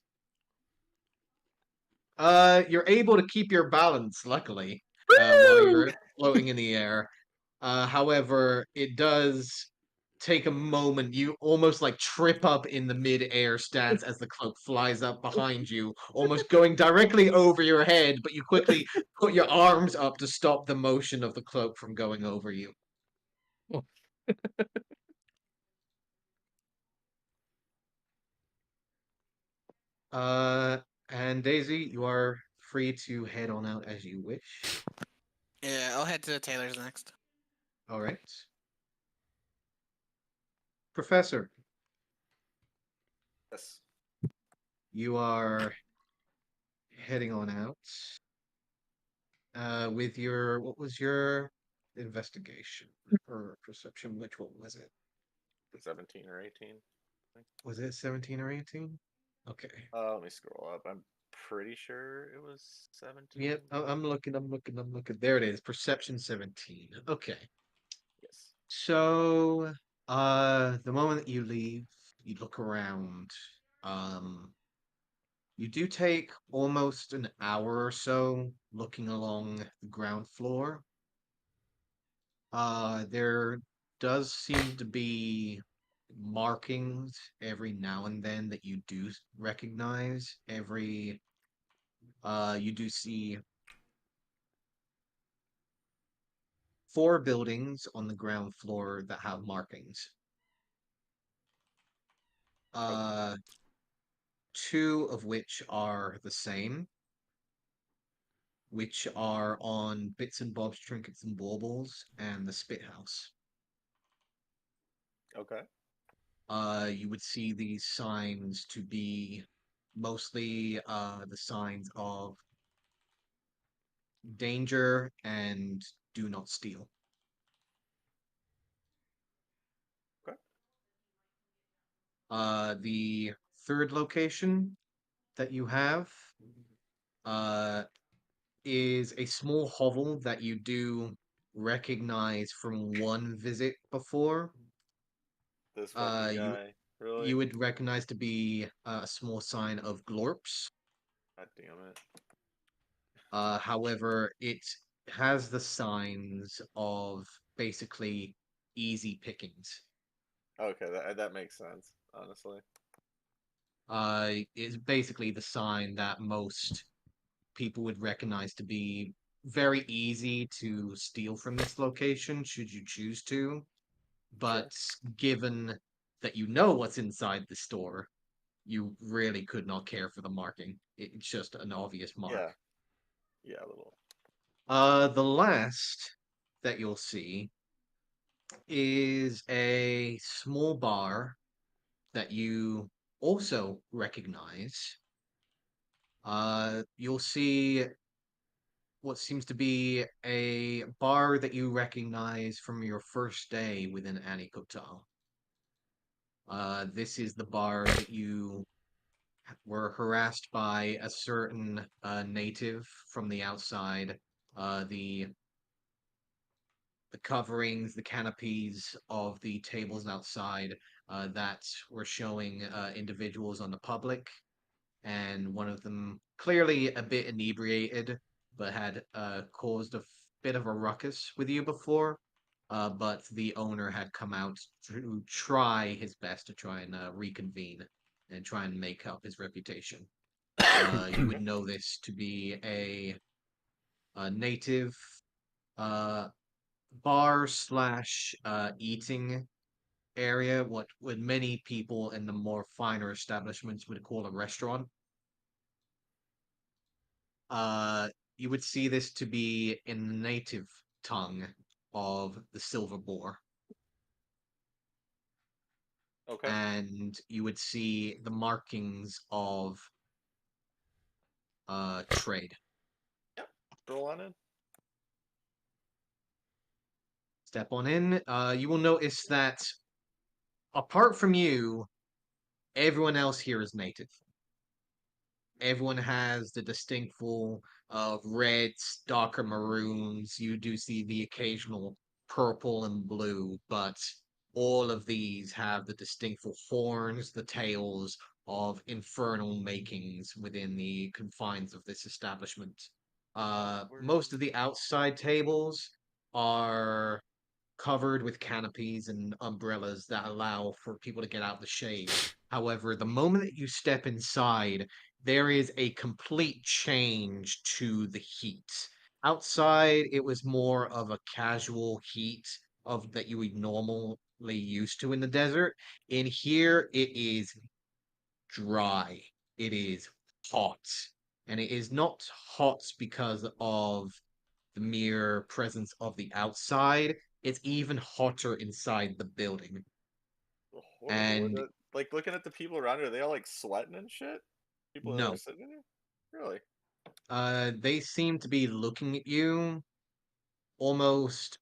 You're able to keep your balance, luckily, while Woo! you're floating in the air. However, it does take a moment. You almost like trip up in the mid-air stance as the cloak flies up behind you, almost going directly over your head, but you quickly put your arms up to stop the motion of the cloak from going over you. Uh, and Daisy, you are free to head on out as you wish. Yeah, I'll head to the tailor's next. All right. Professor, Yes. you are heading on out. With your, what was your investigation or perception? Which one was it? 17 or 18. Was it 17 or 18? Okay. Let me scroll up. I'm pretty sure it was 17. Yep, I'm looking. There it is. Perception 17. Okay. Yes. So, the moment that you leave, you look around. You do take almost an hour or so looking along the ground floor. There does seem to be markings every now and then that you do recognize. You do see 4 buildings on the ground floor that have markings. Uh, 2 of which are the same, which are on Bits and Bob's Trinkets and Baubles and the Spit House. Okay. You would see these signs to be mostly the signs of danger and do not steal. Okay. The third location that you have uh, is a small hovel that you do recognize from one visit before. This Uh, fucking you guy. Really? you would recognize to be a small sign of glorps. God damn it. However, it has the signs of basically easy pickings. Okay, that makes sense, honestly. It's basically the sign that most people would recognize to be very easy to steal from this location, should you choose to. Sure. But given that you know what's inside the store, you really could not care for the marking. It's just an obvious mark. Yeah. Yeah, a little. The last that you'll see is a small bar that you also recognize. You'll see what seems to be a bar that you recognize from your first day within Annie Kotal. This is the bar that you were harassed by a certain native from the outside. The coverings, the canopies of the tables outside that were showing individuals on the public, and one of them clearly a bit inebriated, but had caused a bit of a ruckus with you before. But the owner had come out to try his best to try and reconvene and try and make up his reputation. You would know this to be a native uh, bar slash eating area, what would many people in the more finer establishments would call a restaurant. Uh, you would see this to be in the native tongue of the silver boar, Okay. and you would see the markings of trade. Yep. Roll on in. Step on in. You will notice that apart from you, everyone else here is native. Everyone has the distinctful reds, darker maroons. You do see the occasional purple and blue, but all of these have the distinctful horns, the tails of infernal makings within the confines of this establishment. Most of the outside tables are covered with canopies and umbrellas that allow for people to get out of the shade. However, the moment that you step inside, there is a complete change to the heat. Outside, it was more of a casual heat of that you would normally used to in the desert. In here, it is dry. It is hot. And it is not hot because of the mere presence of the outside. It's even hotter inside the building. Oh, what in the world? And Like looking at the people around here, are they all like sweating and shit? People that are no, sitting in here? Really? they seem to be looking at you almost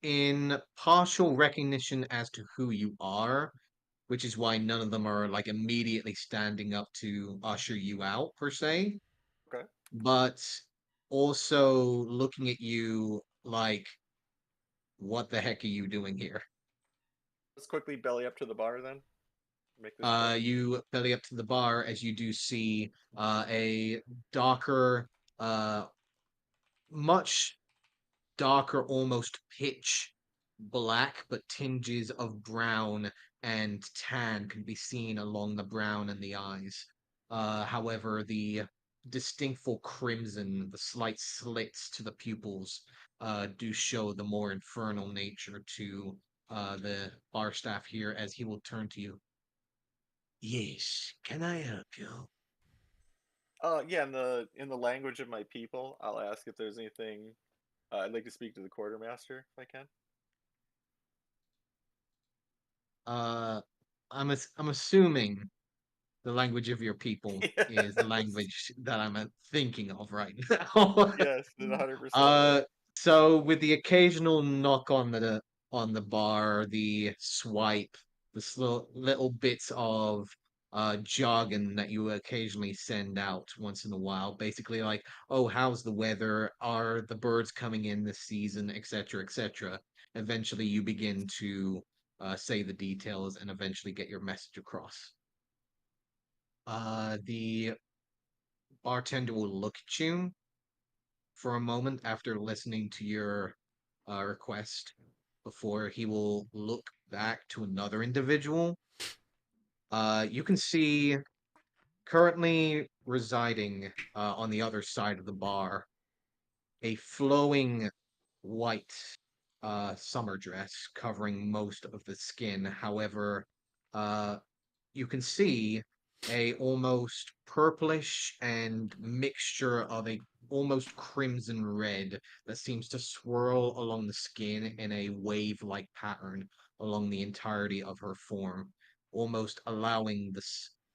in partial recognition as to who you are, which is why none of them are like immediately standing up to usher you out per se, Okay. but also looking at you like what the heck are you doing here? Let's quickly belly up to the bar then. Make this quick. You belly up to the bar as you do see a darker, much darker, almost pitch black, but tinges of brown and tan can be seen along the brown and the eyes. However, the distinctful crimson, the slight slits to the pupils, do show the more infernal nature to the bar staff here as he will turn to you. Yes, can I help you? Yeah, in the language of my people, I'll ask if there's anything. I'd like to speak to the quartermaster if I can. Uh, I'm assuming the language of your people is the Yes. language that I'm thinking of right now. Yes, 100% uh, right. so with the occasional knock on the bar, the swipe, the little bits of jargon that you occasionally send out once in a while, basically like, oh, how's the weather? Are the birds coming in this season, etc., etc. Eventually, you begin to say the details and eventually get your message across. The bartender will look at you for a moment after listening to your request before he will look back to another individual. You can see currently residing on the other side of the bar a flowing white summer dress covering most of the skin. However, uh, you can see a almost purplish and mixture of a almost crimson red that seems to swirl along the skin in a wave-like pattern along the entirety of her form, almost allowing the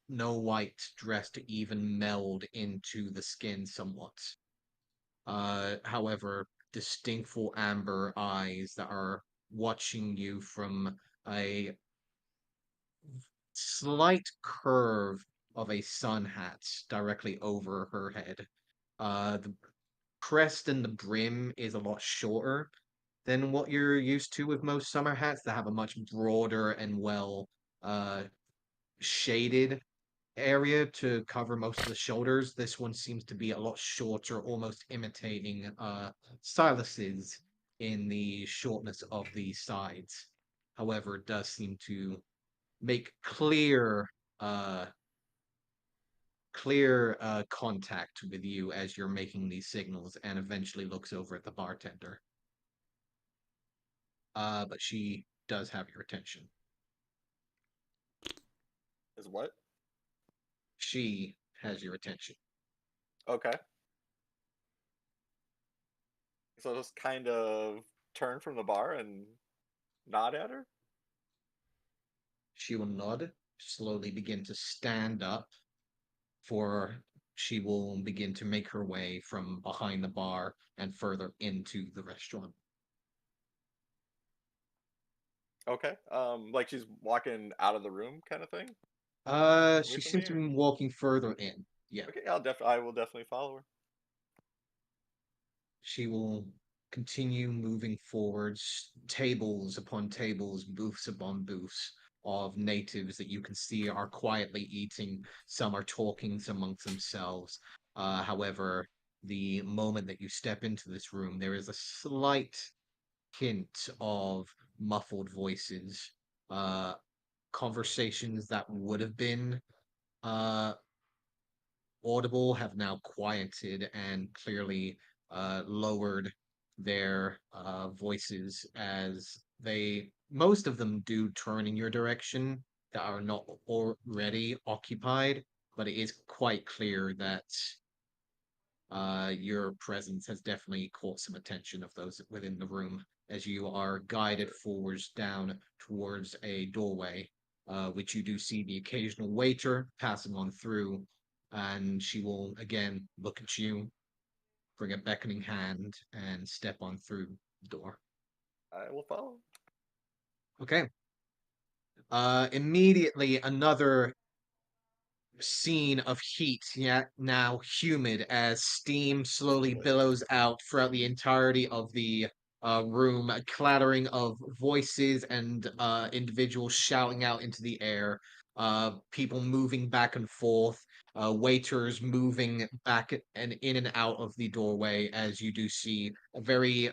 snow white dress to even meld into the skin somewhat. However, distinctful amber eyes that are watching you from a slight curve of a sun hat directly over her head. The crest and the brim is a lot shorter than what you're used to with most summer hats that have a much broader and well uh, shaded area to cover most of the shoulders. This one seems to be a lot shorter, almost imitating styluses in the shortness of the sides. However, it does seem to make uh clear contact with you as you're making these signals and eventually looks over at the bartender. But she does have your attention. Is what? She has your attention. Okay. So just kind of turn from the bar and nod at her. She will nod, slowly begin to stand up, for she will begin to make her way from behind the bar and further into the restaurant. Okay. Like she's walking out of the room, kind of thing. Away She from me. seems to be walking further in. Yeah. Okay, I will definitely follow her. She will continue moving forwards, tables upon tables, booths upon booths of natives that you can see are quietly eating. Some are talking amongst themselves. However, the moment that you step into this room, there is a slight hint of muffled voices, uh, conversations that would have been uh, audible have now quieted and clearly lowered their voices as most of them do turn in your direction that are not already occupied, but it is quite clear that your presence has definitely caught some attention of those within the room as you are guided forwards down towards a doorway, which you do see the occasional waiter passing on through, and she will again look at you, bring a beckoning hand, and step on through the door. I will follow. Okay. Immediately another scene of heat, yet now humid, as steam slowly billows out throughout the entirety of the room, a clattering of voices and individuals shouting out into the air, people moving back and forth, waiters moving back and in and out of the doorway as you do see a very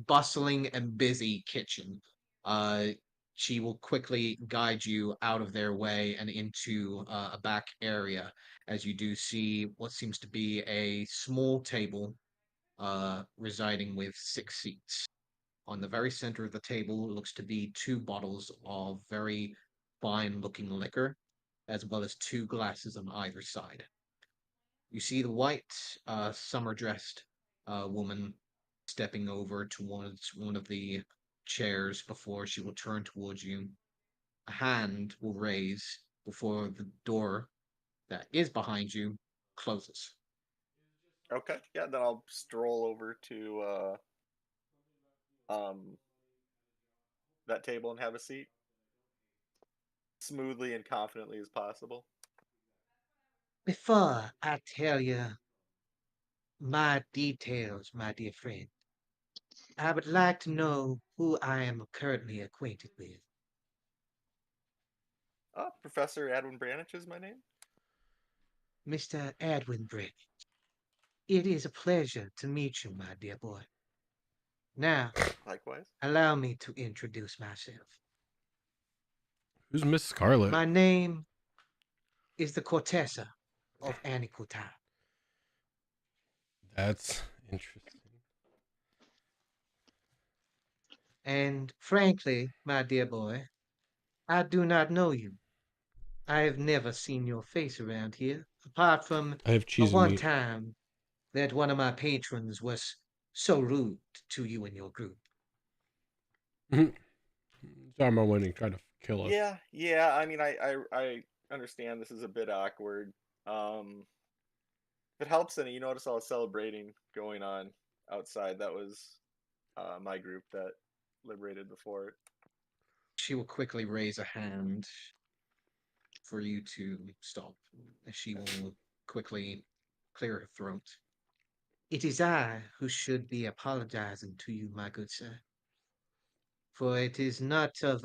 bustling and busy kitchen. Uh, she will quickly guide you out of their way and into a back area as you do see what seems to be a small table residing with 6 seats. On the very center of the table looks to be 2 bottles of very fine looking liquor, as well as 2 glasses on either side. You see the white, summer dressed woman stepping over towards one of the chairs before she will turn towards you. A hand will raise before the door that is behind you closes. Okay, yeah, then I'll stroll over to um that table and have a seat, smoothly and confidently as possible. Before I tell you my details, my dear friend, I would like to know who I am currently acquainted with. Professor Edwin Branich is my name. Mr. Edwin Brick, it is a pleasure to meet you, my dear boy. Now, Likewise. allow me to introduce myself. Who's Miss Scarlet? My name is the Cortessa of Anikuta. That's interesting. And frankly, my dear boy, I do not know you. I have never seen your face around here, apart from I have a cheese and one meat. time that one of my patrons was so rude to you and your group. Zarma winning, trying to kill us. Yeah. I mean, I understand this is a bit awkward. If it helps any, you notice all the celebrating going on outside. That was my group that liberated the fort. She will quickly raise a hand for you to stop. She will quickly clear her throat. It is I who should be apologizing to you, my good sir, for it is not of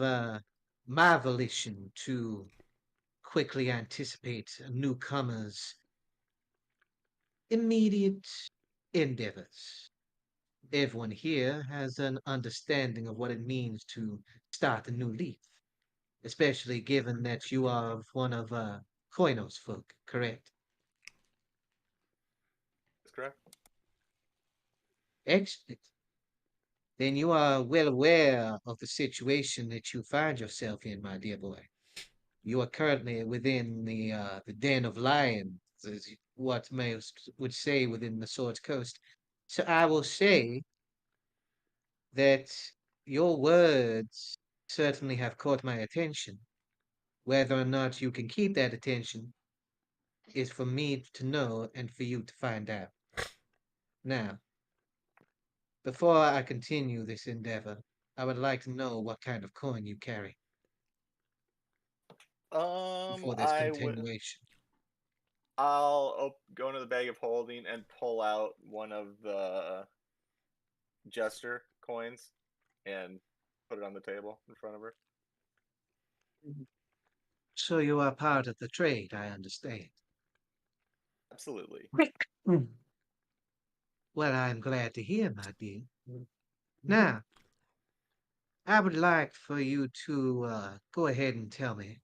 my volition to quickly anticipate a newcomer's immediate endeavors. Everyone here has an understanding of what it means to start a new leaf, especially given that you are one of Koinos folk, correct? That's correct. Excellent. Then you are well aware of the situation that you find yourself in, my dear boy. You are currently within the den of lions, as what most would say within the Sword's Coast. So I will say that your words certainly have caught my attention. Whether or not you can keep that attention is for me to know and for you to find out. Now, before I continue this endeavor, I would like to know what kind of coin you carry before there's I would. continuation. I'll go into the bag of holding and pull out one of the jester coins and put it on the table in front of her. So you are part of the trade, I understand. Absolutely. Well, I'm glad to hear, my dear. Now, I would like for you to go ahead and tell me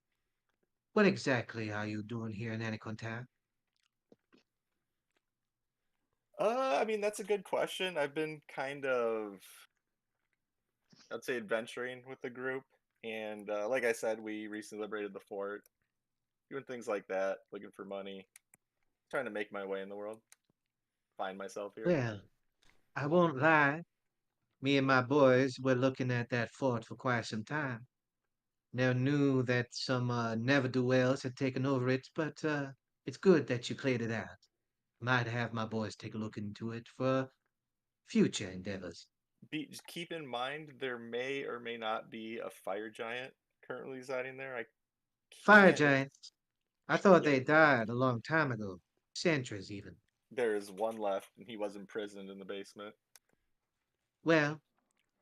what exactly are you doing here in Anaconta? I mean that's a good question. I've been kind of, I'd say, adventuring with the group, and like I said, we recently liberated the fort, doing things like that, looking for money, trying to make my way in the world, find myself here. Well, I won't lie. Me and my boys were looking at that fort for quite some time. Never knew that some never-do-wells had taken over it, but it's good that you cleared it out. Might have my boys take a look into it for future endeavors. Just keep in mind there may or may not be a fire giant currently residing there. I Fire can't. giants. I thought Yeah, they died a long time ago. Centuries, even. there is one left, and he was imprisoned in the basement. Well,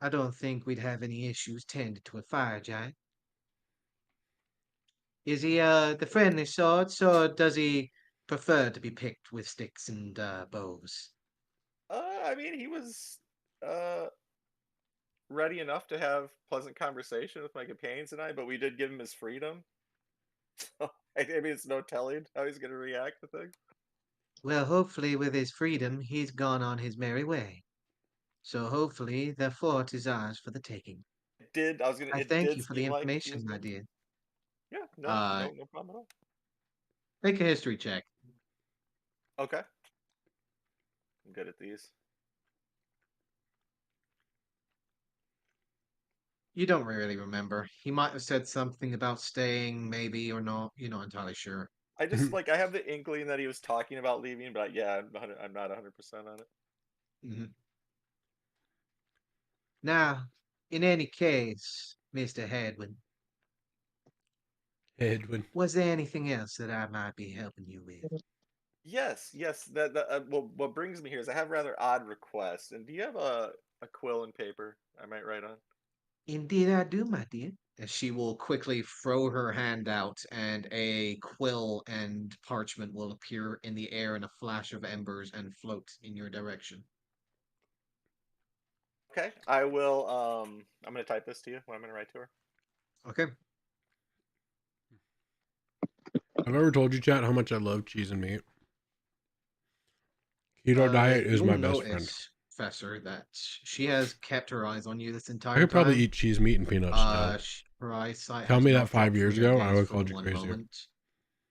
I don't think we'd have any issues tending to a fire giant. Is he the friendly sort, or does he prefer to be picked with sticks and bows? I mean, he was uh ready enough to have pleasant conversation with my companions and I, but we did give him his freedom. So I mean, it's no telling how he's gonna react to things. Well, hopefully, with his freedom, he's gone on his merry way. So hopefully, the fort is ours for the taking. It did. I was gonna. I It thank did you for the seem like he was information, my going. dear. Yeah. No. Uh, No. No problem at all. make a history check. Okay. I'm good at these. You don't really remember. He might have said something about staying, maybe, or not. You're not entirely sure. I just like I have the inkling that he was talking about leaving, but yeah, I'm not 100% on it. Mhm. Now, in any case, Mr. Hedwin, Edwin. was there anything else that I might be helping you with? Yes, yes. That well, what brings me here is I have rather odd requests. And do you have a quill and paper I might write on? Indeed, I do, my dear. And she will quickly throw her hand out, and a quill and parchment will appear in the air in a flash of embers and float in your direction. Okay, I will. I'm gonna type this to you. What I'm gonna write to her. Okay. I've ever told you, chat, how much I love cheese and meat. Keto diet is You'll my best friend. notice, Professor, that she has kept her eyes on you this I entire could probably time. eat cheese, meat, and peanuts now. Her eyesight Tell has me that not 5 dropped from years your ago, I gaze would have for called you one crazier moment,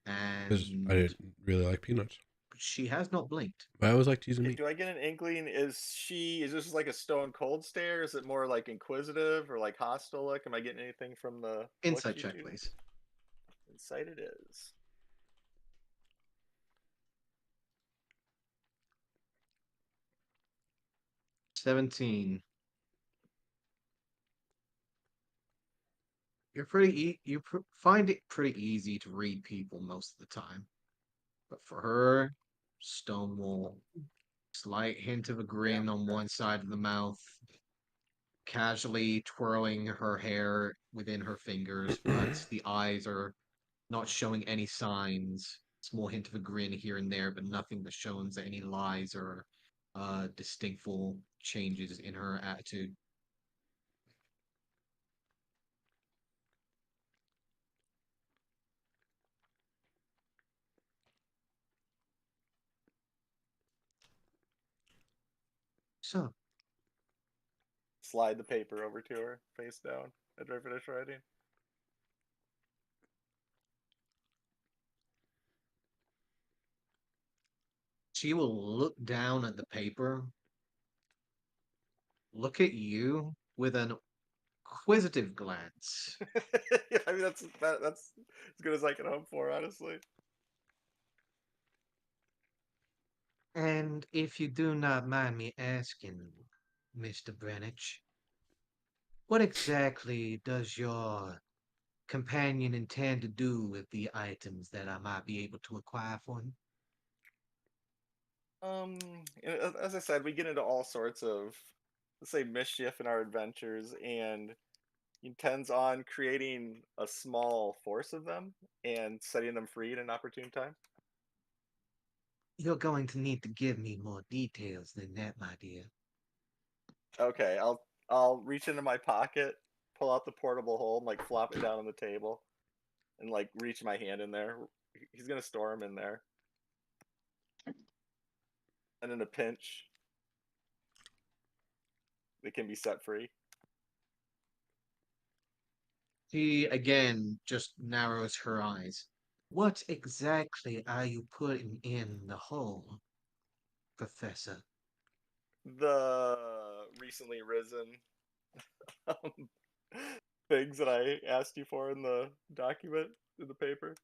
because I and didn't really like peanuts. she has not blinked. But I always like cheese and meat. Do I get an inkling? Is this like a stone cold stare? Is it more like inquisitive or like hostile look? Am I getting anything from the look Insight she check, shoots? please. Insight it is. 17. Find it pretty easy to read people most of the time. But for her, Stonewall, slight hint of a Yeah. grin on one side of the mouth, casually twirling her hair within her fingers, but the eyes are not showing any signs. Small hint of a grin here and there, but nothing that shows any lies or distinctful changes in her attitude. So, Slide the paper over to her, face down, after I finish writing. she will look down at the paper, look at you with an inquisitive glance. Yeah, I mean that's as good as I can hope for, honestly. And if you do not mind me asking, Mr. Greenwich, what exactly does your companion intend to do with the items that I might be able to acquire for him? As I said, we get into all sorts of, let's say, mischief in our adventures, and he intends on creating a small force of them and setting them free at an opportune time. You're going to need to give me more details than that, my dear. Okay, I'll reach into my pocket, pull out the portable hole, and like flop it down on the table, and like reach my hand in there. He's gonna store them in there, and in a pinch, they can be set free. She again just narrows her eyes. What exactly are you putting in the hole, Professor? The recently risen um, things that I asked you for in the document in the paper.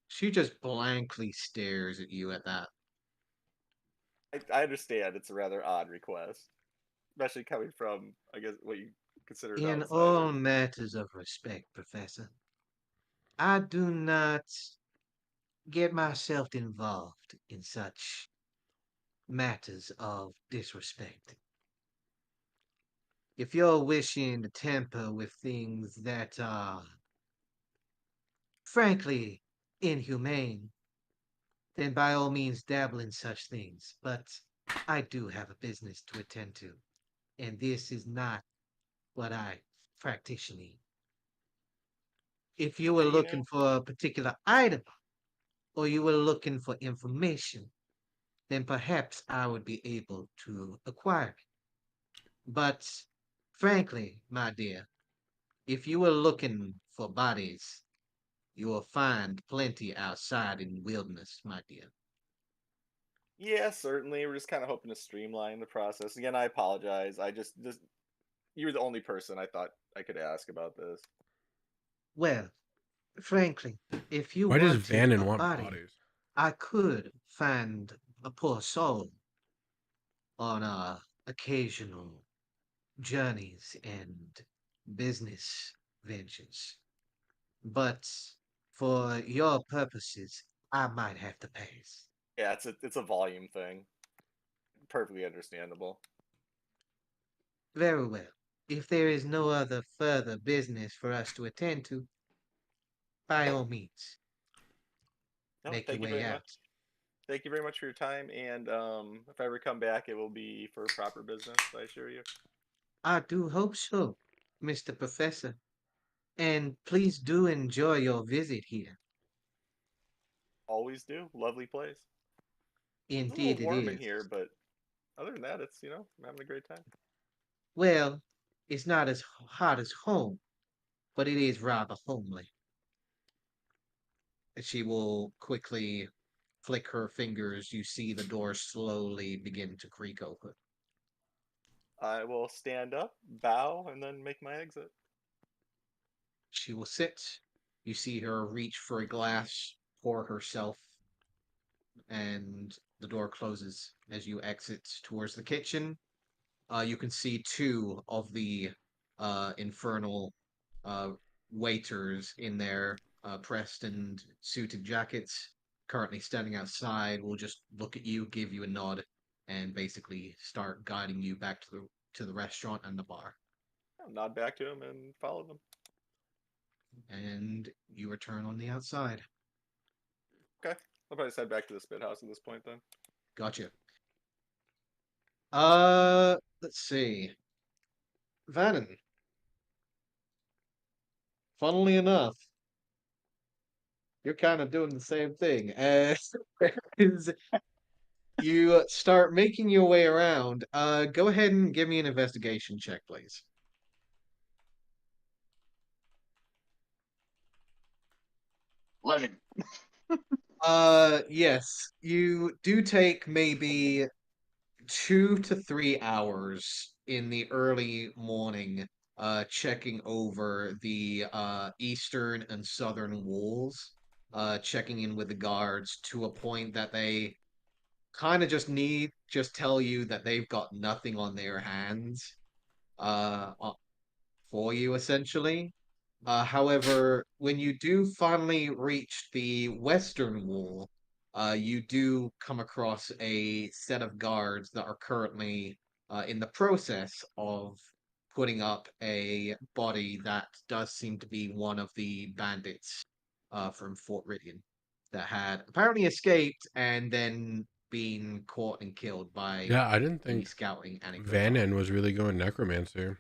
She just blankly stares at you at that. I understand it's a rather odd request, especially coming from, I guess, what you consider an In all outsider. matters of respect, Professor, I do not get myself involved in such matters of disrespect. if you're wishing to tamper with things that are, frankly, inhumane, then by all means dabble in such things. But I do have a business to attend to, and this is not what I practitioner. If you were You know, looking for a particular item, or you were looking for information, then perhaps I would be able to acquire it. But frankly, my dear, if you were looking for bodies, you will find plenty outside in the wilderness, my dear. yeah, certainly. We're just kind of hoping to streamline the process. Again, I apologize. I just you're the only person I thought I could ask about this. Well, frankly, if you Why does wanted Vannon a want body, bodies? I could find a poor soul on occasional journeys and business ventures. But for your purposes, I might have to pass. Yeah, it's a volume thing. Perfectly understandable. Very well. If there is no other further business for us to attend to, by all means, No, make your thank you way very much. out. Thank you very much for your time. And if I ever come back, it will be for proper business. I assure you. I do hope so, Mr. Professor. And please do enjoy your visit here. Always do. Lovely place. It's a little Indeed it warm in is. here, but other than that, it's I'm having a great time. Well, it's not as hot as home, but it is rather homely. And she will quickly flick her fingers. You see the door slowly begin to creak open. I will stand up, bow, and then make my exit. She will sit. You see her reach for a glass, pour herself, and the door closes as you exit towards the kitchen. You can see two of the infernal uh, waiters in their pressed and suited jackets, currently standing outside. Will just look at you, give you a nod, and basically start guiding you back to the restaurant and the bar. I'll nod back to him and follow them. And you return on the outside. Okay. I'll probably just head back to the spit house at this point then. Gotcha. Let's see. Vannon, funnily enough, you're kind of doing the same thing. As you start making your way around, go ahead and give me an investigation check, please. Legend. Yes, you do take maybe 2 to 3 hours in the early morning, checking over the eastern and southern walls, checking in with the guards to a point that they kind of just tell you that they've got nothing on their hands for you essentially. However, when you do finally reach the western wall, you do come across a set of guards that are currently in the process of putting up a body that does seem to be one of the bandits from Fort Ridian that had apparently escaped and then been caught and killed by Yeah, I didn't the think scouting Anagraph. Vannon was really going necromancer.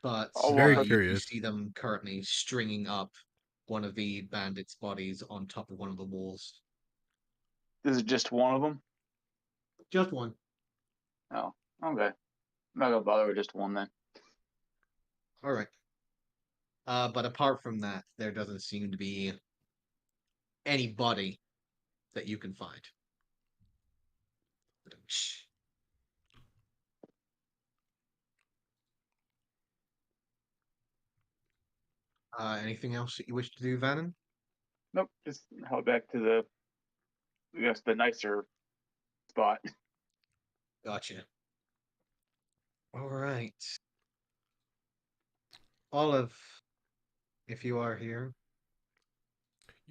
But Oh, Very well, you do curious. see them currently stringing up one of the bandits' bodies on top of one of the walls. this is just one of them. Just one. Oh, okay. I'm not gonna bother with just one then. All right. But apart from that, there doesn't seem to be any body that you can find. Anything else that you wish to do, Vannon? Nope. Just head back to I guess the nicer spot. Gotcha. All right. Olive, if you are here,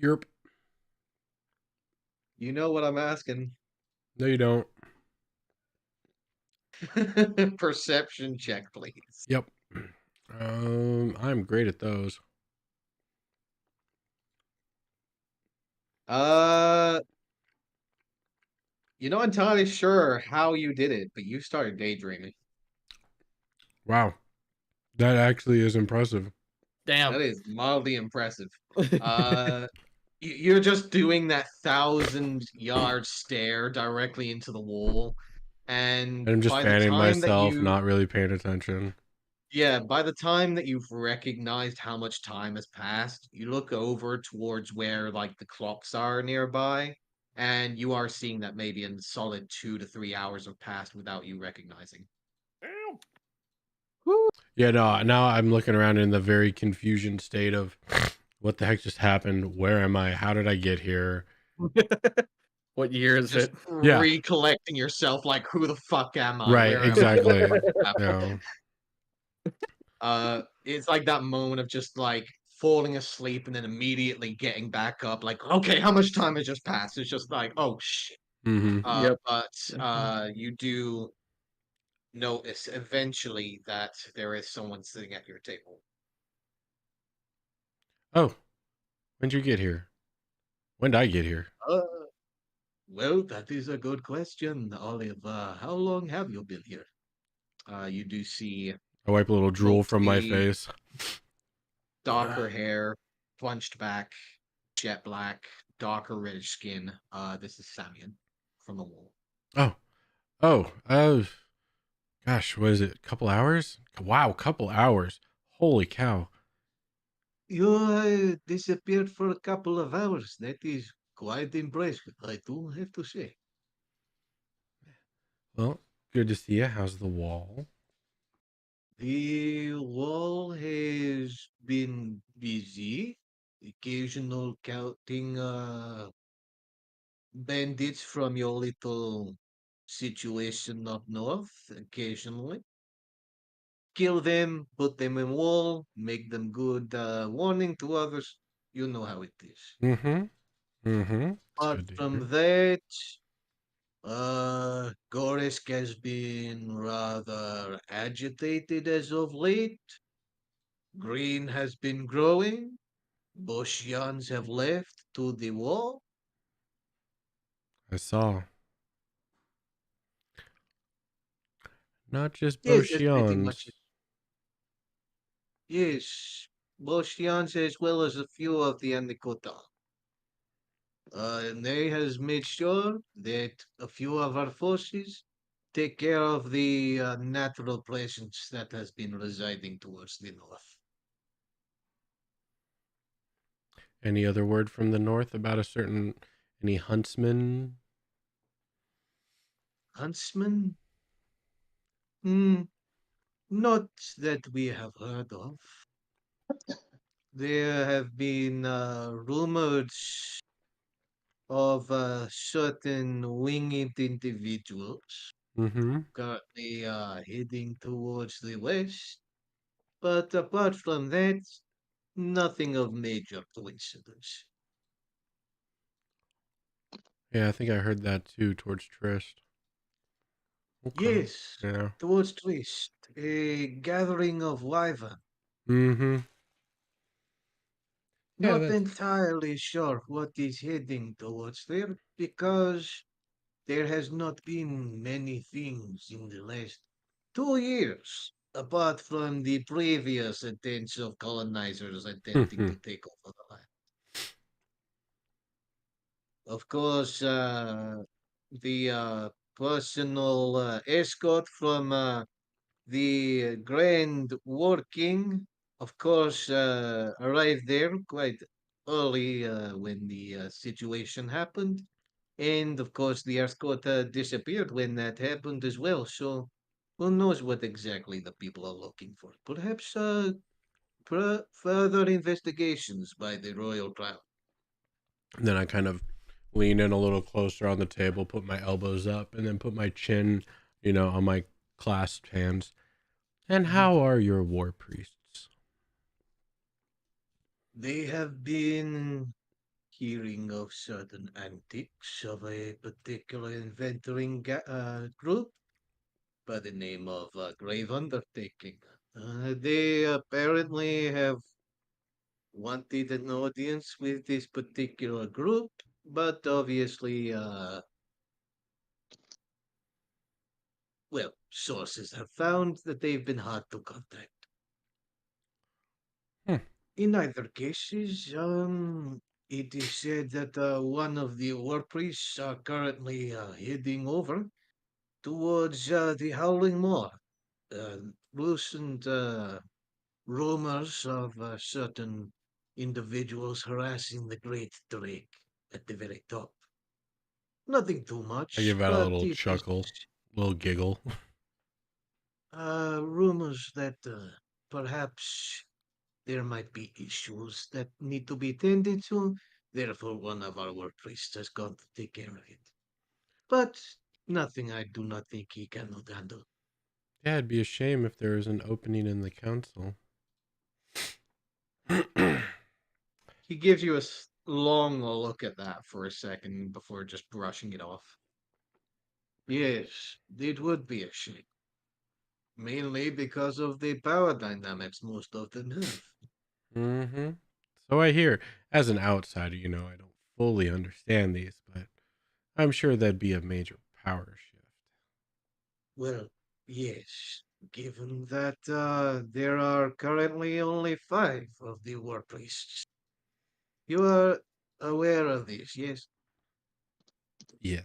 Yerp. you know what I'm asking. No, you don't. Perception check, please. Yep. I'm great at those. Uh, you're not entirely sure how you did it, but you started daydreaming. Wow. That actually is impressive. Damn. That is mildly impressive. Uh, you're just doing that 1,000-yard stare directly into the wall, And I'm and just by the fanning time that myself, you not really paying attention. Yeah, by the time that you've recognized how much time has passed, you look over towards where like the clocks are nearby, and you are seeing that maybe a solid 2 to 3 hours have passed without you recognizing. Damn. Yeah, no, now I'm looking around in the very confusion state of what the heck just happened? Where am I? How did I get here? What year is Just it? Yeah. recollecting yourself, like, who the fuck am I? Right, Where am I? What the exactly. fuck is happening? Yeah. It's like that moment of just like falling asleep and then immediately getting back up, like, okay, how much time has just passed? It's just like, oh shit. Mm-hmm. Yep. But you do notice eventually that there is someone sitting at your table. Oh, when'd you get here? When did I get here? Uh, well, that is a good question, Olive. How long have you been here? You do see I wipe a little drool from my mostly face. darker hair, bunched back, jet black, darker reddish skin. This is Samian from the wall. Oh, gosh, what is it? A couple hours? Wow, couple hours. Holy cow. You disappeared for a couple of hours. That is quite impressive, I do have to say. Well, good to see you. How's the wall? The wall has been busy. Occasional counting bandits from your little situation up north, occasionally. Kill them, put them in wall, make them good warning to others. You know how it is. Mm-hmm. Mm-hmm. It's Apart good to hear. from that, Goresk has been rather agitated as of late. Green has been growing. Boshians have left to the wall. I saw. Not just Yes, that's pretty much Boshians. it. Yes, Boshians as well as a few of the Andikota. And they has made sure that a few of our forces take care of the natural presence that has been residing towards the north. Any other word from the north about any huntsmen? Huntsmen? Hmm, not that we have heard of. There have been rumors of certain winged individuals Mm-hmm. currently heading towards the west. But apart from that, nothing of major coincidence. Yeah, I think I heard that too towards Trist. Okay. Yes, Yeah. towards Trist, a gathering of wyvern. Mm-hmm. Yeah, Not that's entirely sure what is heading towards there because there has not been many things in the last 2 years, apart from the previous attempts of colonizers attempting to take over the land. Of course, the personal escort from the Grand War King, of course, arrived there quite early when the situation happened. And of course, the escort disappeared when that happened as well. So who knows what exactly the people are looking for? Perhaps further investigations by the Royal Crown. And then I kind of lean in a little closer on the table, put my elbows up, and then put my chin, on my clasped hands. And Mhm. how are your war priests? They have been hearing of certain antics of a particular inventoring group. by the name of Grave Undertaking. They apparently have wanted an audience with this particular group, but obviously, well, sources have found that they've been hard to contact. Hmm. In either cases, it is said that one of the war priests are currently heading over towards the Howling Moor. Loosened rumors of certain individuals harassing the Great Drake at the very top. Nothing too I much, give out a but little it is chuckle, little giggle. rumors that perhaps there might be issues that need to be tended to. Therefore, one of our work priests has gone to take care of it. But nothing I do not think he cannot handle. Yeah, it'd be a shame if there was an opening in the council. He gives you a long look at that for a second before just brushing it off. Yes, it would be a shame. Mainly because of the power dynamics most of them have. Mm-hmm. So I hear, as an outsider, I don't fully understand these, but I'm sure that'd be a major power shift. Well, yes, given that there are currently only 5 of the war priests. You are aware of this, yes? Yes.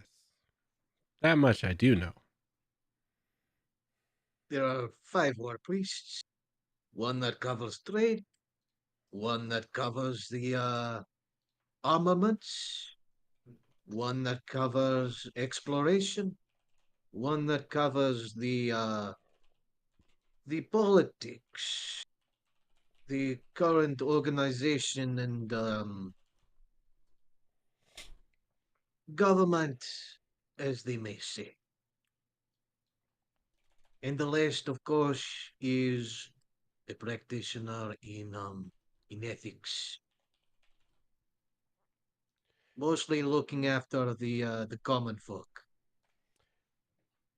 That much I do know. There are 5 war priests. One that covers trade, one that covers the armaments, one that covers exploration, one that covers the politics, the current organization and government, as they may say. And the last, of course, is a practitioner in ethics, mostly looking after the common folk.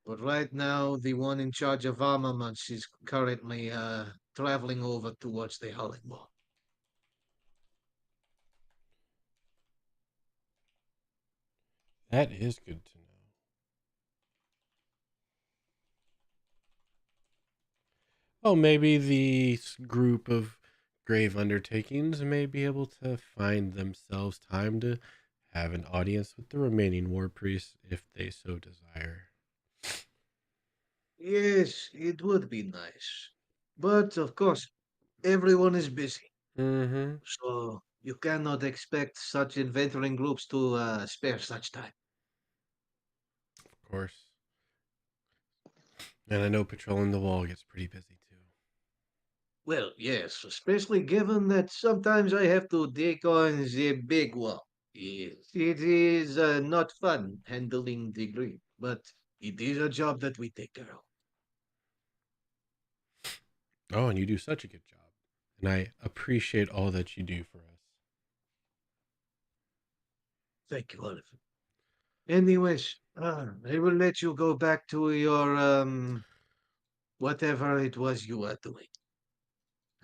But right now, the one in charge of armaments is currently traveling over towards the Howling Wall. That is good to know. Well, maybe the group of grave undertakings may be able to find themselves time to have an audience with the remaining war priests if they so desire. Yes, it would be nice. But of course, everyone is busy. Mm-hmm. So you cannot expect such adventuring groups to spare such time. Of course. And I know patrolling the wall gets pretty busy too. Well, yes, especially given that sometimes I have to take on the big wall. Yes, it is not fun handling the grip, but it is a job that we take care of. Oh, and you do such a good job. And I appreciate all that you do for us. Thank you, Oliver. Anyways, I will let you go back to your whatever it was you were doing.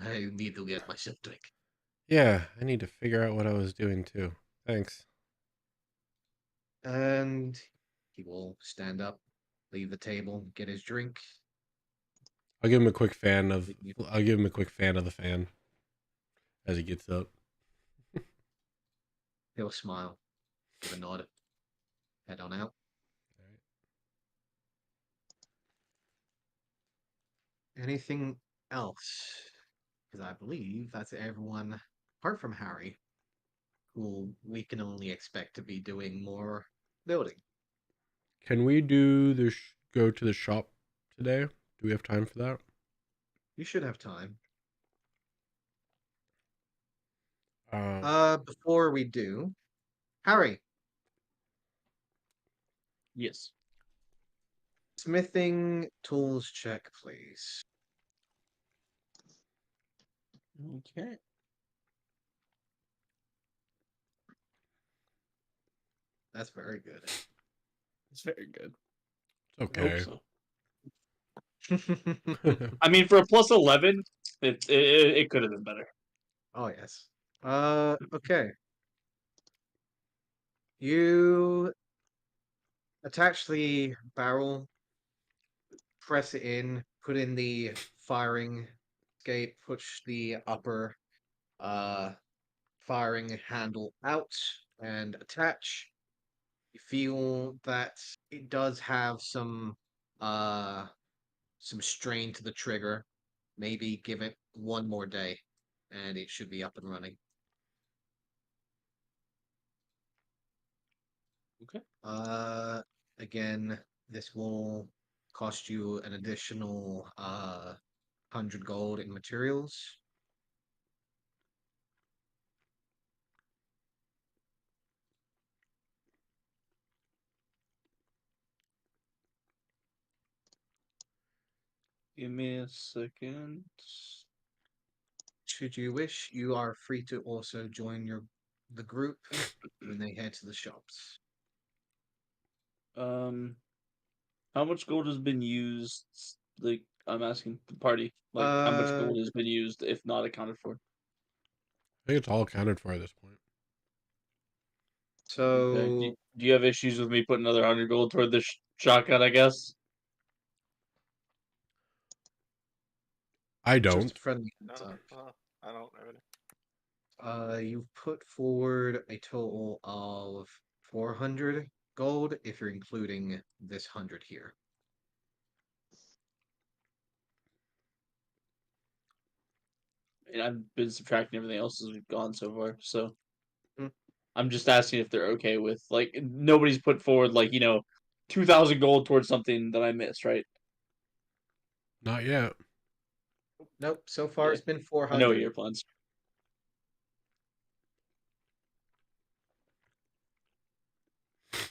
I need to get myself a drink. Yeah, I need to figure out what I was doing too. Thanks. And he will stand up, leave the table, get his drink. I'll give him a quick fan of the fan as he gets up. He'll smile, give a nod, head on out. Anything else? Because I believe that's everyone, apart from Harry, who we can only expect to be doing more building. Can we do go to the shop today? Do we have time for that? You should have time. Um, Before we do, Harry, Yes. smithing tools check, please. Okay. That's very good. It's very good. it's I hope okay. so. I mean, for a plus 11, it could have been better. Oh yes. Okay. You attach the barrel, press it in, put in the firing escape, push the upper uh firing handle out and attach. You feel that it does have some strain to the trigger. Maybe give it one more day and it should be up and running. Okay. Again, this will cost you an additional 100 gold in materials. Give me a second. Should you wish, you are free to also join the group when they head to the shops. How much gold has been used? Like, I'm asking the party. Like, how much Uh, gold has been used, if not accounted for? I think it's all accounted for at this point. Okay. so Do you have issues with me putting another 100 gold toward the shotgun? I guess. I just don't. a friendly No, heads up. I don't really. You've put forward a total of 400 gold if you're including this 100 here. And I've been subtracting everything else as we've gone so far. So Hmm. I'm just asking if they're okay with, like, nobody's put forward, like, 2,000 gold towards something that I missed, right? Not yet. Nope, so far Okay. it's been I know what 400. your plans.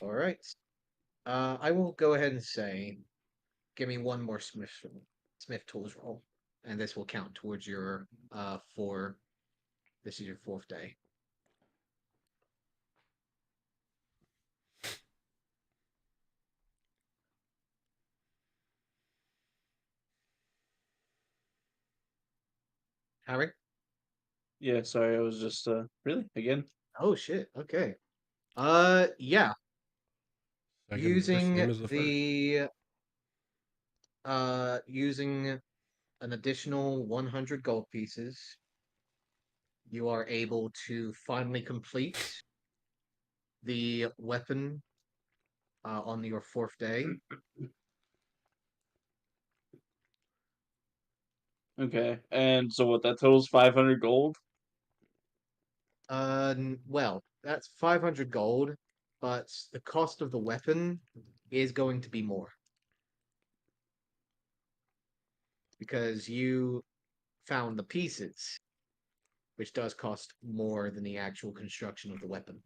All right. I will go ahead and say, give me one more Smith tools roll, and this will count towards your four. This is your fourth day. Harry? Yeah, sorry, I was just really again. Oh shit. Okay. Yeah. Second verse, same Using as the first. using an additional 100 gold pieces, you are able to finally complete the weapon on your fourth day. Okay, and so what? That totals 500 gold. Well, that's 500 gold, but the cost of the weapon is going to be more because you found the pieces, which does cost more than the actual construction of the weapon.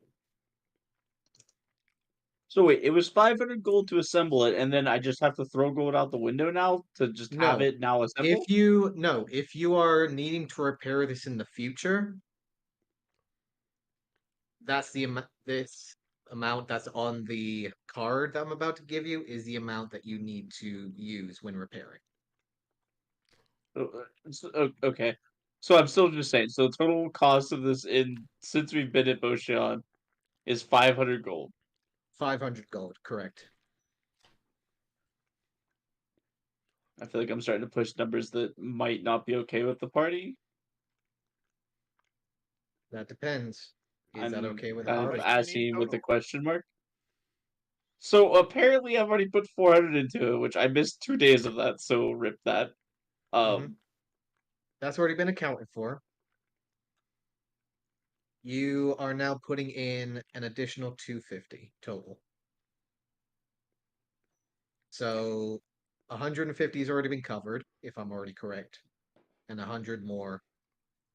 So wait, it was 500 gold to assemble it, and then I just have to throw gold out the window now to just have No, it now assembled? if you are needing to repair this in the future, that's the amount. This amount that's on the card that I'm about to give you is the amount that you need to use when repairing. Okay. So I'm still just saying. So the total cost of this since we've been at Boshan is 500 gold. 500 gold, correct. I feel like I'm starting to push numbers that might not be okay with the party. That depends. Is that I'm okay with the kind How of much party? do you need asking with a total? question mark. So apparently I've already put 400 into it, which I missed 2 days of that, so rip that. Mhm. That's already been accounted for. You are now putting in an additional 250 total. So 150 has already been covered, if I'm already correct, and 100 more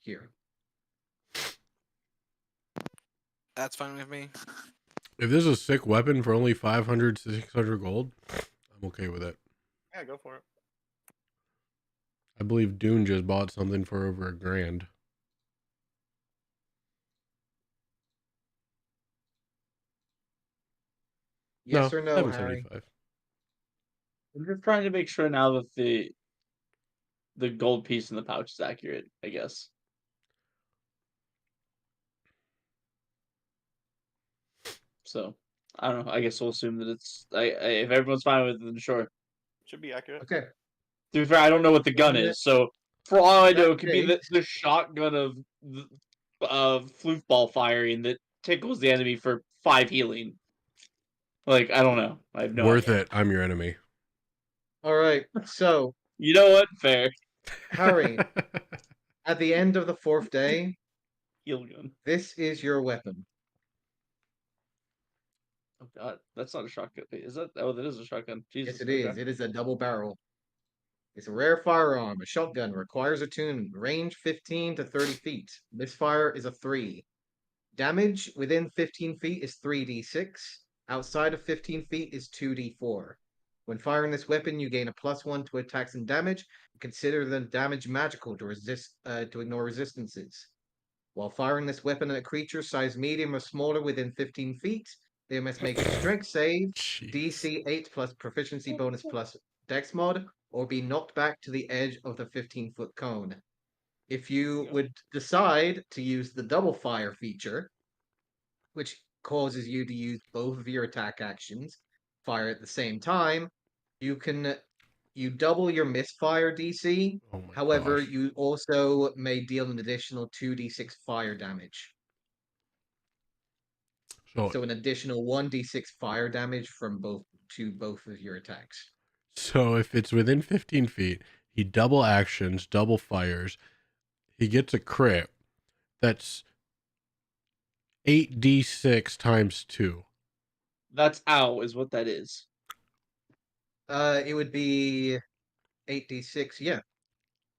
here. That's fine with me. If this is a sick weapon for only 500 to 600 gold, I'm okay with it. Yeah, go for it. I believe Dune just bought something for over $1,000. Yes No, or no, Harry? 775. I'm just trying to make sure now that the gold piece in the pouch is accurate, I guess. So I don't know. I guess we'll assume that it's. If everyone's fine with it, then sure. Should be accurate. Okay. To be fair, I don't know what the gun In is, so for all I know, that it could be the shotgun of floofball firing that tickles the enemy for 5 healing. Like, I don't know. I have no Worth idea. it. I'm your enemy. All right. So, You know what? Fair. Harry, at the end of the 4th day, Heal gun. this is your weapon. Oh god, that's not a shotgun. Is that? Oh, that is a shotgun. Jesus. Yes, it is. It is a double barrel. It's a rare firearm. A shotgun requires attunement. Range 15 to 30 feet. Misfire is a 3. Damage within 15 feet is 3d6. Outside of 15 feet is 2d4. When firing this weapon, you gain a +1 to attacks and damage. Consider the damage magical to ignore resistances. While firing this weapon at a creature size medium or smaller within 15 feet, they must make a strength save, Jeez. DC 8 plus proficiency bonus plus dex mod, or be knocked back to the edge of the 15-foot cone. If you would decide to use the double fire feature, which causes you to use both of your attack actions, fire at the same time, you double your misfire DC. Oh my However, gosh. you also may deal an additional 2d6 fire damage. So an additional 1d6 fire damage from both of your attacks. So if it's within 15 feet, he double actions, double fires. He gets a crit. That's 8d6 times 2. That's ow, is what that is. It would be 8d6. Yeah.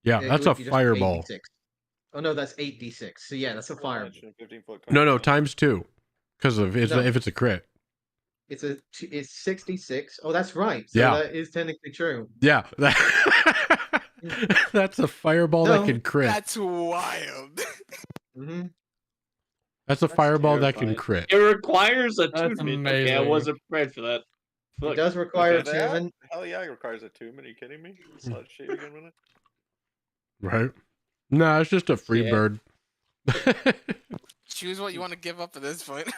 Yeah, It that's a would be just fireball. 8d6. Oh no, that's 8d6. So yeah, that's a fireball. 15-foot No, times 2. Because of if it's a crit. It's 66. Oh, that's right. So Yeah. that is technically true. Yeah. That's a fireball that can crit. That's wild. Mm-hmm. That's a fireball that terrifying. can crit. It requires That's attunement. Okay, I amazing. wasn't prepared for that. It Look, does require okay. attunement. Hell yeah, it requires attunement. Are you kidding me? Slut shit you're gonna Right? No, it's just a free Yeah. bird. Choose what you want to give up at this point.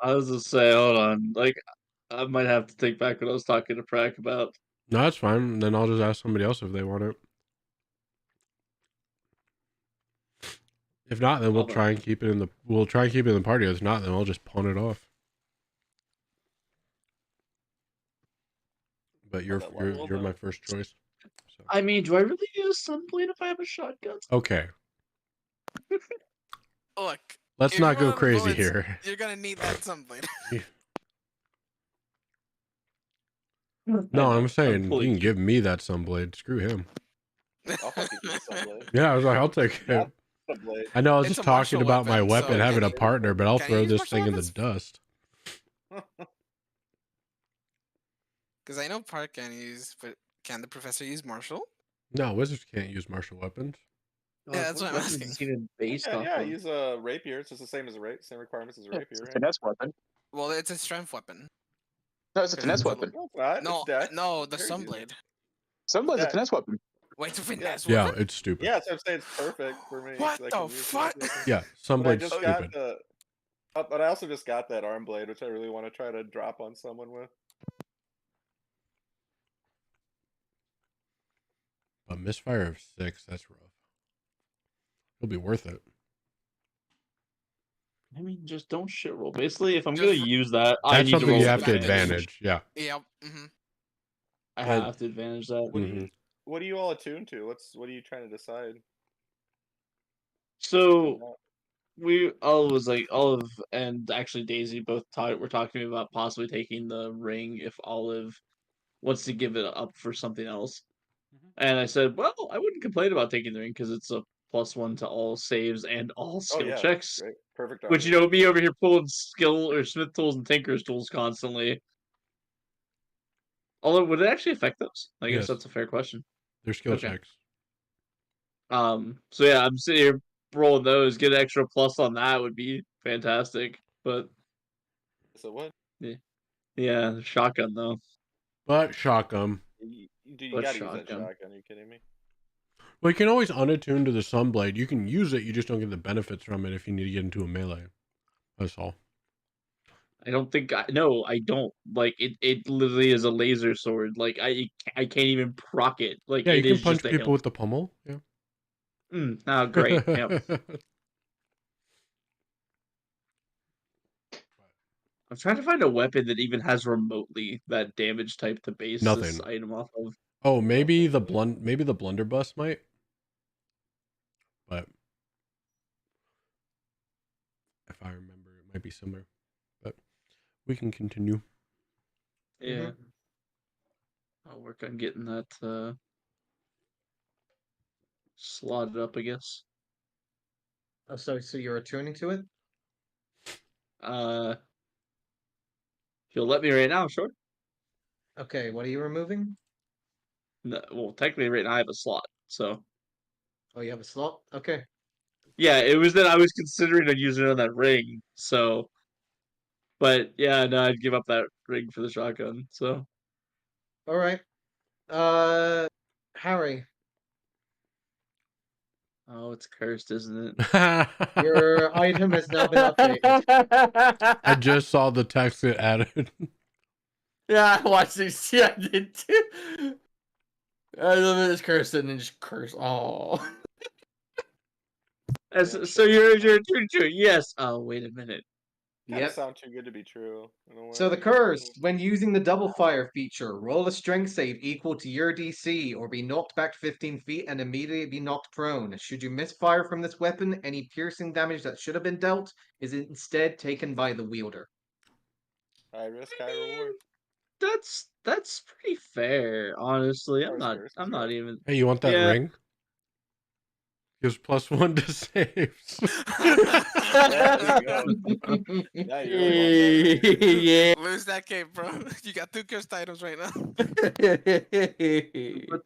I was just say, hold on. Like, I might have to take back what I was talking to Prack about. No, that's fine. Then I'll just ask somebody else if they want it. If not, then we'll try and keep it in the party. If not, then we'll just pawn it off. But you're my first choice. So. I mean, do I really use Sunblade if I have a shotgun? Okay. Look. Let's not go crazy here. You're gonna need that Sunblade. No, I'm saying you can give me that Sunblade. Screw him. I'll fucking do Sunblade. Yeah, I was like, I'll take it. I know I was It's just a martial talking about my weapon, weapon so having can a you- partner, but I'll can you throw use this martial thing in the weapons? dust. Because I know Park can use, but can the professor use martial? No, wizards can't use martial weapons. Yeah, that's what I'm weapons asking. is even based Yeah, off yeah, of? use a rapier. It's just the same as a same requirements as a It's rapier, a right? finesse weapon. Well, it's a strength weapon. No, it's a Because finesse it's a- weapon. No, it's not. No, It's dex. no, the Harry's using Sunblade. it. Sunblade's a that- finesse weapon. Wait, a finesse Yeah, weapon? it's stupid. Yeah, so I'm saying it's perfect for me. What 'cause I the can use it. fuck? Yeah, But I Sunblade's just stupid. got the. But I also just got that arm blade, which I really want to try to drop on someone with. A misfire of 6, that's rough. It'll be worth it. I mean, just don't shit roll. Basically, if I'm Just- going to use that, I That's need to something roll you with have to advantage. advantage. Yeah. Yep. Mm-hmm. I Well- have to advantage that. What do you? What are you all attuned to? What are you trying to decide? So Olive and actually Daisy both were talking to me about possibly taking the ring if Olive wants to give it up for something else. And I said, well, I wouldn't complain about taking the ring because it's a +1 to all saves and all skill checks. Great. Perfect. Which, you know, me over here pulling skill or smith tools and tinker's tools constantly. Although, would it actually affect those? I guess Yes. that's a fair question. They're skill Okay. checks. So yeah, I'm sitting here rolling those. Get an extra plus on that would be fantastic. But So what? yeah, shotgun though. But shotgun. Dude, you But gotta use that shotgun. shotgun. Are you kidding me? Well, you can always unattune to the Sunblade. You can use it. You just don't get the benefits from it if you need to get into a melee. That's all. I don't think I no, I don't. Like it literally is a laser sword. Like I can't even proc it. Like Yeah, you it can is just punch a people hilt. with the pummel. Yeah. Oh, great. Yep. I'm trying to find a weapon that even has remotely that damage type to base this Nothing. item off of. Oh, maybe the blunderbuss might. But if I remember, it might be similar. But we can continue. Yeah. I'll work on getting that slotted up, I guess. Oh, so you're attuning to it? If you'll let me right now, sure. Okay, what are you removing? No, well, technically, right now I have a slot, so Oh, you have a slot? Okay. yeah, it was that I was considering on using it on that ring. So, but yeah, no, I'd give up that ring for the shotgun. So, All right. Harry, oh, it's cursed, isn't it? your item has now been updated. I just saw the text it added. Yeah, I watched this. Yeah, I did too. I love it. It's cursed and then just curse. Oh. So you're attuned to it. Yes. Oh, wait a minute. Kind of Yep. sound too good to be true. In a So the way. curse, when using the double fire feature, roll a strength save equal to your DC or be knocked back 15 feet and immediately be knocked prone. Should you misfire from this weapon, any piercing damage that should have been dealt is instead taken by the wielder. High risk, high reward. That's pretty fair, honestly. Or curse I'm is not good. even. Hey, you want that Yeah. ring? Gives +1 to saves. There you go. Now you really want that ring. Yeah. Lose that cape, bro. You got 2 cursed items right now. But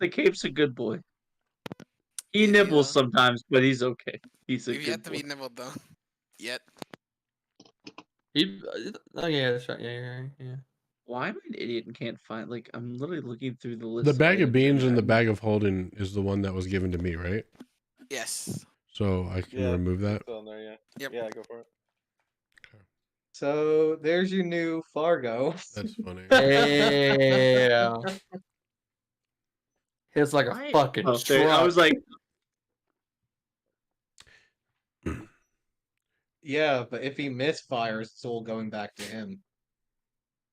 the cape's a good boy. He Yeah. nibbles sometimes, but he's okay. He's a You've good yet to boy. be nibbled though. Yet. Oh yeah, that's right. Yeah, you're right. Yeah. Why am I an idiot and can't find? Like, I'm literally looking through the list. The bag of items beans right and now. the bag of holding is the one that was given to me, right? Yes. So I can remove that. Still in there, yeah. Yep. Yeah, go for it. So there's your new Fargo. That's funny. Yeah. It's like a Why? fucking Oh, truck. I was like, Yeah, but if he misfires, it's all going back to him.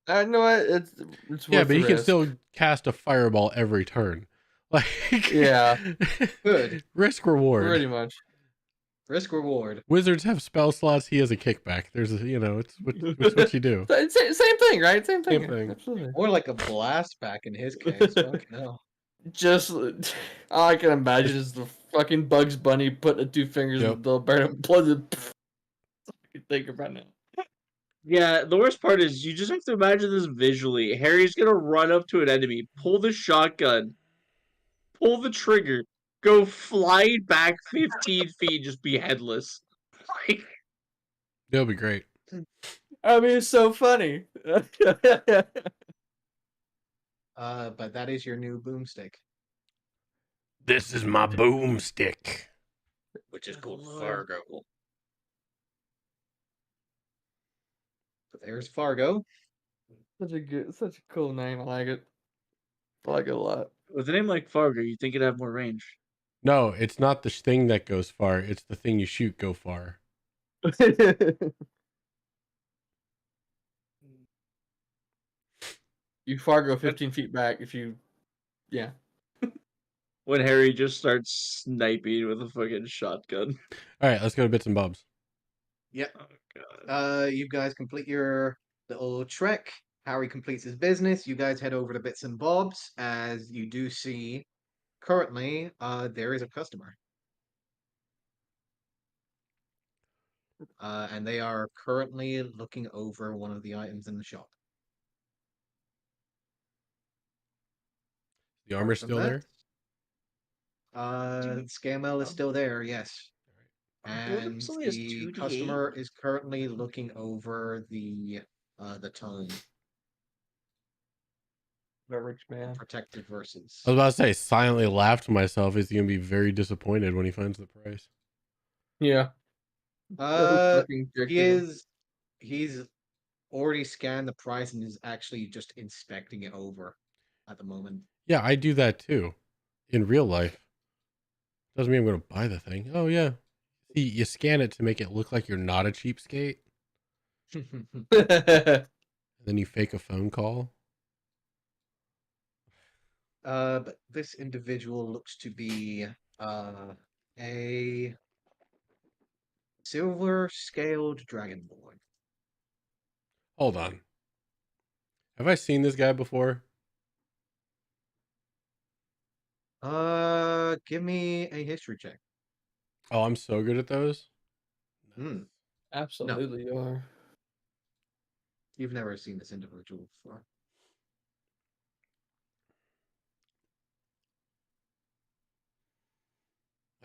I know it's Yeah, worth but the he can risk. still cast a fireball every turn. Like, Yeah. Good. Risk reward. Pretty much. Risk reward. Wizards have spell slots. He has a kickback. There's a, it's what you do. Same thing, right? Same thing. Same thing. Absolutely. Or like a blast back in his case. Fuck no. Just all I can imagine is the fucking Bugs Bunny putting the 2 fingers in Yep. the burn and blood. I can think about now. yeah. The worst part is you just have to imagine this visually. Harry's gonna run up to an enemy, pull the shotgun, pull the trigger, go flying back 15 feet, and just be headless. Like, That'll be great. I mean, it's so funny. But that is your new boomstick. This is my boomstick. Which is called Lord. Fargo. So there's Fargo. Such a cool name. I like it. I like it a lot. with a name like Fargo, you think it'd have more range. No, it's not the thing that goes far. It's the thing you shoot go far. You Fargo 15 feet back if you, yeah. When Harry just starts sniping with a fucking shotgun. All right, let's go to bits and bobs. Yep. Oh god. You guys complete your little trek. Harry completes his business. You guys head over to Bits and Bobs, as you do see currently there is a customer. And they are currently looking over one of the items in the shop. The armor's From still that, there. Scamel is still there, yes. Build up And something as the 2d8. customer is currently looking over the tome. The rich man. Protective versus. I was about to say, silently laughed to myself. He's gonna be very disappointed when he finds the price. Yeah. Fucking ridiculous. He's already scanned the price and is actually just inspecting it over at the moment. Yeah, I do that too, in real life. Doesn't mean I'm gonna buy the thing. Oh yeah, see, you scan it to make it look like you're not a cheapskate, and then you fake a phone call. But this individual looks to be a silver scaled dragonborn. Hold on. Have I seen this guy before? Give me a history check. Oh, I'm so good at those. Hmm. Absolutely, you are. You've never seen this individual before.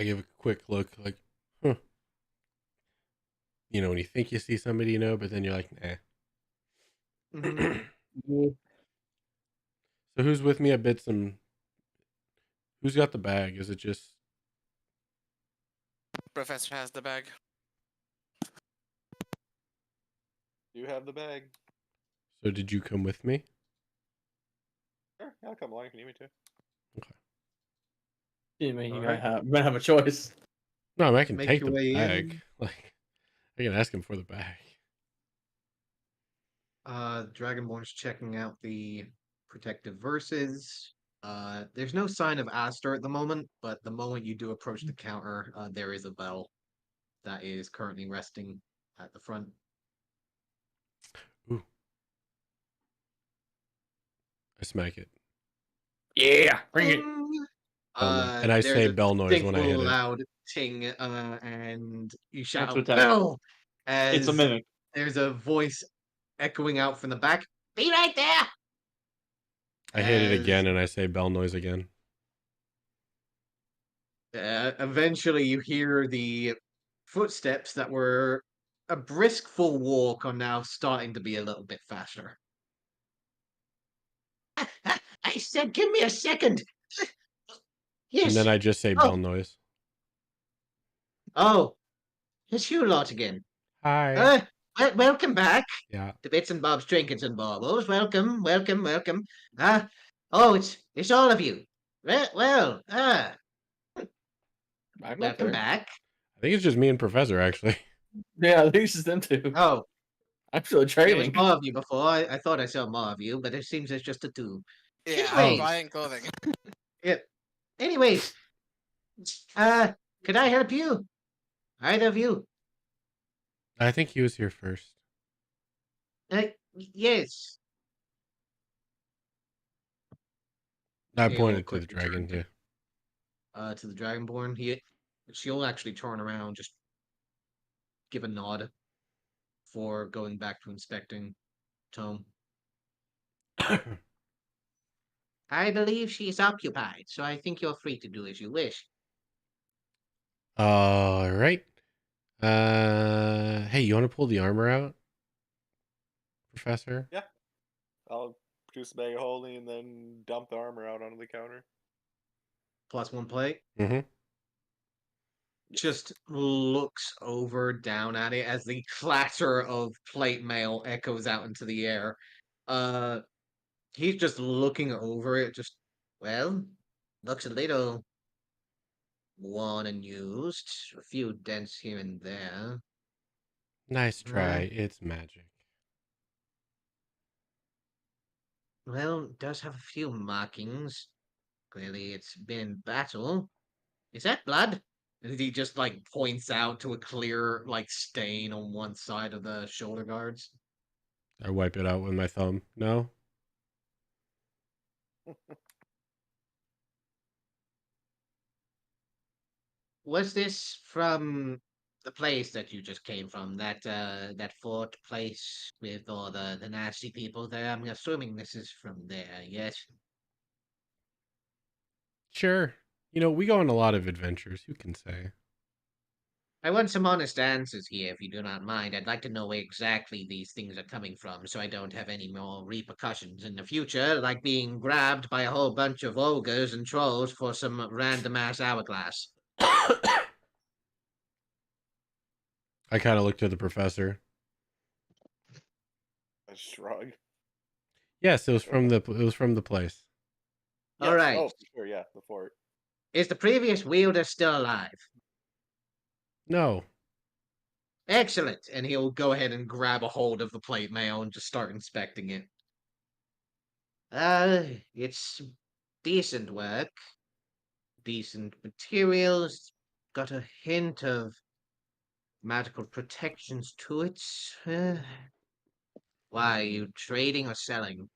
I give a quick look, like, huh. You know, when you think you see somebody you know, but then you're like, nah. Mhm. So who's with me? I bet some. Who's got the bag? Is it just? Professor has the bag. You have the bag. So did you come with me? Sure, I'll come along if you need me to. You mean you Alright. might have a choice. No, I mean, I can Make take your the way bag. in. Like, I can ask him for the bag. Dragonborn's checking out the protective verses. There's no sign of Aster at the moment, but the moment you do approach the counter, there is a bell that is currently resting at the front. Ooh. I smack it. Yeah, bring it. Ding! Bell noise. And I There's say a bell noise when I hit distinct it. loud ting, and you shout Answer out attack. "Bell!" It's a as mimic. there's a voice echoing out from the back. Be right there! I hit it As again and I say bell noise again. eventually you hear the footsteps that were a brisk full walk are now starting to be a little bit faster. I said, give me a second. Yes. And then I just say bell noise. Oh, it's you lot again. Hi. Welcome back. Yeah. The Bits and Bob's Trinkets and Baubles. Welcome, welcome, welcome. Oh, it's all of you. Well, I'm not welcome there. back. I think it's just me and Professor, actually. Yeah, at least it's them two. Oh, I'm still there was trailing. more of you before. I thought I saw more of you, but it seems there's just the two. Yeah, Anyways. I'm buying clothing. Yep. Anyways, could I help you? Either of you? I think he was here first. Yes. I He'll pointed to the quickly turn dragon, yeah. to the Dragonborn. She'll actually turn around, just give a nod for going back to inspecting Tome. I believe she's occupied, so I think you're free to do as you wish. All right. Hey, you want to pull the armor out, Professor? Yeah. I'll produce a bag of holding and then dump the armor out onto the counter. +1 plate. Mm-hmm. Just looks over down at it as the clatter of plate mail echoes out into the air. He's just looking over it, just, well, looks a little worn and used. A few dents here and there. Nice try. It's magic. Well, it does have a few markings. Clearly it's been in battle. Is that blood? And he just like points out to a clear like stain on one side of the shoulder guards. I wipe it out with my thumb. No? Was this from the place that you just came from? That fort place with all the nasty people there? I'm assuming this is from there, yes? Sure. You know, we go on a lot of adventures. Who can say? I want some honest answers here, if you do not mind. I'd like to know where exactly these things are coming from, so I don't have any more repercussions in the future, like being grabbed by a whole bunch of ogres and trolls for some random ass hourglass. I kind of looked at the professor. A shrug. Yes, it was from the place. Yes. All right. Oh, for sure. Yeah, the fort. Is the previous wielder still alive? No. Excellent. And he'll go ahead and grab a hold of the plate mail and just start inspecting it. It's decent work. Decent materials. Got a hint of magical protections to it. Why, are you trading or selling?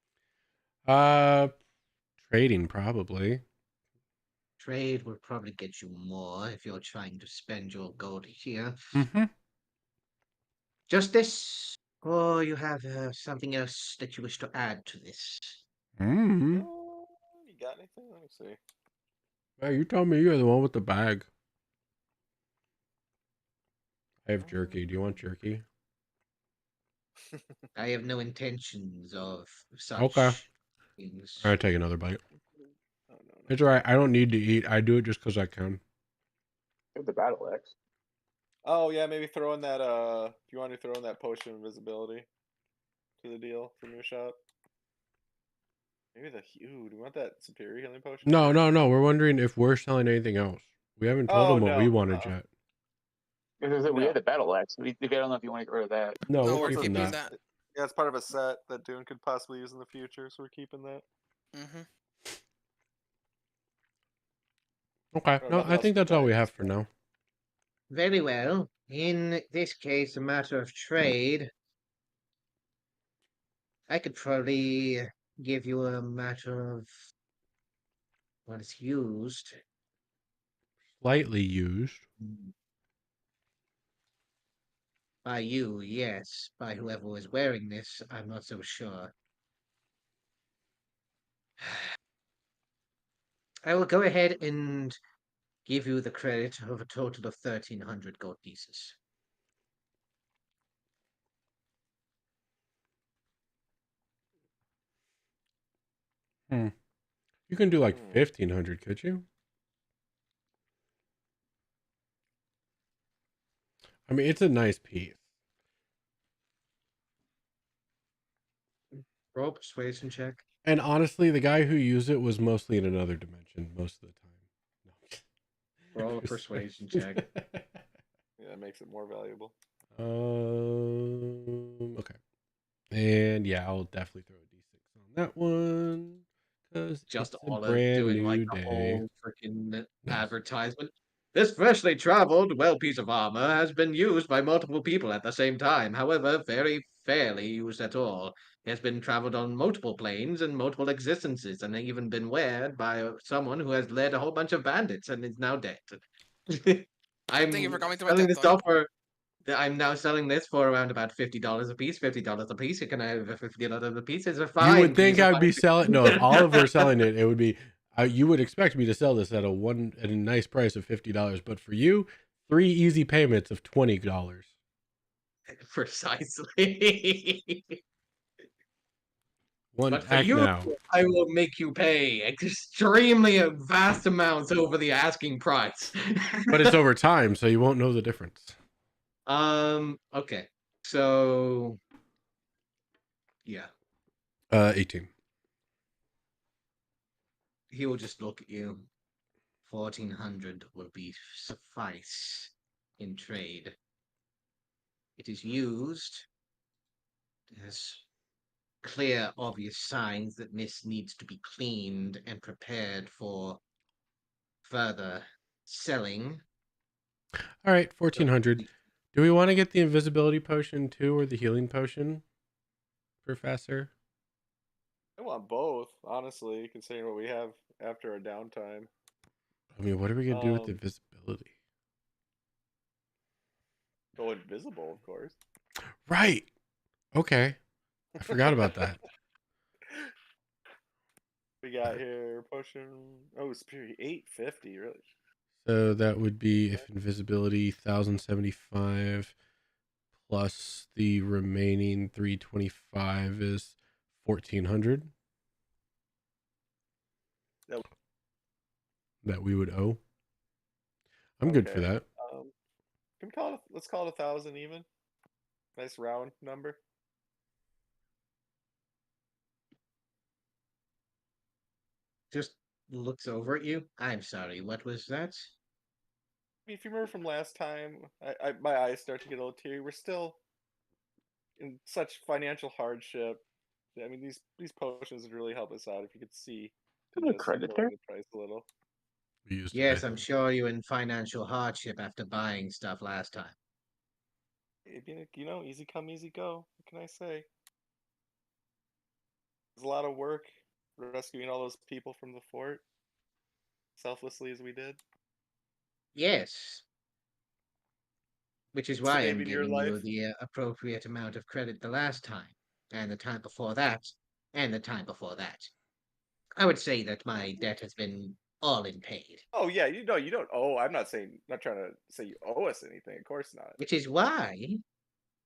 Trading probably. Trade would probably get you more if you're trying to spend your gold here. Mm-hmm. Just this? Or you have something else that you wish to add to this? Mm-hmm. You got anything? Let me see. Hey, you told me you're the one with the bag. I have jerky. Do you want jerky? I have no intentions of such Okay. things. All right, take another bite. Oh, no. It's all right. I don't need to eat. I do it just because I can. Have the battle axe. Oh yeah, maybe throw in that. If you want to throw in that potion of invisibility to the deal from your shop. Maybe do we want that superior healing potion? No. We're wondering if we're selling anything else. We haven't told Oh them what we no. wanted yet. We No. had the battle axe. I don't know if you want to get rid of that. No, No, we're we're keeping keeping that. that. Yeah, it's part of a set that Dune could possibly use in the future, so we're keeping that. Mm-hmm. Okay. Or No, nothing I else think we that's can all buy we at have this for point. now. Very well. In this case, a matter of trade, I could probably give you a matter of what is used. Slightly used. By you, yes. By whoever was wearing this, I'm not so sure. I will go ahead and give you the credit of a total of 1,300 gold pieces. You can do like 1,500, could you? I mean, it's a nice piece. Roll persuasion check. And honestly, the guy who used it was mostly in another dimension most of the time. No. Roll a persuasion check. Yeah, it makes it more valuable. Okay. And yeah, I'll definitely throw a D6 on that one because Just it's a Olive brand doing new like the day. whole freaking Nice. advertisement. This freshly traveled, well piece of armor has been used by multiple people at the same time. However, very fairly used at all. It has been traveled on multiple planes and multiple existences, and even been weared by someone who has led a whole bunch of bandits and is now dead. Thank you for I'm coming to my selling TED this Talk. off for. I'm now selling this for around about $50 a piece. $50 a piece. You can have $50 a piece. It's a fine. You would think piece of I would be art. selling. No, if Olive were selling it, it would be. You would expect me to sell this at a nice price of $50, but for you, 3 easy payments of $20. Precisely. One But for act you, now. I will make you pay extremely vast amounts over the asking price. But it's over time, so you won't know the difference. Okay. So yeah. 18. He will just look at you. 1,400 will be suffice in trade. It is used. There's clear, obvious signs that this needs to be cleaned and prepared for further selling. All right, 1,400. Do we want to get the invisibility potion too, or the healing potion, Professor? I want both, honestly, considering what we have after our downtime. I mean, what are we gonna do with the invisibility? Go invisible, of course. Right. Okay. I forgot about that. We got here potion. Oh, superior 850, really? So that would be if invisibility 1075 plus the remaining 325 is 1400 that we would owe. I'm good for Okay. that. Can we call it? Let's call it 1,000 even. Nice round number. Just looks over at you. I'm sorry, what was that? If you remember from last time, my eyes start to get a little teary. We're still in such financial hardship. I mean, these potions would really help us out if you could see to Got a just credit lowering there. the price a little. We used it, I Yes, I'm think. sure you're in financial hardship after buying stuff last time. You know, easy come, easy go. What can I say? There's a lot of work rescuing all those people from the fort, selflessly as we did. Yes, which is why I'm Saving your giving you life. the appropriate amount of credit the last time, and the time before that, and the time before that. I would say that my debt has been all in paid, Oh yeah, you know you don't owe. I'm not saying, not trying to say you owe us anything. Of course not. which is why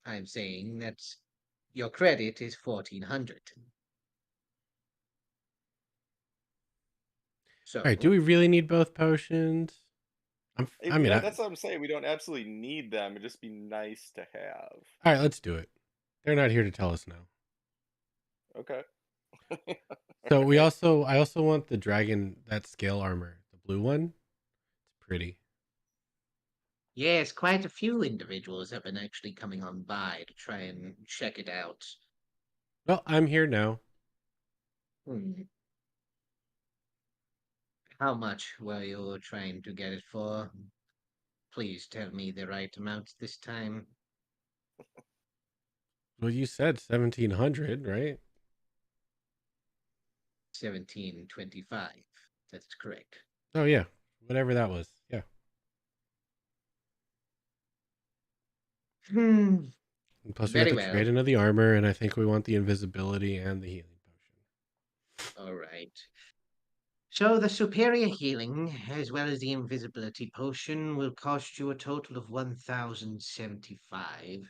I'm saying that your credit is 1400. So, All right, do we really need both potions? I mean, That's what I'm saying. We don't absolutely need them. It'd just be nice to have. all right, let's do it. They're not here to tell us now. Okay. So Alright. I also want the dragon, that scale armor, the blue one. It's pretty. yes, quite a few individuals have been actually coming on by to try and check it out. Well, I'm here now. Hmm. How much were you trying to get it for? Please tell me the right amount this time. Well, you said 1700, right? 1725. That's correct. Oh yeah, whatever that was. Yeah. Hmm. And plus, we got Very the well. trade into the armor, and I think we want the invisibility and the healing potion. All right. So the superior healing, as well as the invisibility potion, will cost you a total of 1075.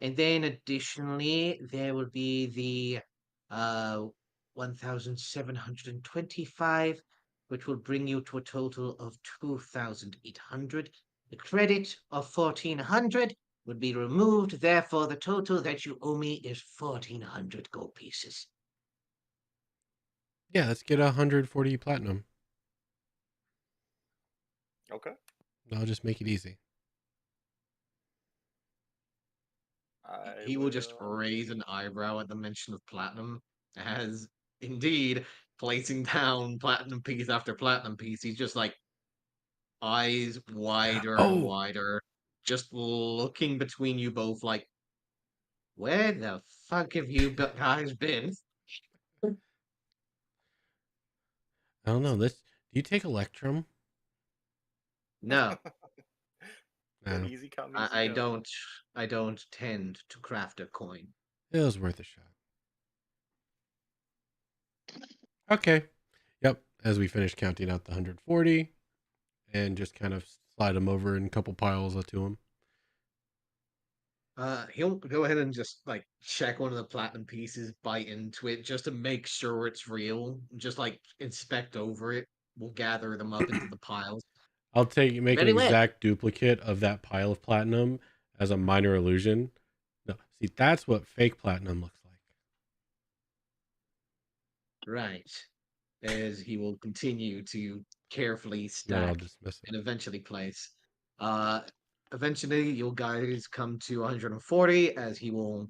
And then additionally, there will be the 1725, which will bring you to a total of 2800. The credit of 1400 would be removed, therefore, the total that you owe me is 1400 gold pieces. Yeah, let's get 140 platinum. Okay. I'll just make it easy. I He will just will. raise an eyebrow at the mention of platinum, as indeed, placing down platinum piece after platinum piece, he's just like eyes wider and Oh, wider, just looking between you both like, where the fuck have you guys been? I don't know. Do you take Electrum? No, Good, No, easy come, easy I go. don't. I don't tend to craft a coin. it was worth a shot. Okay. Yep. As we finish counting out the 140 and just kind of slide them over in a couple piles to him. He'll go ahead and just like check one of the platinum pieces, bite into it just to make sure it's real. Just like inspect over it. We'll gather them up into the piles. I'll make an Very well. exact duplicate of that pile of platinum as a minor illusion. No, see, that's what fake platinum looks like. Right. As he will continue to carefully Or I'll stack dismiss it. and eventually place. Uh, Eventually, you'll guys come to 140 as he will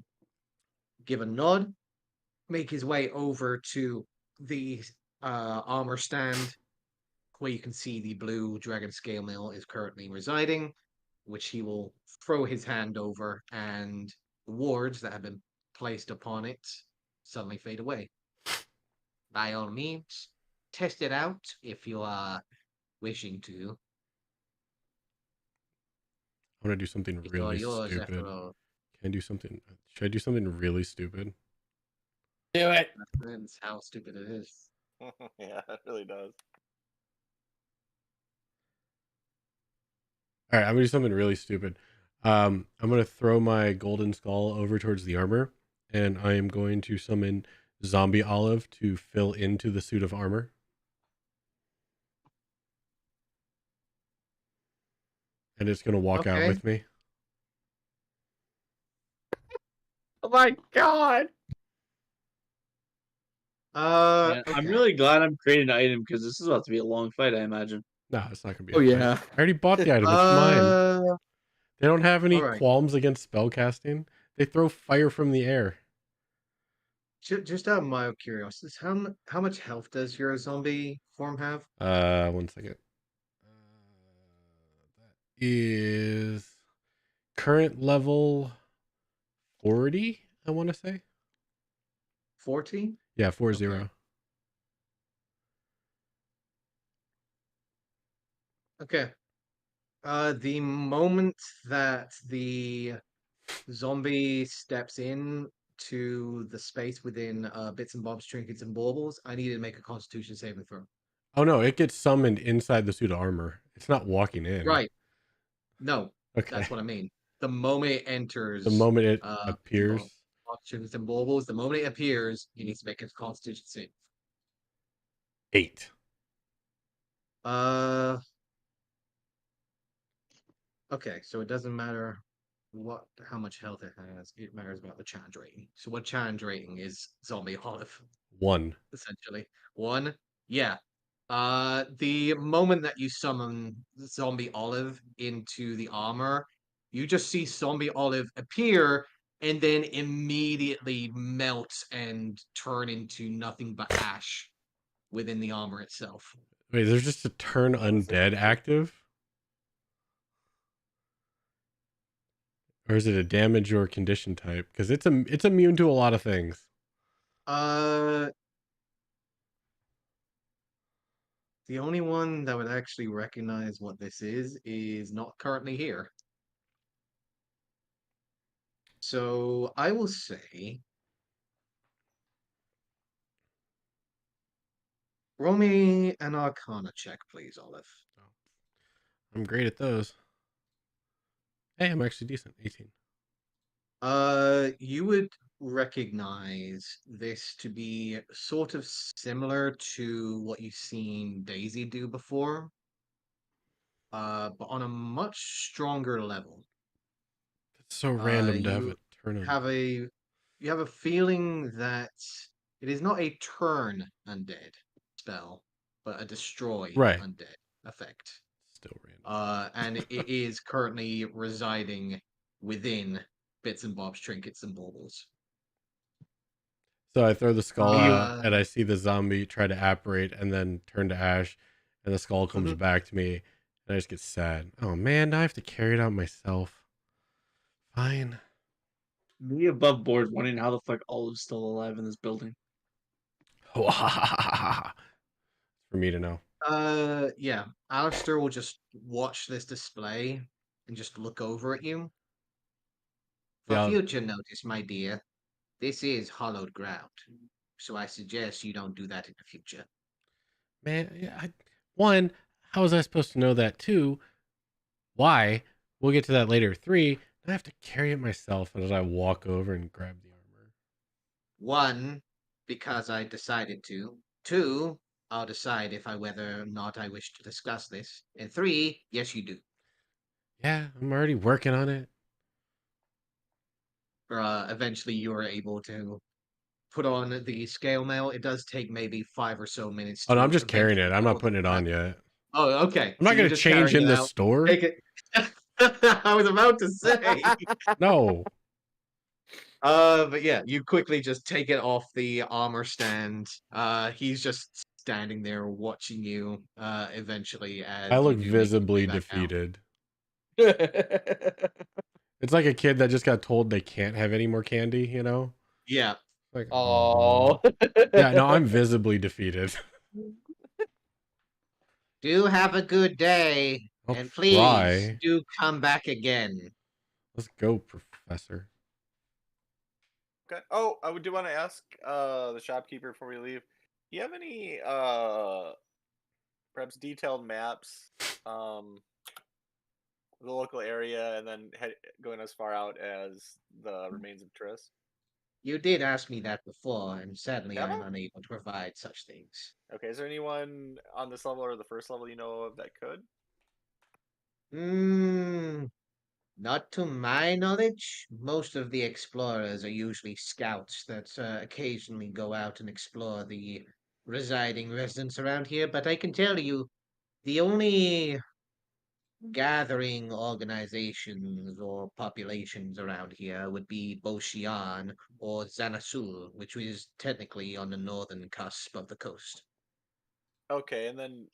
give a nod, make his way over to the armor stand where you can see the blue dragon scale mill is currently residing, which he will throw his hand over, and the wards that have been placed upon it suddenly fade away. By all means, test it out if you are wishing to. I want to do something It's all really yours after stupid. all. Can I do something? Should I do something really stupid? Do it. That's how stupid it is. Yeah, it really does. All right, I'm gonna do something really stupid. I'm gonna throw my golden skull over towards the armor, and I am going to summon Zombie Olive to fill into the suit of armor. And it's gonna walk out Okay. with me. Oh my god! Yeah, I'm Okay. really glad I'm creating an item because this is about to be a long fight, I imagine. No, it's not gonna be. Oh a fight. yeah. I already bought the item. It's mine. Uh, They don't have any all right. qualms against spellcasting. They throw fire from the air. Just out of my curiosity, how much health does your zombie form have? 1 second. That is current level 40, I want to say. 40? Yeah, 40. Okay. Okay. The moment that the zombie steps in to the space within Bits and Bob's Trinkets and Baubles, I need to make a Constitution saving throw. Oh no, it gets summoned inside the suit of armor. It's not walking in. Right. No, Okay. that's what I mean. The moment it The enters moment it Bits and appears. Bob's Trinkets and Baubles, the moment it appears, he needs to make a Constitution save. 8. Uh, okay, so it doesn't matter how much health it has. It matters about the challenge rating. So what challenge rating is Zombie Olive? 1. Essentially. 1. Yeah. The moment that you summon Zombie Olive into the armor, you just see Zombie Olive appear and then immediately melt and turn into nothing but ash within the armor itself. Wait, there's just a turn undead active? Or is it a damage or condition type? Because it's immune to a lot of things. The only one that would actually recognize what this is not currently here. So I will say, roll me an Arcana check, please, Olive. I'm great at those. Hey, I'm actually decent. 18. You would recognize this to be sort of similar to what you've seen Daisy do before, but on a much stronger level. It's so random to have You a turn have undead. a feeling that it is not a turn undead spell, but a destroy Right. undead effect. Still random. And it is currently residing within Bits and Bob's Trinkets and Baubles. So I throw the skull out Uh, and I see the zombie try to apparate and then turn to ash, and the skull comes Mhm. back to me, and I just get sad. Oh man, now I have to carry it out myself. Fine. Me above board wondering how the fuck Olive's still alive in this building. For me to know. Yeah. Alistair will just watch this display and just look over at you. For Yeah, future notice, my dear, this is hollowed ground, so I suggest you don't do that in the future. man. Yeah, one, how was I supposed to know that? Two, why? We'll get to that later. Three, I have to carry it myself as I walk over and grab the armor. 1, because I decided to. 2, I'll decide if whether or not I wish to discuss this. And 3, yes, you do. Yeah, I'm already working on it. Eventually, you are able to put on the scale mail. It does take maybe 5 or so minutes Oh no, to I'm just carrying it. eventually I'm get not all the putting it crap. on yet. Oh, okay. I'm So not you're gonna just change carrying in it the out. store. Take it. I was about to say. No. But yeah, you quickly just take it off the armor stand. He's just standing there watching you. Eventually, I as you look do make your way visibly back down. defeated. It's like a kid that just got told they can't have any more candy, you know? Yeah. Like, Oh. yeah, no, I'm visibly defeated. Do have a good day, I'll and please try. do come back again. Let's go, Professor. Okay. Oh, I do want to ask the shopkeeper before we leave. Do you have any perhaps detailed maps the local area and then going as far out as the remains of Triss? You did ask me that before, and sadly Have I'm I? unable to provide such things. Okay, is there anyone on this level or the first level you know of that could? Not to my knowledge. Most of the explorers are usually scouts that occasionally go out and explore the residing residents around here, but I can tell you the only gathering organizations or populations around here would be Boshian or Zanasul, which is technically on the northern cusp of the coast. Okay, and then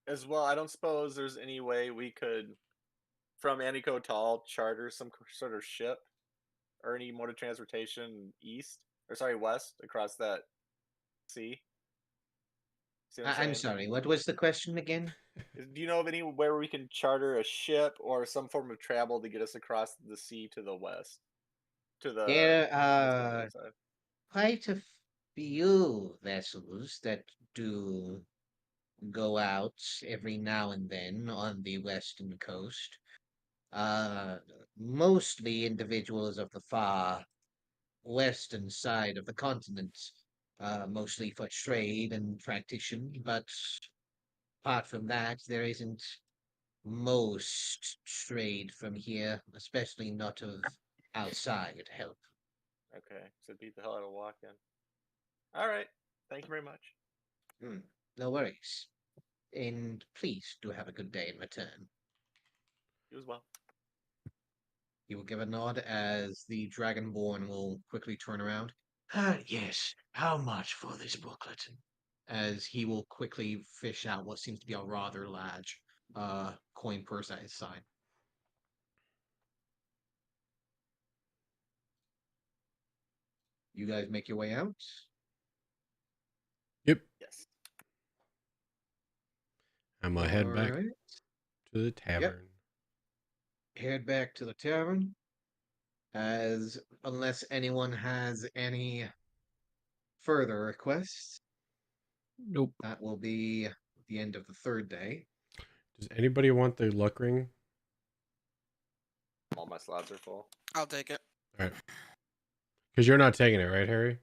as well, I don't suppose there's any way we could, from Anikotal, charter some sort of ship or any mode of transportation east, or sorry, west across that sea. See what I'm I'm saying? sorry, what was the question again? Do you know of anywhere where we can charter a ship or some form of travel to get us across the sea to the west, to the There west on the are other side? quite a few vessels that do go out every now and then on the western coast. Uh, Mostly individuals of the far western side of the continent, mostly for trade and practition. But apart from that, there isn't most trade from here, especially not of outside help. Okay, so beat the hell out of walk-in. All right, thank you very much. No worries. And please do have a good day in return. You as well. He will give a nod as the Dragonborn will quickly turn around. Yes. How much for this booklet? As he will quickly fish out what seems to be a rather large coin purse at his side. You guys make your way out. Yep. Yes. I'm gonna head back Alright. to the tavern. Head back to the tavern. As unless anyone has any further requests, Nope. that will be the end of the third day. Does anybody want the luck ring? All my slots are full. I'll take it. All right. Because you're not taking it, right, Harry?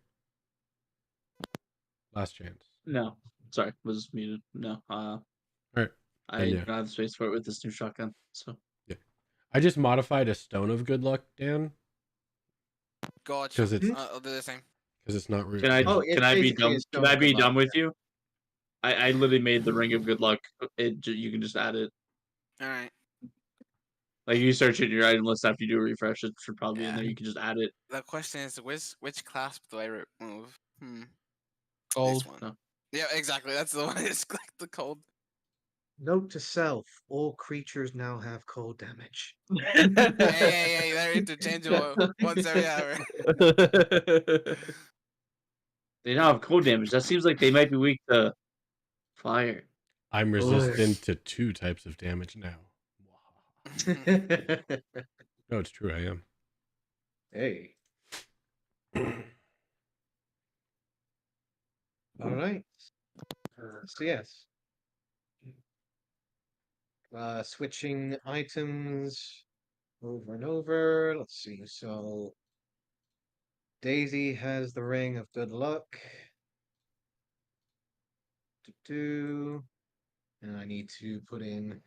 Last chance. No, sorry, was muted. No, All right. I Then, yeah. don't have space for it with this new shotgun. So I just modified a stone of good luck, Dan, Gotcha. 'Cause it's- I'll do the same. because it's not rude. can I? Oh, it's Can I be basically a dumb? stone Can I of be good dumb luck. with you? I literally made the ring of good luck. You can just add it. All right. Like you search it in your item list after you do a refresh, it should probably be in Yeah. there. You can just add it. The question is, which clasp do I remove? Gold. This one. No. Yeah, exactly. That's the one. I just clicked the cold. Note to self: all creatures now have cold damage. Hey, they're interchangeable once every hour. They now have cold damage. That seems like they might be weak to fire. I'm resistant to 2 types of damage now. No, it's true. I am. Hey. All right. So yes. Switching items over and over. Let's see. So Daisy has the ring of good luck. And I need to put in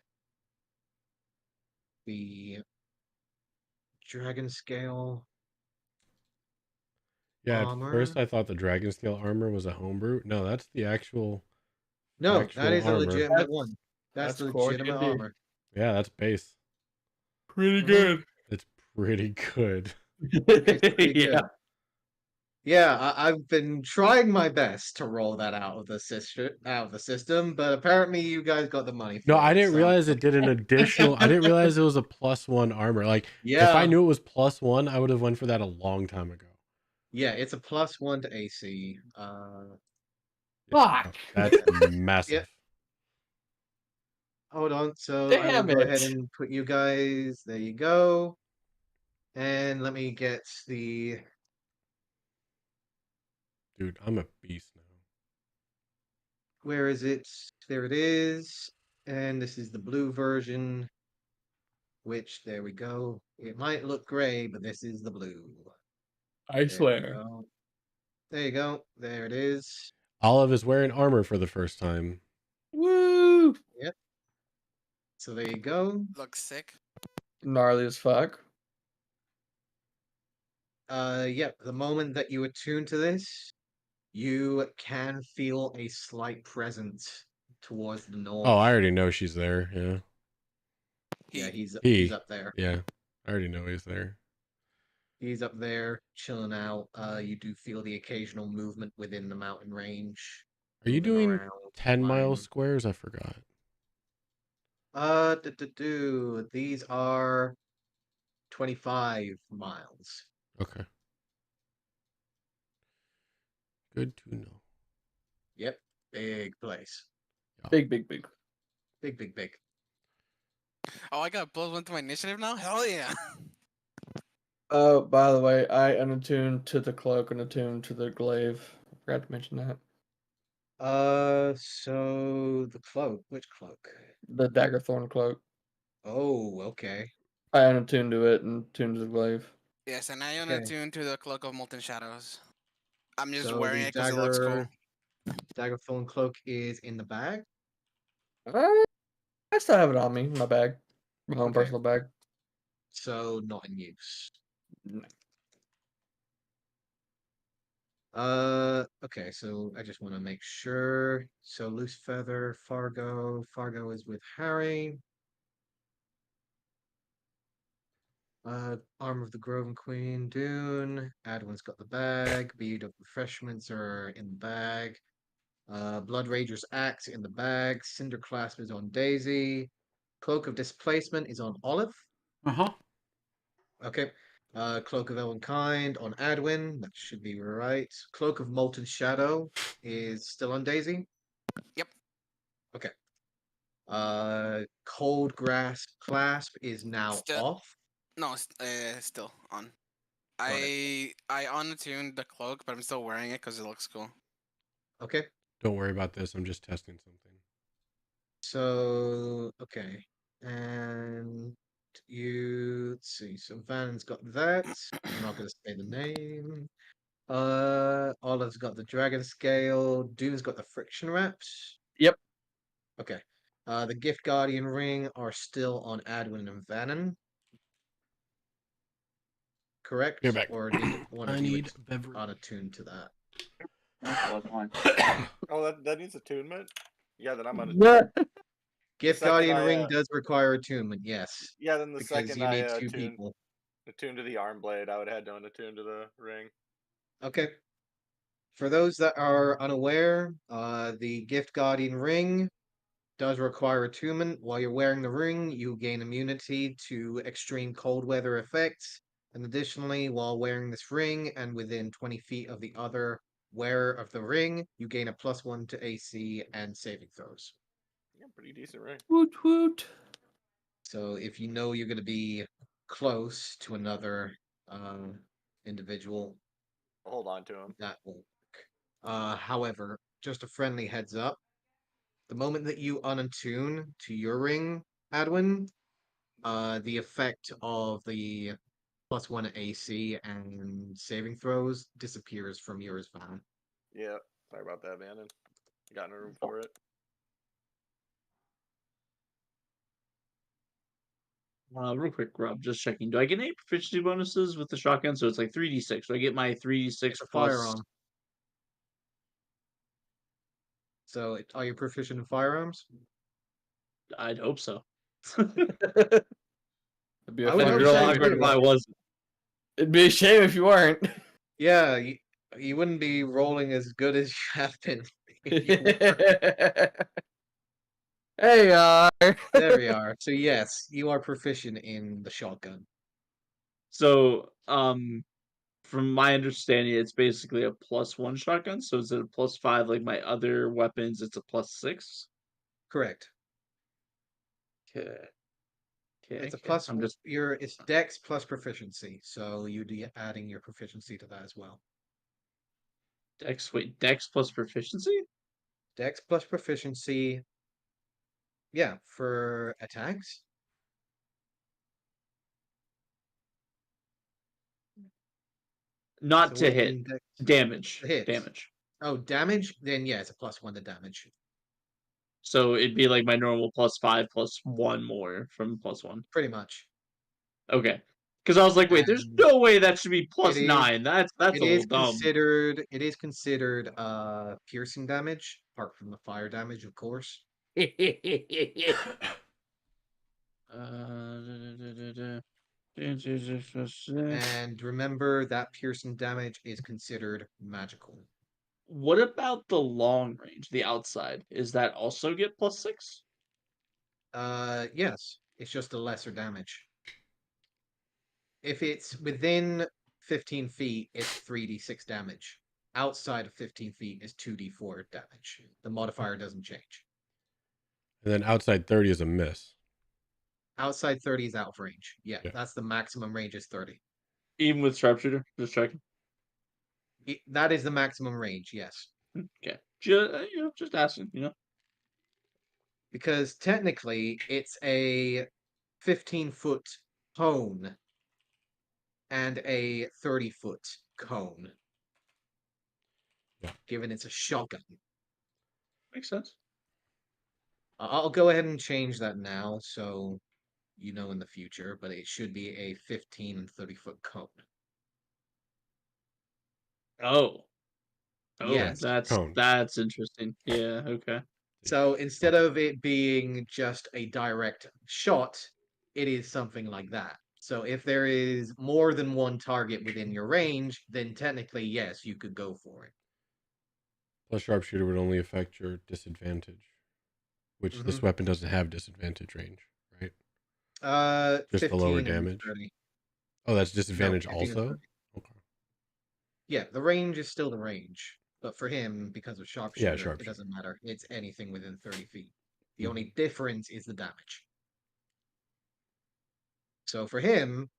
the dragon scale. Yeah, at Armor. first I thought the dragon scale armor was a homebrew. No, that's the actual. No, actual that is a armor. legitimate one. That's That's the core legitimate D&D. armor. Yeah, that's base. Pretty Mhm. good. It's pretty good. It's pretty Yeah. good. Yeah, I've been trying my best to roll that out of the system, but apparently you guys got the money for No, it. I didn't so- realize it did an additional. I didn't realize it was a +1 armor. Like, if I Yeah, knew it was +1, I would have went for that a long time ago. yeah, it's a +1 to AC. Yeah, Fuck. that's massive. Hold on. So I will Damn go ahead it. and put you guys. There you go. And let me get the. Dude, I'm a beast now. Where is it? There it is. And this is the blue version. which there we go. It might look gray, but this is the blue. I There we swear. go. There you go. There it is. Olive is wearing armor for the first time. Woo! Yep. So there you go. Looks sick. Gnarly as fuck. Yep. The moment that you attune to this, you can feel a slight presence towards the north. Oh, I already know she's there. Yeah. Yeah, He, he's up there. Yeah. I already know he's there. He's up there chilling out. You do feel the occasional movement within the mountain range. Are you moving doing around, 10-mile flying. squares? I forgot. These are 25 miles. Okay. Good to know. Yep, big place. Big, big, big. Big, big, big. oh, I got +1 to my initiative now. Hell yeah! Oh, by the way, I unattuned to the cloak and attuned to the glaive. I forgot to mention that. So the cloak. Which cloak? The Daggerthorn cloak. Oh, okay. I unattuned to it and tuned to the glaive. Yes, and I am Okay. attuned to the Cloak of Molten Shadows. I'm just So wearing the it because it looks cool. Daggerthorn cloak is in the bag. I still have it on me, in my bag. My own Okay. personal bag. So not in use. No. Okay, so I just want to make sure. So Loose Feather, Fargo. Fargo is with Harry. Armor of the Grove and Queen, Dune. Adwin's got the bag. Bead of Refreshments are in the bag. Blood Rager's Axe in the bag. Cinder Clasp is on Daisy. Cloak of Displacement is on Olive. Uh-huh. Okay. Cloak of Elvenkind on Adwin. That should be right. Cloak of Molten Shadow is still on Daisy. Yep. Okay. Cold Grass Clasp is now Still- off. No, still on. Got it. I unattuned the cloak, but I'm still wearing it because it looks cool. Okay. Don't worry about this. I'm just testing something. So okay. And let's see. So Van's got that. I'm not gonna say the name. Olive's got the dragon scale. Dune's got the friction wraps. Yep. Okay. The gift guardian ring are still on Adwin and Vanon. Correct? Get back. Or did one I of you need beverage. unattuned to that? That was mine. Oh, that needs attunement. Yeah, then I'm on. Yeah. Gift second guardian I, ring does require attunement, yes. Yeah, then the Because second you I need two attuned people. to the arm blade, I would have had to unattune to the ring. Okay. For those that are unaware, the gift guardian ring does require attunement. While you're wearing the ring, you gain immunity to extreme cold weather effects. And additionally, while wearing this ring and within 20 feet of the other wearer of the ring, you gain a +1 to AC and saving throws. Yeah, pretty decent ring. Woot woot. So if you know you're going to be close to another individual, I'll hold on to him. that will work. However, just a friendly heads up. The moment that you unattune to your ring, Adwin, the effect of the +1 AC and saving throws disappears from yours, Van. Yeah, sorry about that, man. And got no room for it. Real quick, Rob, just checking. Do I get any proficiency bonuses with the shotgun? So it's like 3d6. Do I get my 3d6 It's a plus? firearm. So, are you proficient in firearms? I'd hope so. It'd be I a would fun hope real so awkward if too. I wasn't. It'd be a shame if you weren't. Yeah, you wouldn't be rolling as good as you have been. if you were. Hey, There we are. So yes, you are proficient in the shotgun. So, from my understanding, it's basically a +1 shotgun. So is it a +5 like my other weapons? It's a +6. Correct. Okay. Okay. It's a okay. plus. I'm just It's Dex plus proficiency, so you'd be adding your proficiency to that as well. Dex. Wait, Dex plus proficiency? Dex plus proficiency. Yeah, for attacks. Not So to what hit. index? Damage. To hit. Damage. Oh, damage? Then yeah, it's a +1 to damage. So it'd be like my normal +5 +1 more from +1. Pretty much. Okay. Because I was like, wait, there's And no way that should be it is +9. That's a it little is dumb. considered piercing damage, apart from the fire damage, of course. And remember that piercing damage is considered magical. What about the long range, the outside? Is that also get +6? Yes, it's just a lesser damage. If it's within 15 feet, it's 3d6 damage. Outside of 15 feet is 2d4 damage. The modifier doesn't change. And then outside 30 is a miss. Outside 30 is out of range. Yeah, Yeah. that's the maximum range is 30. Even with sharpshooter? Just checking. That is the maximum range, yes. Okay. Just asking, Because technically it's a 15-foot cone and a 30-foot cone. Yeah. Given it's a shotgun. Makes sense. I'll go ahead and change that now, so you know in the future, but it should be a 15 and 30-foot cone. Oh. Oh, Yes. Cone. that's interesting. Yeah, okay. So instead of it being just a direct shot, it is something like that. So if there is more than one target within your range, then technically, yes, you could go for it. Plus sharpshooter would only affect your disadvantage, which this weapon doesn't have disadvantage range, right? Just the lower 15 and damage. 30. Oh, that's disadvantage 15 and also? 30. Okay. Yeah, the range is still the range. But for him, because of sharpshooter, it sharpshooter. doesn't matter. It's anything within 30 feet. The Mhm. only difference is the damage. So for him,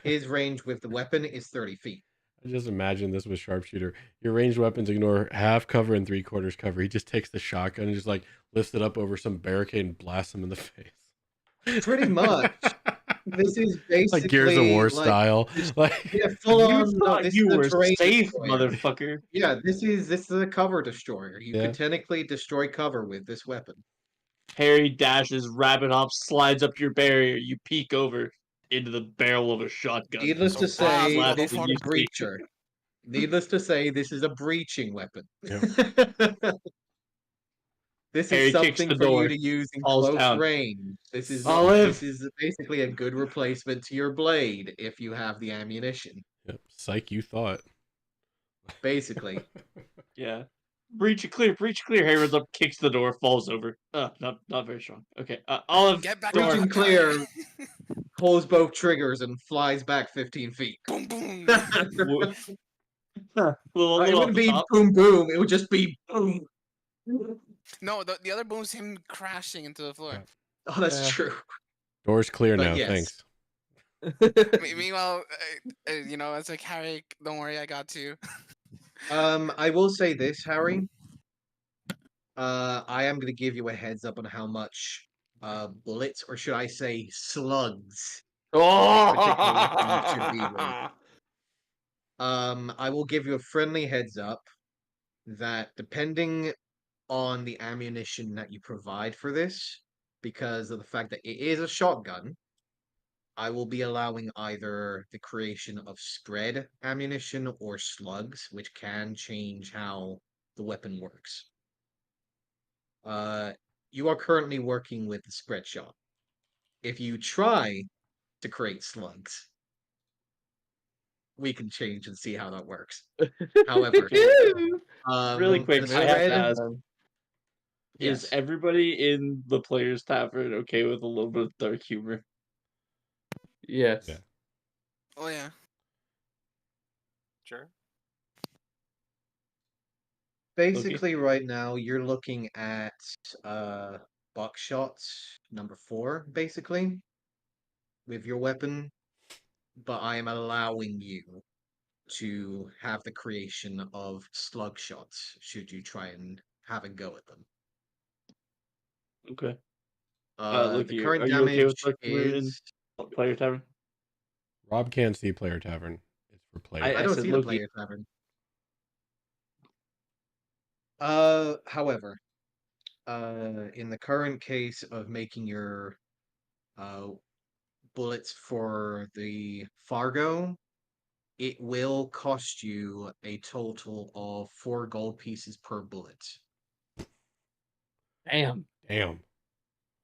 his range with the weapon is 30 feet. I just imagine this with sharpshooter. Your ranged weapons ignore half cover and 3/4 cover. He just takes the shotgun and just like lifts it up over some barricade and blasts him in the face. Pretty much. This is basically like Gears of War style. Like yeah, full You on. No, thought this you is a were terrain safe, destroyer. motherfucker. Yeah, this is a cover destroyer. You Yeah. could technically destroy cover with this weapon. Harry dashes, rabbit hops, slides up your barrier. You peek over into the barrel of a shotgun. Needless to That's the say, last this thing is you a see. breacher. Needless to say, this is a breaching weapon. This Harry is kicks something the for you door, to use in falls close down. range. This is Olive! basically a good replacement to your blade if you have the ammunition. Yep. Psych, you thought. Basically. Yeah. Breach it clear, Harry runs up, kicks the door, falls over. Not very strong. Okay. Olive. Get back door. Breaching up, guy. clear, pulls both triggers and flies back 15 feet. Boom, boom. little It off wouldn't the be top. boom boom, it would just be boom. No, the other boom's him crashing into the floor. Yeah. Oh, that's Yeah. true. Door's clear But now. yes. Thanks. Meanwhile, it's like, Harry, don't worry, I got you. I will say this, Harry. I am going to give you a heads up on how much bullets, or should I say slugs, particular weapon should be with. I will give you a friendly heads up that depending on the ammunition that you provide for this, because of the fact that it is a shotgun, I will be allowing either the creation of spread ammunition or slugs, which can change how the weapon works. You are currently working with the spread shot. If you try to create slugs, we can change and see how that works. However, Really quick, the I have to spread, ask: Is yes, everybody in the players' tavern okay with a little bit of dark humor? Yes. Yeah. Oh yeah. Sure. basically right now you're looking at buckshot number 4, basically, with your weapon, but I am allowing you to have the creation of slug shots should you try and have a go at them. Okay. Look The here. current Are you okay with damage dark humor in is player tavern? Rob can't see player tavern. It's for player. I I don't said see the Loki. player tavern. However, in the current case of making your uh bullets for the Fargo, it will cost you a total of 4 gold pieces per bullet. Damn. Damn.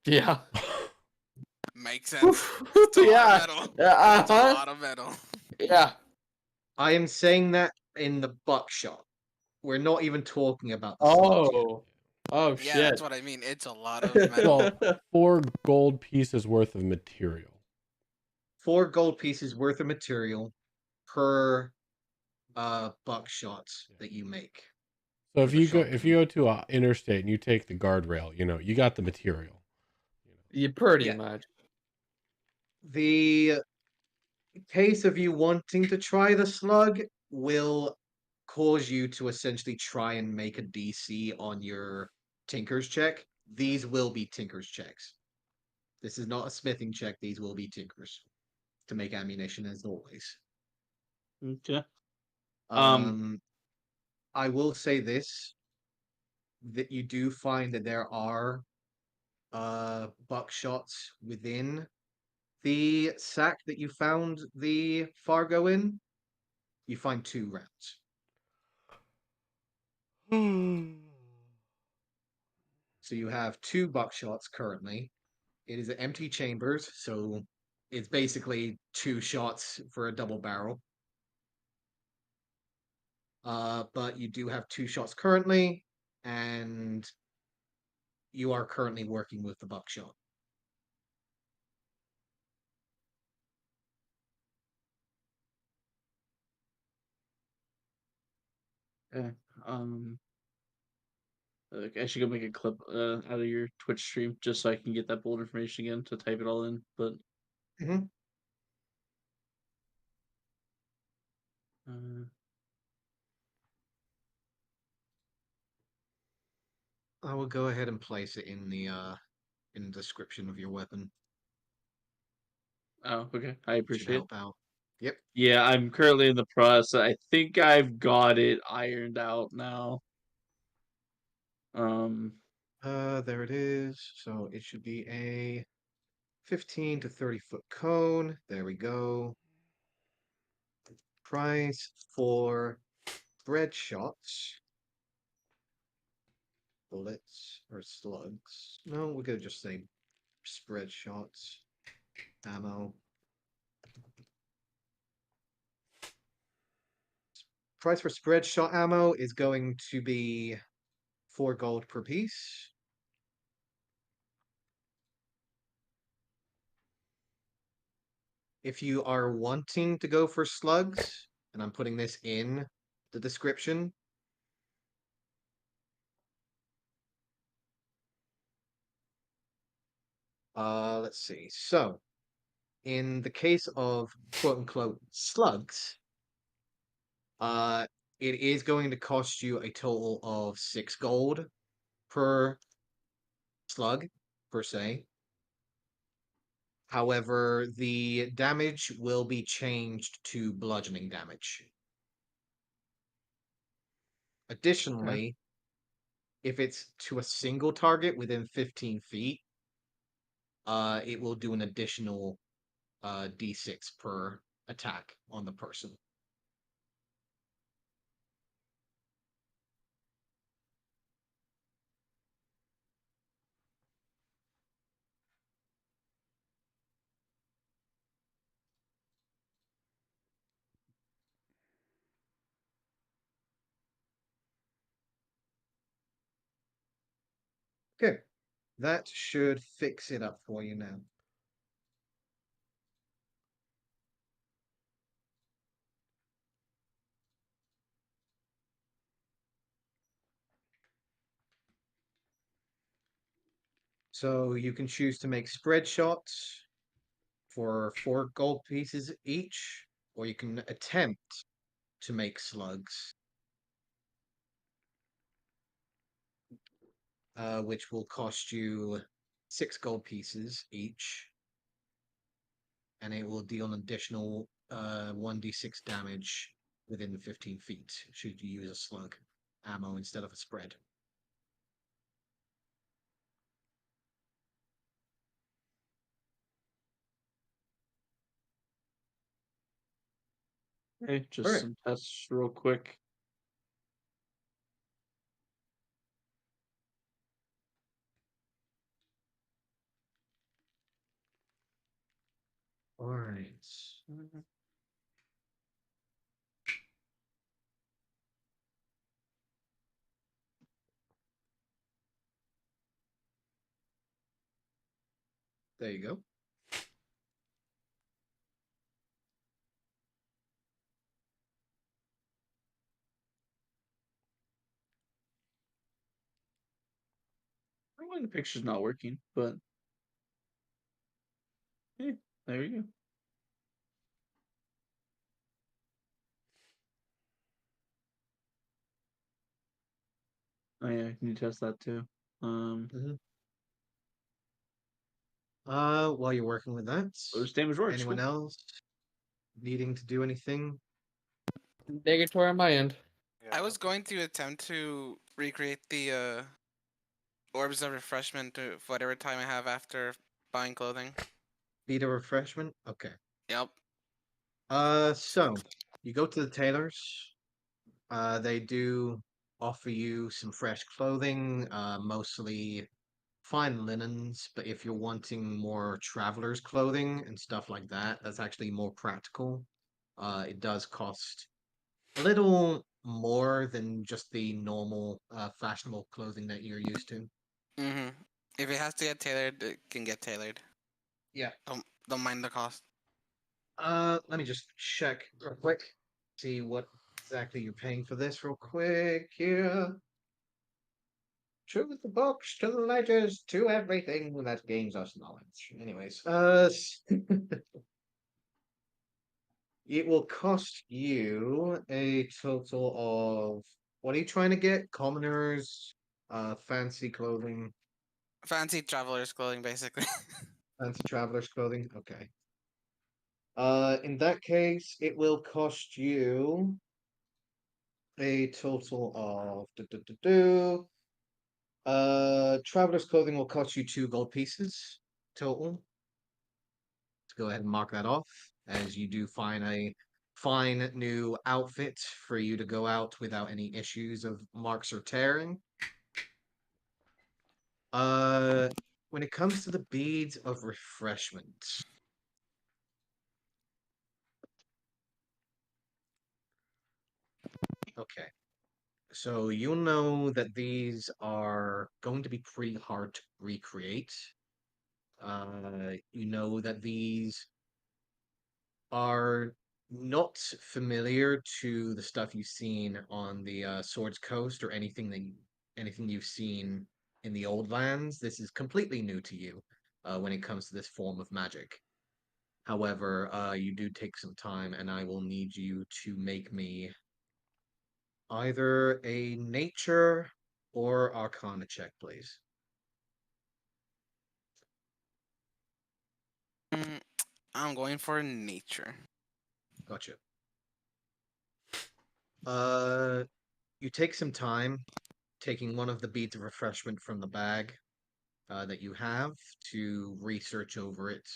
Yeah. Makes sense. It's a lot of Yeah. metal. Yeah. It's a lot of metal. Yeah. I am saying that in the buckshot. We're not even talking about the slugs yet. Oh. Oh Yeah, shit. that's what I mean. It's a lot of metal. Well, 4 gold pieces worth of material. 4 gold pieces worth of material per buckshot that you make. So Or the if you shotgun. go to a interstate and you take the guardrail, you got the material. You pretty Yeah. much. The case of you wanting to try the slug will cause you to essentially try and make a DC on your Tinker's check. These will be Tinker's checks. This is not a smithing check. These will be Tinkers to make ammunition as always. Okay. I will say this, that you do find that there are buckshots within the sack that you found the Fargo in. You find 2 rounds. So you have 2 buckshots currently. It is empty chambers, so it's basically 2 shots for a double barrel. But you do have 2 shots currently, and you are currently working with the buckshot. Okay. I should go make a clip out of your Twitch stream just so I can get that bold information again to type it all in. But Mm-hmm. uh, I will go ahead and place it in the description of your weapon. oh, okay. I Should appreciate it. help out. Yep. Yeah, I'm currently in the process. I think I've got it ironed out now. There it is. So it should be a 15 to 30 foot cone. There we go. Price for bread shots. Bullets or slugs. No, we're gonna just say spread shots. Ammo. Price for spread shot ammo is going to be 4 gold per piece. If you are wanting to go for slugs, and I'm putting this in the description, let's see. So, in the case of quote unquote slugs, uh, it is going to cost you a total of 6 gold per slug, per se. However, the damage will be changed to bludgeoning damage. Additionally, if it's to a single target within 15 feet, it will do an additional d6 per attack on the person. Okay, that should fix it up for you now. So you can choose to make spread shots for 4 gold pieces each, or you can attempt to make slugs, which will cost you 6 gold pieces each, and it will deal an additional 1d6 damage within 15 feet should you use a slug ammo instead of a spread. Okay, just Alright. some tests real quick. Alright. There you go. I don't know why the picture's not working, but hey, there you go. Oh yeah, can you test that too? While you're working with that, Those damage works. anyone Cool. else needing to do anything? Negatory on my end. Yeah, I was nothing. going to attempt to recreate the orbs of refreshment for whatever time I have after buying clothing. Need a refreshment? Okay. Yep. So you go to the tailors. They do offer you some fresh clothing, mostly fine linens, but if you're wanting more traveler's clothing and stuff like that, that's actually more practical. It does cost a little more than just the normal fashionable clothing that you're used to. Mm-hmm. If it has to get tailored, it can get tailored. Yeah. Don't mind the cost. Let me just check real quick. See what exactly you're paying for this real quick here. To the books, to the ledgers, to everything that gains us knowledge. Anyways, it will cost you a total of what are you trying to get? Commoners, fancy clothing, Fancy traveler's clothing, basically. fancy traveler's clothing. Okay. In that case, it will cost you a total of traveler's clothing will cost you 2 gold pieces total. To go ahead and mark that off, as you do find a fine new outfit for you to go out without any issues of marks or tearing. Uh, when it comes to the beads of refreshment, okay. So you'll know that these are going to be pretty hard to recreate. You know that these are not familiar to the stuff you've seen on the Swords Coast or anything you've seen in the old lands. This is completely new to you when it comes to this form of magic. However, you do take some time, and I will need you to make me either a nature or arcana check, please. Mm, I'm going for nature. Gotcha. Uh, you take some time taking one of the beads of refreshment from the bag that you have to research over it.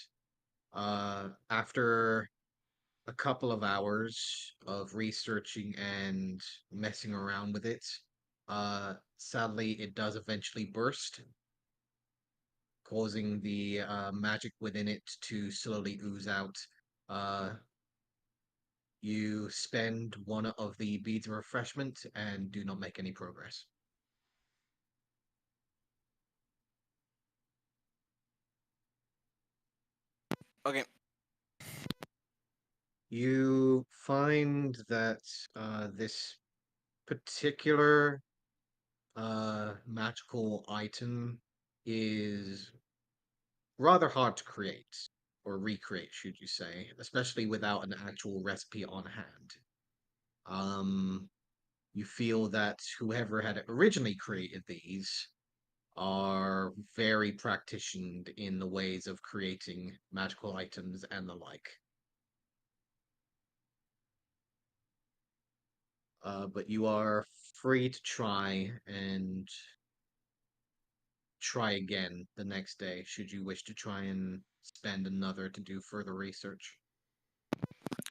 After a couple of hours of researching and messing around with it, sadly, it does eventually burst, causing the magic within it to slowly ooze out. Uh, you spend one of the beads of refreshment and do not make any progress. Okay. You find that this particular magical item is rather hard to create or recreate, should you say, especially without an actual recipe on hand. Um, you feel that whoever had originally created these are very practiced in the ways of creating magical items and the like. but you are free to try again the next day should you wish to try and spend another to do further research.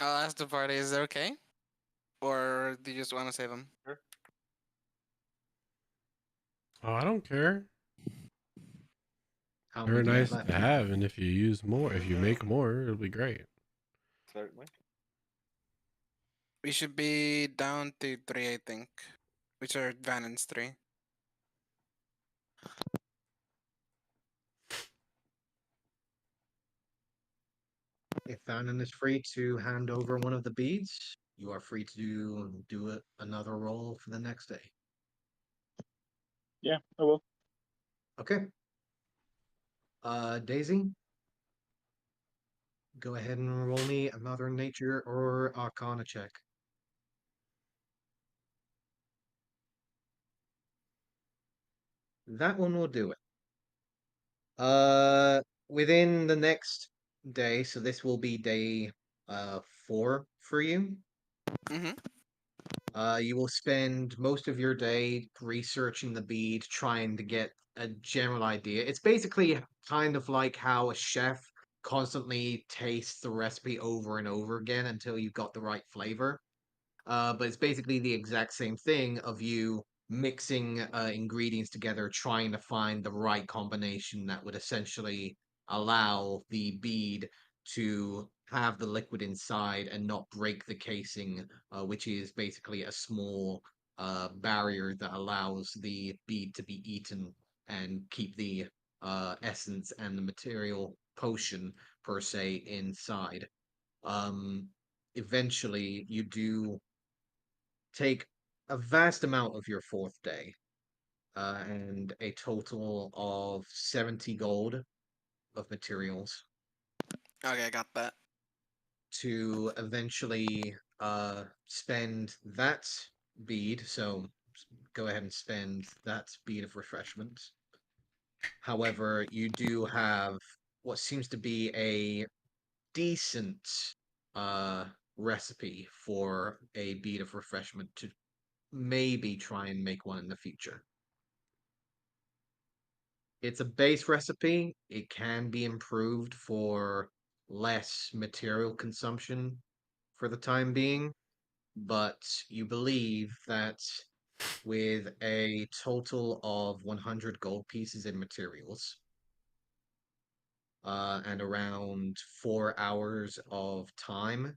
I'll ask the party, is it okay? Or do you just want to save them? Oh, I don't care. How They're many do you have nice left? to have, and if you use more, if you make more, it'll be great. Certainly. We should be down to 3, I think. Which are Vanon's 3. If Fanon is free to hand over one of the beads, you are free to do another roll for the next day. Yeah, I will. Okay. Daisy, go ahead and roll me a Mother Nature or Arcana check. That one will do it. Within the next day, so this will be day 4 for you. Mm-hmm. You will spend most of your day researching the bead, trying to get a general idea. It's basically kind of like how a chef constantly tastes the recipe over and over again until you've got the right flavor. But it's basically the exact same thing of you mixing ingredients together, trying to find the right combination that would essentially allow the bead to have the liquid inside and not break the casing, which is basically a small barrier that allows the bead to be eaten and keep the essence and the material potion per se inside. Um, Eventually, you do take a vast amount of your 4th day and a total of 70 gold of materials Okay, I got that. to eventually spend that bead. So go ahead and spend that bead of refreshment. However, you do have what seems to be a decent uh, recipe for a bead of refreshment to maybe try and make one in the future. It's a base recipe. It can be improved for less material consumption for the time being, but you believe that with a total of 100 gold pieces in materials, and around 4 hours of time,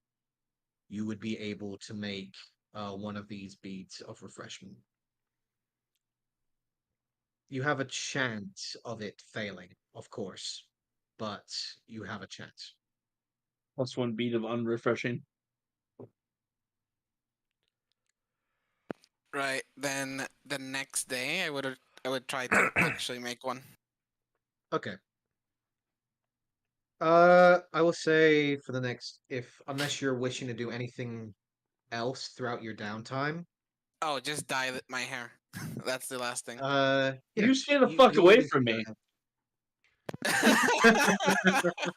you would be able to make one of these beads of refreshment. You have a chance of it failing, of course, but you have a chance. Plus one beat of unrefreshing. Right. Then the next day, I would try to actually make one. Okay. I will say for the next, if unless you're wishing to do anything else throughout your downtime, Oh, just dye my hair. That's the last thing. yeah, You stay the fuck you away can from go me.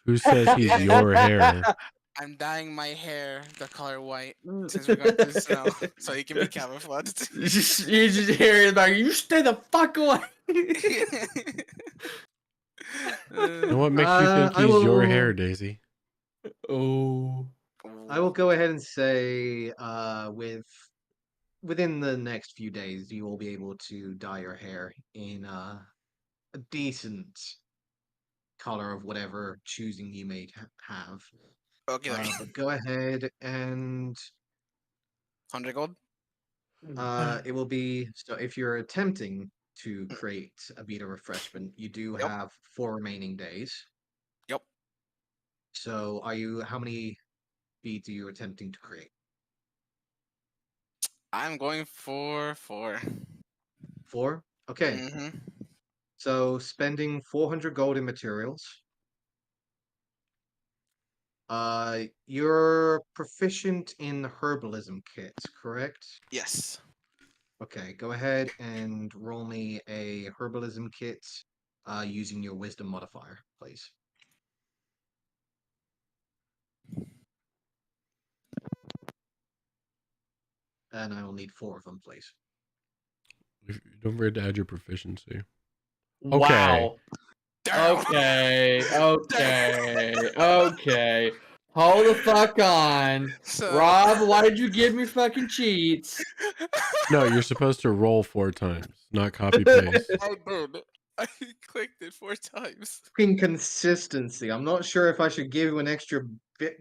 Who says he's Yeah. your hair? I'm dyeing my hair the color white since we're going to the snow, so you can be camouflaged. You just hear it back. You stay the fuck away. And what makes you think I he's your hair, will. Daisy? Oh. I will go ahead and say, within the next few days, you will be able to dye your hair in a decent color of whatever choosing you may have. Okay, But go ahead and 100 gold. it will be so if you're attempting to create a beta refreshment, you do Yep. have 4 remaining days. Yep. So how many beads are you attempting to create? I'm going for 4. 4? Okay. Mm-hmm. So spending 400 gold in materials. You're proficient in herbalism kits, correct? Yes. Okay, go ahead and roll me a herbalism kit using your wisdom modifier, please. And I will need 4 of them, please. Don't forget to add your proficiency. Wow. Damn. Okay. Okay. Hold the fuck on. So Rob, why did you give me fucking cheats? No, you're supposed to roll 4 times, not copy paste. I did. I clicked it 4 times. Consistency. I'm not sure if I should give you an extra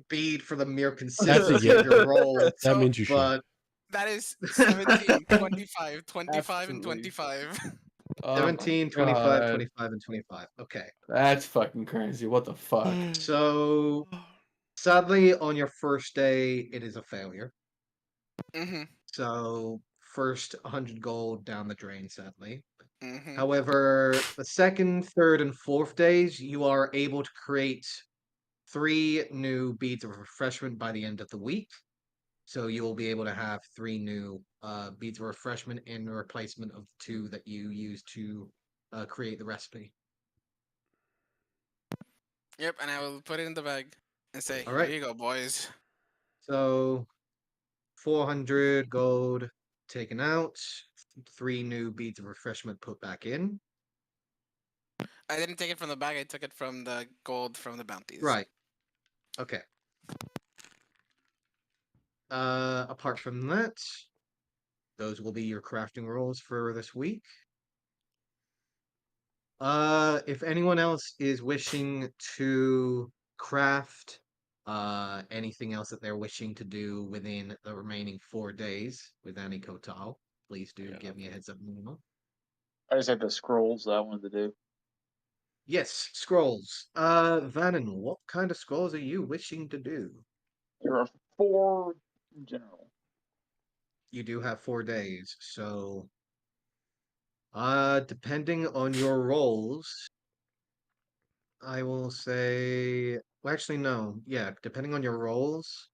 bead for the mere That's a consistency yes. of your roll, That So means you should. but that is 17, 25, 25, and Absolutely. 25. Oh my 17, 25, God. 25, and 25. Okay. That's fucking crazy. What the fuck? So, sadly, on your first day, it is a failure. Mm-hmm. So, first 100 gold down the drain, sadly. Mm-hmm. However, the second, third, and fourth days, you are able to create 3 new beads of refreshment by the end of the week. So you will be able to have 3 new beads of refreshment in replacement of the 2 that you used to create the recipe. Yep, and I will put it in the bag and say, All "Here right. you go, boys." So 400 gold taken out, 3 new beads of refreshment put back in. I didn't take it from the bag. I took it from the gold from the bounties. Right. Okay. Apart from that, those will be your crafting rolls for this week. If anyone else is wishing to craft anything else that they're wishing to do within the remaining 4 days with any Kotal, please do Yeah, give me a heads up. Mimo. I just had the scrolls that I wanted to do. Yes, scrolls. Vannon, what kind of scrolls are you wishing to do? There are 4 in general. You do have 4 days, so depending on your rolls, I will say, well, actually, no. Yeah, depending on your rolls,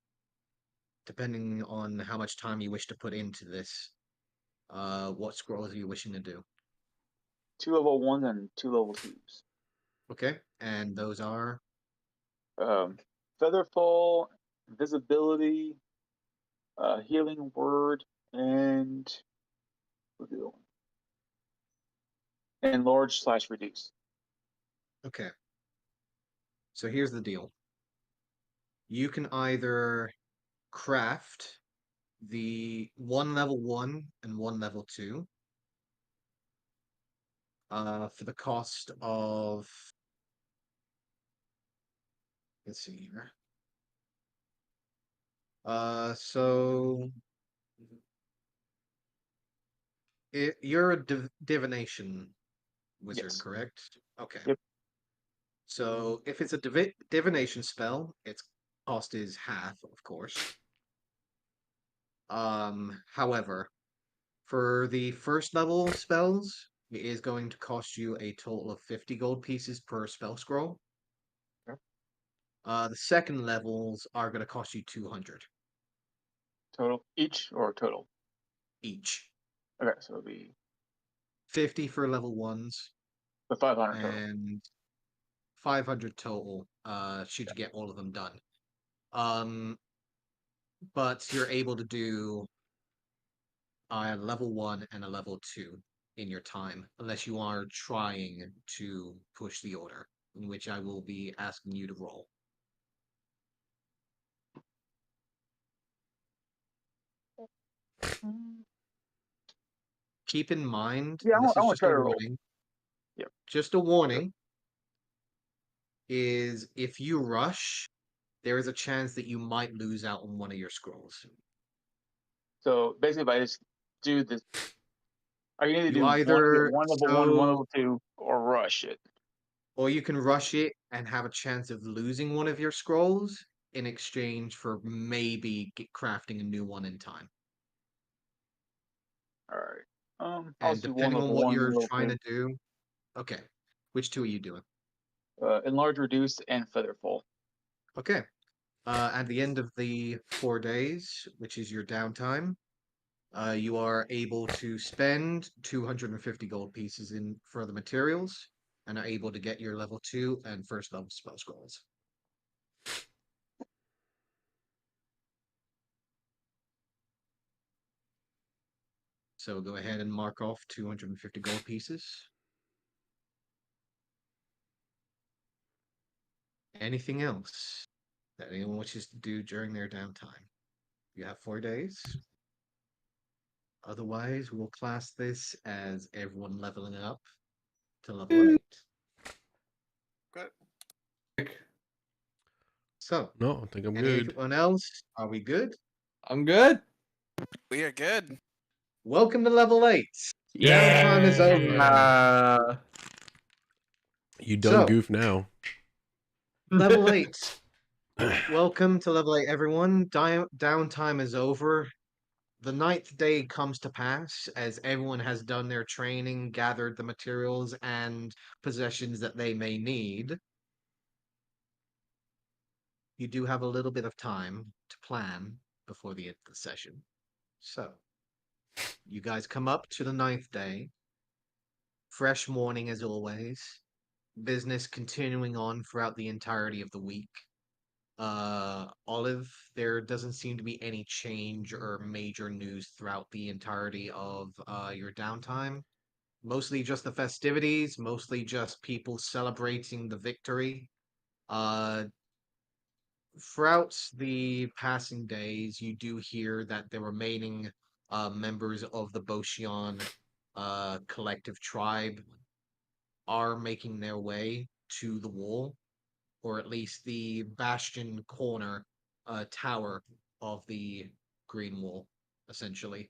depending on how much time you wish to put into this, what scrolls are you wishing to do? 2 level 1s and 2 level 2s. Okay, and those are Featherfall, Visibility, Healing Word, and what's the other one? Enlarge/reduce. okay. So here's the deal. You can either craft the 1 level 1 and 1 level 2 for the cost of, let's see here. So you're a divination wizard, Yes. correct? Okay. Yep. So if it's a divination spell, its cost is half, of course. However, for the first level spells, it is going to cost you a total of 50 gold pieces per spell scroll. Okay. The second levels are going to cost you 200 Total each or total? each. Okay, so it'll be 50 for level 1s the 500 total. and 500 total, should you get all of them done. But you're able to do a level 1 and a level 2 in your time, unless you are trying to push the order, in which I will be asking you to roll. Keep in mind, Yeah, and this I is want to just try a to roll. warning. Yep. Just a warning is if you rush, there is a chance that you might lose out on one of your scrolls. So basically, if I just do this, I can either You do one, get either 1 level 1 and 1 level 2, or rush it. or you can rush it and have a chance of losing one of your scrolls in exchange for maybe crafting a new one in time. All right. I'll And just do 1 depending on level what 1, 1 you're level trying 2. to do, okay. Which 2 are you doing? Enlarge, reduce, and featherfall. Okay. At the end of the 4 days, which is your downtime, you are able to spend 250 gold pieces in for the materials and are able to get your level 2 and first level spell scrolls. So go ahead and mark off 250 gold pieces. Anything else that anyone wishes to do during their downtime? You have 4 days. Otherwise, we'll class this as everyone leveling up to level 8. Okay. So, No, I think I'm good. anyone else? Are we good? I'm good. We are good. Welcome to level 8. Downtime is over. You done So, goof now. level 8. Welcome to level 8, everyone. Downtime is over. The 9th day comes to pass as everyone has done their training, gathered the materials and possessions that they may need. You do have a little bit of time to plan before the end of the session. So, you guys come up to the 9th day. Fresh morning as always. Business continuing on throughout the entirety of the week. Olive, there doesn't seem to be any change or major news throughout the entirety of your downtime. Mostly just the festivities, mostly just people celebrating the victory. Throughout the passing days, you do hear that the remaining members of the Boshian collective tribe are making their way to the wall, or at least the bastion corner tower of the Green Wall, essentially.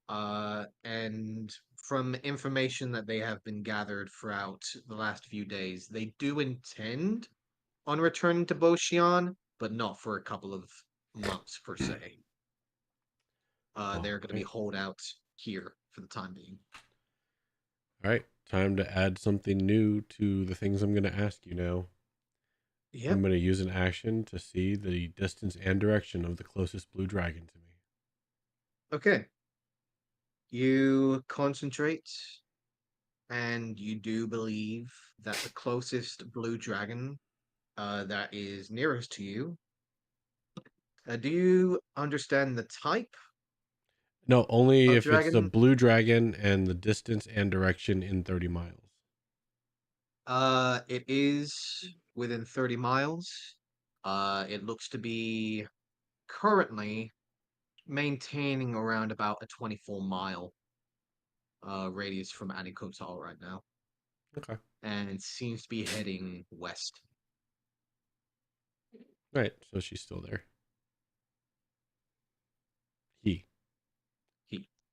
And from information that they have been gathered throughout the last few days, they do intend on returning to Boshian, but not for a couple of months per se. They're going to be holdouts here for the time being. All right, time to add something new to the things I'm going to ask you now. Yep. I'm going to use an action to see the distance and direction of the closest blue dragon to me. Okay. You concentrate, and you do believe that the closest blue dragon that is nearest to you. Do you understand the type? No, only Of if it's a dragon? blue dragon and the distance and direction in 30 miles. It is within 30 miles. It looks to be currently maintaining around about a 24-mile radius from Anikotal right now. Okay. And it seems to be heading west. Right, so she's still there.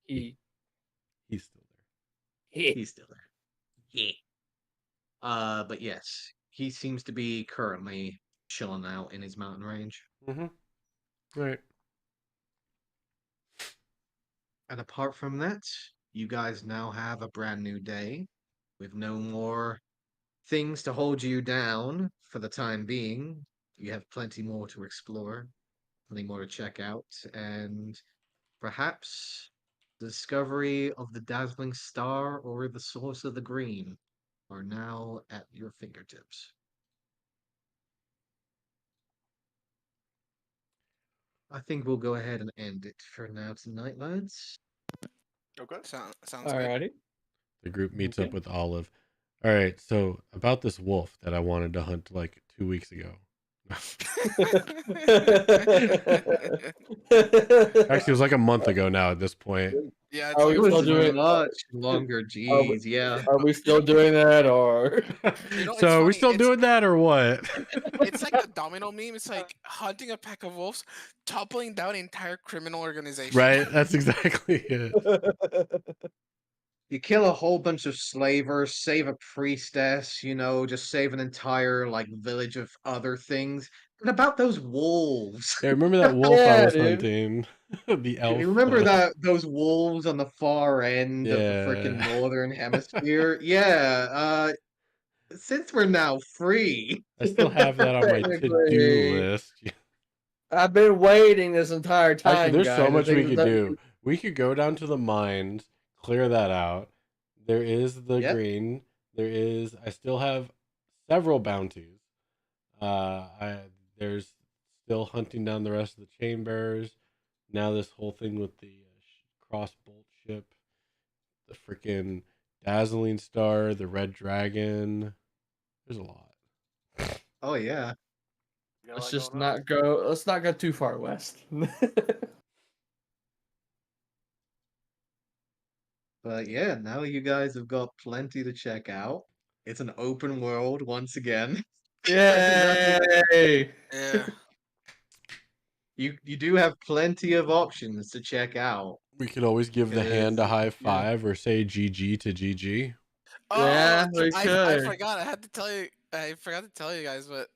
He's still there. He's still there. Yeah. But yes, he seems to be currently chilling out in his mountain range. Mm-hmm. Right. And apart from that, you guys now have a brand new day with no more things to hold you down for the time being. You have plenty more to explore, plenty more to check out, and perhaps the discovery of the dazzling star or the source of the green are now at your fingertips. I think we'll go ahead and end it for now tonight, lads. Okay. Sounds good. Alrighty. The group meets Okay. up with Olive. All right, so about this wolf that I wanted to hunt like 2 weeks ago. Actually, it was like a month ago now at this point. Yeah, Are we It it's still was doing? much longer, jeez, yeah. Are we still doing that, or? You know, it's So are we funny, still it's- doing that or what? it's like the domino meme. It's like hunting a pack of wolves, toppling down an entire criminal organization. Right, that's exactly it. You kill a whole bunch of slavers, save a priestess, just save an entire village of other things. And about those wolves. Yeah, remember that wolf I Yeah, was dude. hunting? The elf. You remember those wolves on the far end of the frickin' Yeah. northern hemisphere? Yeah, since we're now free. I still have that on my to-do Technically. list. I've been waiting this entire time, Actually, there's so guys. much we could do. We could go down to the mines, clear that out. There is the Yep. green. I still have several bounties. There's still hunting down the rest of the chambers. Now this whole thing with the crossbolt ship, the freaking dazzling star, the red dragon. There's a lot. Oh yeah. You got a Let's lot just going on. not go. Let's not go too far west. But yeah, now you guys have got plenty to check out. It's an open world once again. Yay! Yeah. You do have plenty of options to check out. We could always give the hand a Because, high yeah. five or say GG to GG. Oh, Yeah, we I could. forgot. I had to tell you. I forgot to tell you guys, but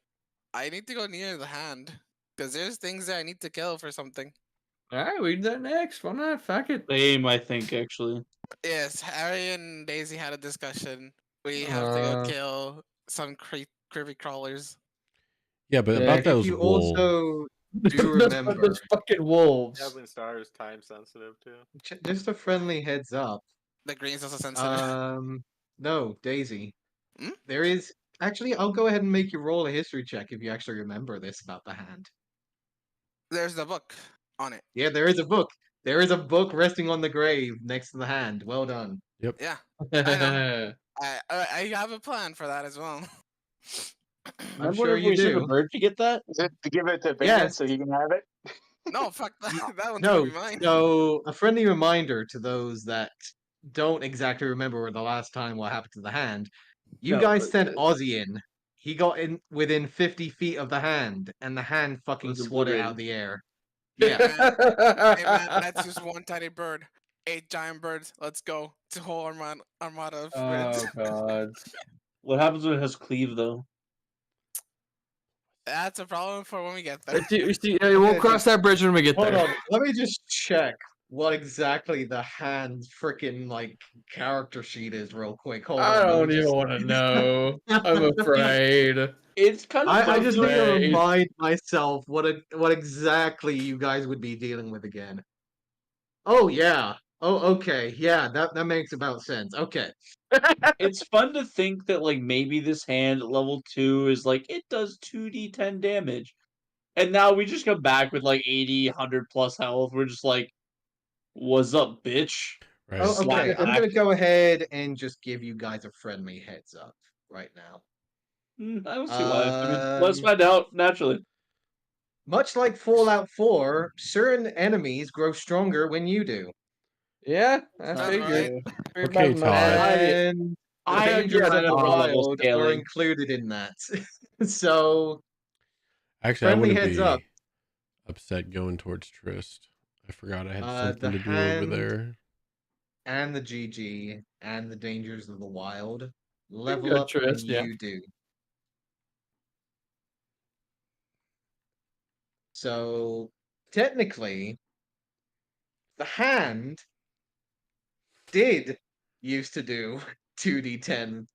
I need to go near the hand because there's things that I need to kill for something. All right, we can do that next. Why not? Fuck it. Same, I think, actually. Yes, Harry and Daisy had a discussion. We have to go kill some creepy crawlers. Yeah, but Yeah, about If those you wolves. also do Those remember, fucking wolves. Dazzling Star is time sensitive too. just a friendly heads up. The green's also sensitive. No, Daisy. Hmm? There is actually. I'll go ahead and make you roll a history check if you actually remember this about the hand. There's the book on it. Yeah, there is a book. There is a book resting on the grave next to the hand. Well done. Yep. Yeah, I know. I have a plan for that as well. I'm sure you we sent a do. bird to get that. Is it to give it to Vengeance Yes. so he can have it? No, fuck that. That one's No, gonna be mine. so a friendly reminder to those that don't exactly remember the last time what happened to the hand. You No, guys but- sent Ozzy in. He got in within 50 feet of the hand, and the hand fucking Was swatted out of obliterated. the air. Yeah, Yeah. Hey man, that's just one tiny bird. 8 giant birds. Let's go. It's a whole armada of birds. Oh god. What happens when it has cleave, though? That's a problem for when we get there. You see, we'll Okay, cross that bridge when we get Hold there. on, let me just check what exactly the hand's freaking like character sheet is real quick. Hold I on. let don't me even just- want to know. I'm afraid. It's kind of I fun, just though. need to Right. remind myself what exactly you guys would be dealing with again. Oh yeah. Oh okay. Yeah, that makes about sense. Okay. It's fun to think that like maybe this hand at level 2 is like it does 2d10 damage. And now we just come back with like 80, 100 plus health. We're just like, what's up, bitch? Right. Oh, okay. Slap I'm gonna back. go ahead and just give you guys a friendly heads up right now. I don't see why. I mean, let's find out naturally. Much like Fallout 4, certain enemies grow stronger when you do. Yeah, I Sounds figured. right. Okay, Todd. And the I dangers of get the it. Level wild are scaling. included in that. So, Actually, I friendly wouldn't heads be up. upset going towards Trist. I forgot I had The something to do over hand there. and the GG and the dangers of the wild can level go up when Trist, yeah. you do. So, technically, the hand did used to do 2d10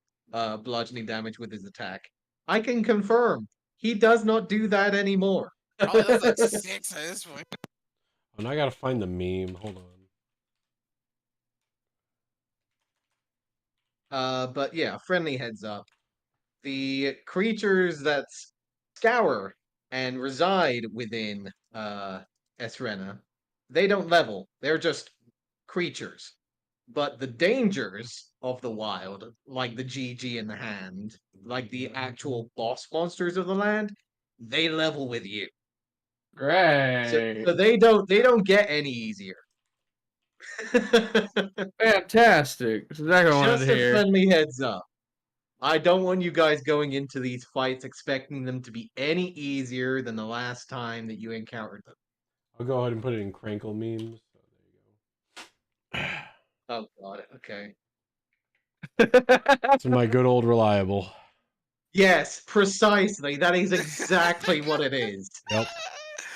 bludgeoning damage with his attack. I can confirm he does not do that anymore. Probably does like 6 at this point. Oh, now I gotta find the meme. Hold on. But yeah, friendly heads up. The creatures that scour and reside within Essrena, they don't level. They're just creatures. But the dangers of the wild, like the GG in the hand, like the actual boss monsters of the land, they level with you. Great. So they don't get any easier. Fantastic. That's exactly what I wanted Just to a hear. friendly heads up. I don't want you guys going into these fights expecting them to be any easier than the last time that you encountered them. I'll go ahead and put it in Crankle memes. So there you go. Oh god, okay. It's my good old reliable. Yes, precisely. That is exactly what it is. Yep.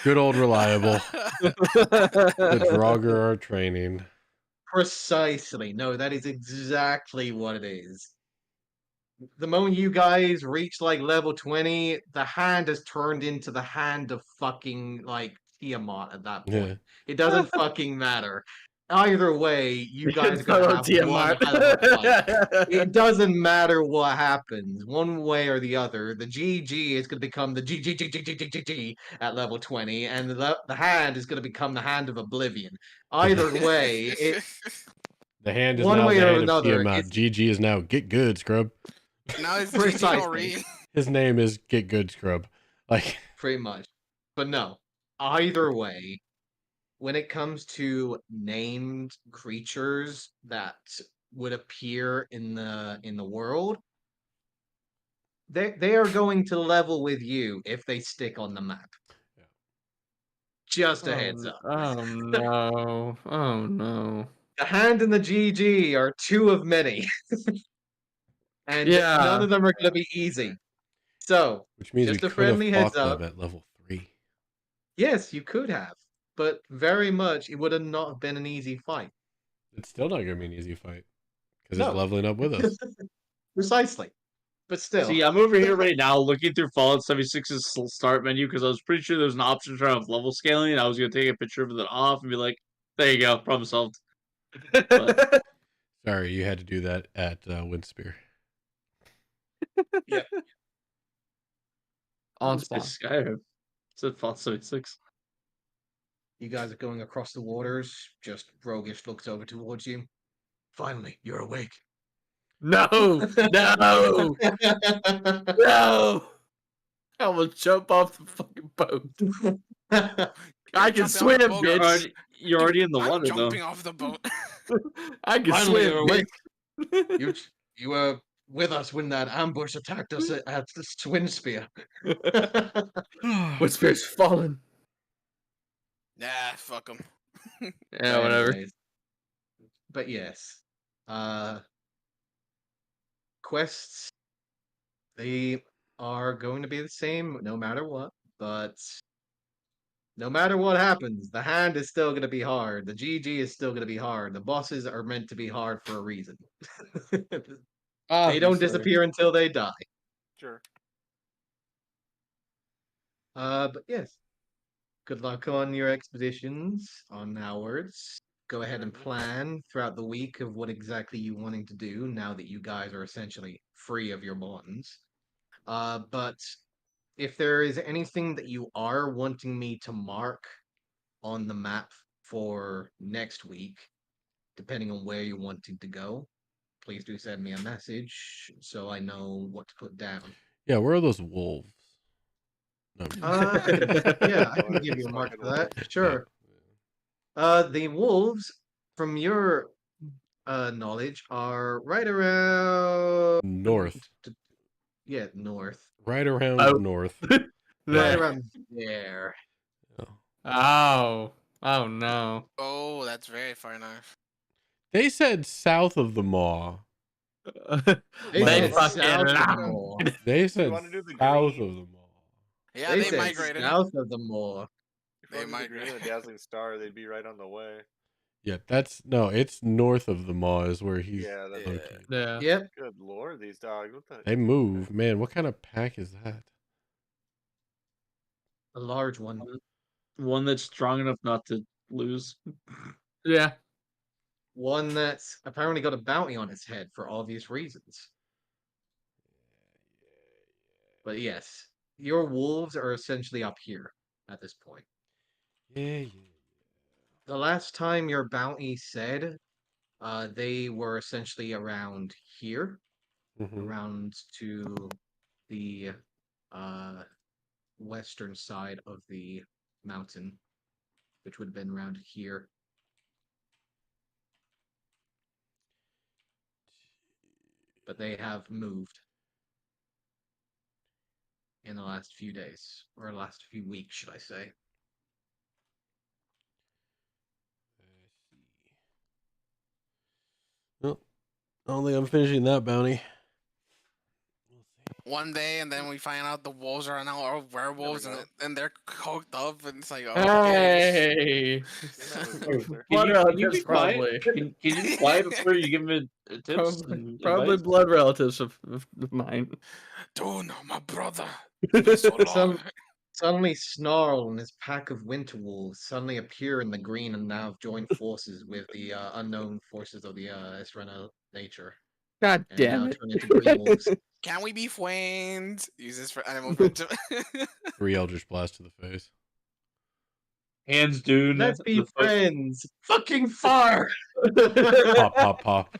Good old reliable. The Draugr are training. Precisely. No, that is exactly what it is. The moment you guys reach like level 20, the hand has turned into the hand of fucking like Tiamat at that point. Yeah. It doesn't fucking matter. Either way, you guys are gonna Fellow have Tiamat. one hell of a fight. It doesn't matter what happens, one way or the other. The GG is going to become the GG at level 20, and the hand is going to become the Hand of Oblivion. Either way, The hand is one now way the or hand of another, Tiamat. it's GG is now get good, scrub. now it's Precisely. GG. His name is get good, scrub. Like, pretty much. But no, either way, when it comes to named creatures that would appear in the world, they are going to level with you if they stick on the map. Yeah. Just a heads up. Oh no! Oh no! The hand and the GG are two of many, and Yeah. none of them are going to be easy. So, which means just we a could have friendly heads fought up. them at level 3. Yes, you could have, but very much it would have not been an easy fight. It's still not going to be an easy fight because No. it's leveling up with us. Precisely. But still. See, I'm over here right now looking through Fallout 76's start menu because I was pretty sure there's an option to have level scaling, and I was going to take a picture of it off and be like, there you go, problem solved. But Sorry, you had to do that at Windspear. Yep. On it's spawn. just Skyrim. It's at Fallout 76. You guys are going across the waters. Just Rogish looks over towards you. Finally, you're awake. No! No! No! I will jump off the fucking boat. I can jumping off the swim, boat. bitch. You're already in the I'm water, though. jumping off the boat. I can Finally, swim, you're awake. bitch. You were with us when that ambush attacked us at the Twin Spear. Whisper's fallen. Nah, fuck him. Yeah, whatever. Anyways. But yes. Quests, they are going to be the same no matter what, but no matter what happens, the hand is still going to be hard. The GG is still going to be hard. The bosses are meant to be hard for a reason. They don't disappear until they die. Sure. But yes. Good luck on your expeditions onwards. Go ahead and plan throughout the week of what exactly you wanting to do now that you guys are essentially free of your bonds. But if there is anything that you are wanting me to mark on the map for next week, depending on where you're wanting to go, please do send me a message so I know what to put down. Yeah, where are those wolves? No, I can give you a Fucking mark for that. wolves. Sure. The wolves, from your knowledge, are right around north. Yeah, north. Right around Oh. north. Right There. around there. Oh. Oh no. Oh, that's very far enough. They said south of the maw. They They said fucking south of the lied. mall. They said wanna do the south green? of the maw. Yeah, They they said migrated. south of the mall. If They I wanted the green and migrated. the dazzling star, they'd be right on the way. Yeah, it's north of the maw is where he's Yeah, that's located. Yeah. Yep. good lord, these dogs. What the? They move. Man, what kind of pack is that? A large one. One that's strong enough not to lose. Yeah. One that's apparently got a bounty on its head for obvious reasons. But yes, your wolves are essentially up here at this point. Yeah. The last time your bounty said they were essentially around here, Mhm. around to the western side of the mountain, which would have been around here. But they have moved in the last few days, or last few weeks, should I say. Well, I don't think I'm finishing that bounty. One day, and then we find out the wolves are now our werewolves, There we and they're coked up, and it's like, okay. Hey. Closer. Blood Can you relatives, be quiet? probably. Can you be quiet before you give me tips? Probably advice? blood relatives of mine. Dude, my brother. It's been so long. Suddenly, Snarl and his pack of winter wolves suddenly appear in the green and now have joined forces with the unknown forces of the Essrena nature. God And damn now it. turn into green wolves. Can we be friends? Use this for animal friendship. 3 Eldritch Blast to the face. Hands Dune. Let's be friends. Fucking fire. Pop, pop, pop.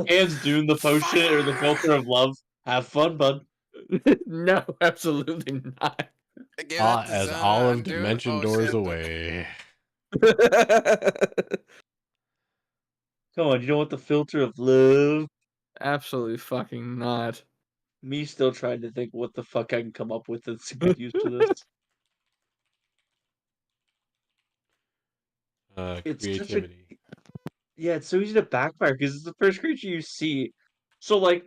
Hands Dune, the potion or the filter of love. Have fun, bud. No, absolutely not. Give that to As Zen, Olive dude. dimension Oh, doors shit. away. Come on, you don't want the filter of love? Absolutely fucking not. Me still trying to think what the fuck I can come up with that's a good use for this. It's such a Creativity. yeah, it's so easy to backfire because it's the first creature you see. So like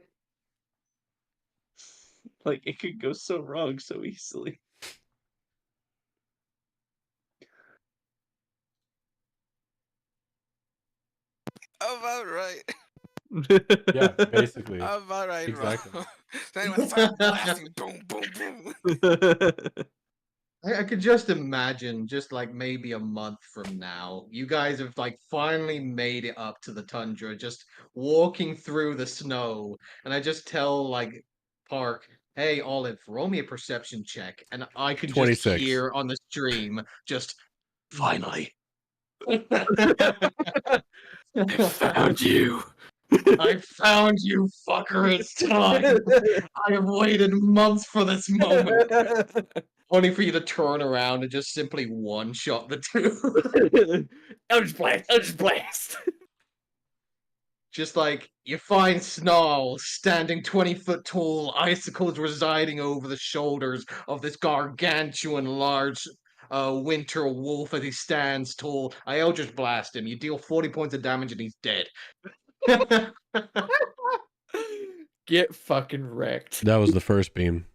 it could go so wrong so easily. About right. Yeah, basically. About right, Exactly. bro. So anyway, start blasting. Boom, boom, boom. I could just imagine, just like maybe a month from now, you guys have like finally made it up to the tundra, just walking through the snow, and I just tell like Park, "Hey Olive, roll me a perception check," and I could just 26. hear on the stream, just finally. Found you. I found you, fucker! It's time. I have waited months for this moment. Only for you to turn around and just simply one-shot the two. Eldritch Blast! Eldritch Blast! Just like you find Snarl standing 20-foot tall, icicles residing over the shoulders of this gargantuan large winter wolf as he stands tall. I Eldritch Blast him. You deal 40 points of damage and he's dead. Get fucking wrecked. That was the first beam.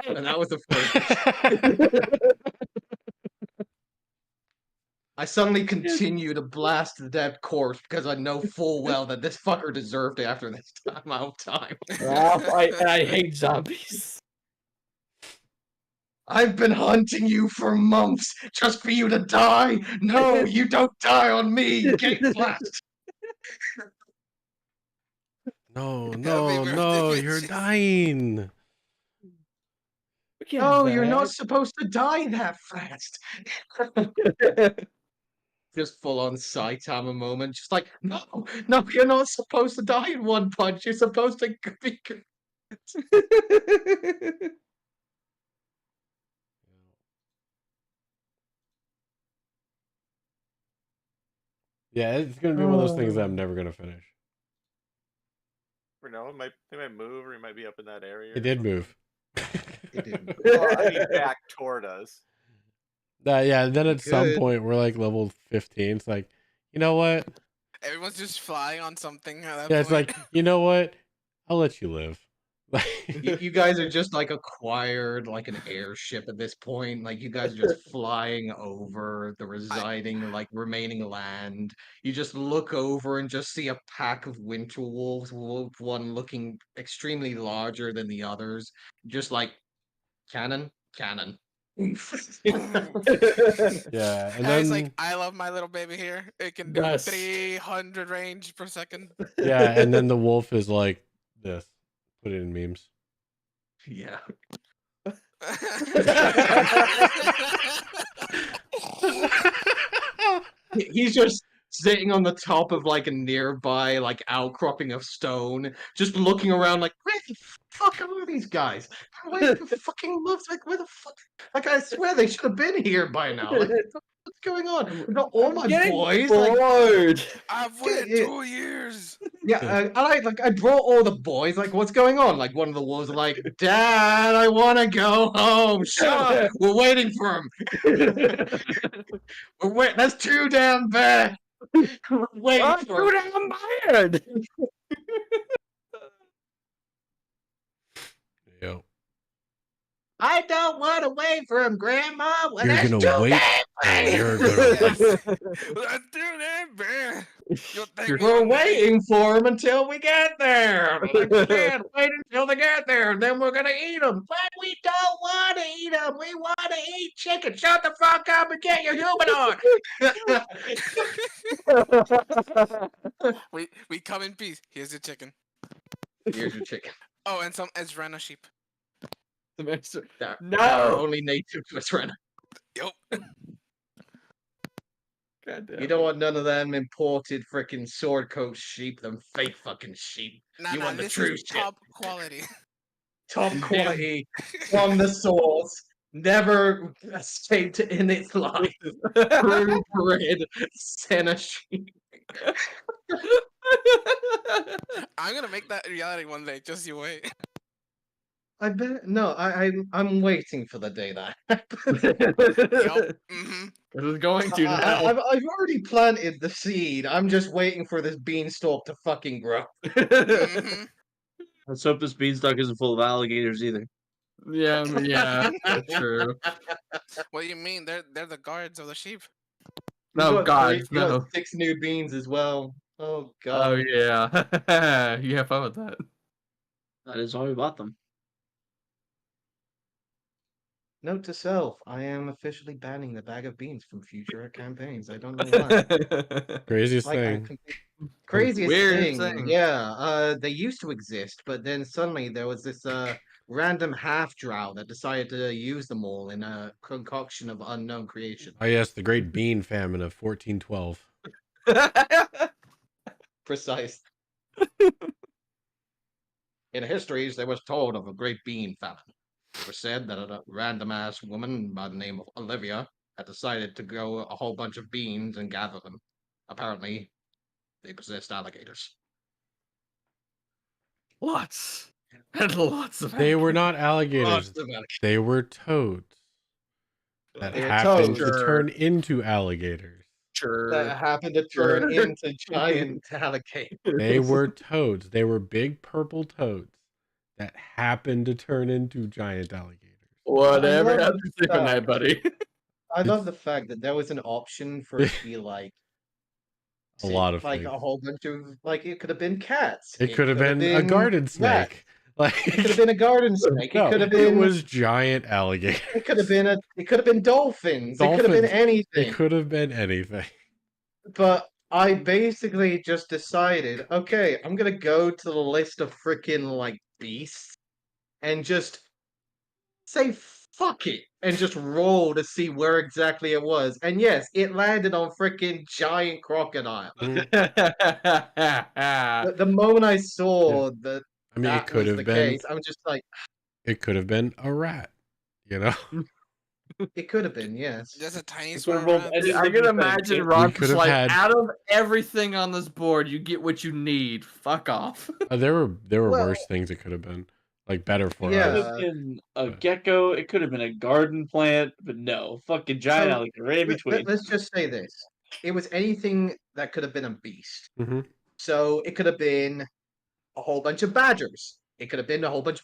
And that was the first. I suddenly continue to blast the dead corpse because I know full well that this fucker deserved it after this amount of time. I hate zombies. I've been hunting you for months just for you to die. No, you don't die on me. Gate blast. No, Happy no, birthday, no, you're bitches. dying. No, you're not supposed to die that fast. Just full on Saitama moment. Just like, no, you're not supposed to die in one punch. You're supposed to be. Yeah, it's gonna be one of those things that I'm never gonna finish. Or no, they might move, or he might be up in that area. It did move. It did. Well, I mean, back toward us. Yeah, then at some Good. point we're like level 15. It's like, you know what? Everyone's just flying on something at that Yeah, point. it's like, you know what? I'll let you live. You guys are just like acquired like an airship at this point. Like you guys are just flying over the residing like remaining land. You just look over and just see a pack of winter wolves, one looking extremely larger than the others. Just like cannon. Yeah, and And it's then like, I love my little baby here. It can do Yes. 300 range per second. yeah, and then the wolf is like this. Put it in memes. Yeah. He's just sitting on the top of like a nearby like outcropping of stone, just looking around like, where the fuck are these guys? Where the fucking looks like where the fuck? Like I swear they should have been here by now. Like what's going on? I've got all my boys. Like, bored. I've waited 2 years. yeah, I brought all the boys. Like, what's going on? Like, one of the wolves are like, Dad, I want to go home. Shut up. We're waiting for him. That's too damn bad. We're waiting for him. I'm tired. Yo. I don't want to wait for him, Grandma. Well, You're that's gonna too wait. damn bad. You're gonna wait. That's too damn bad. You'll thank me We're one day. waiting for him until we get there. Like, we can't wait until they get there, and then we're gonna eat them. But we don't want to eat them. We want to eat chicken. Shut the fuck up and get your humanoid. We come in peace. Here's your chicken. Here's your chicken. Oh, and some Essrena sheep. That No. only native to Essrena. Yup. God damn You don't want none of them imported freaking sword coat sheep, them fake fucking sheep. You Nah, want the this true is shit. top quality. Top Damn. quality from the source. Never escaped in its life. True bred Senna sheep. I'm gonna make that reality one day. Just you wait. I bet no. I'm waiting for the day that happens. Yup. Mm-hmm. This is going to now. I've already planted the seed. I'm just waiting for this beanstalk to fucking grow. Mm-hmm. Let's hope this beanstalk isn't full of alligators either. Yeah, true. What do you mean? They're the guards of the sheep. No, God, You got no. 6 new beans as well. Oh Oh god. yeah, you have fun with that. That is why we bought them. Note to self: I am officially banning the bag of beans from future campaigns. I don't know why. Craziest Like thing. craziest Weirdest thing. thing. Yeah, they used to exist, but then suddenly there was this random half drow that decided to use them all in a concoction of unknown creation. Oh yes, the Great Bean Famine of 1412. Precise. In histories, there was told of a great bean famine. It was said that a random ass woman by the name of Olivia had decided to grow a whole bunch of beans and gather them. Apparently, they possessed alligators. Lots and lots of. They were not alligators. Lots of alligators. They were toads that They were happened toads. to turn into alligators. Sure. That happened to turn into giant alligators. They were toads. They were big purple toads that happened to turn into giant alligators. Whatever. I love Have the to sleep at night, buddy. I love the fact that there was an option for it to be like A lot of like things. a whole bunch of like it could have been cats. It could have been a garden rats. snake. Like It could have been a garden snake. no, It could have it been was giant alligators. it could have been dolphins. It could have been Dolphins. anything. It could have been anything. But I basically just decided, okay, I'm gonna go to the list of freaking like beasts and just say fuck it and just roll to see where exactly it was. And yes, it landed on freaking giant crocodile. The moment I saw that I mean, it that could was have the been. case, I'm just like, It could have been a rat. You know. it could have been, yes. Just a tiny It's swarm what of rolled rats. any I living can thing. imagine It- Rob could just have like, had- out of everything on this board, you get what you need. Fuck off. There were Well- worse things it could have been, like better for It could us. have been a but- gecko. It could have been a garden plant, but no, fucking giant So, alligator right in between. Let's just say this. It was anything that could have been a beast. Mhm. So it could have been a whole bunch of badgers. It could have been a whole bunch of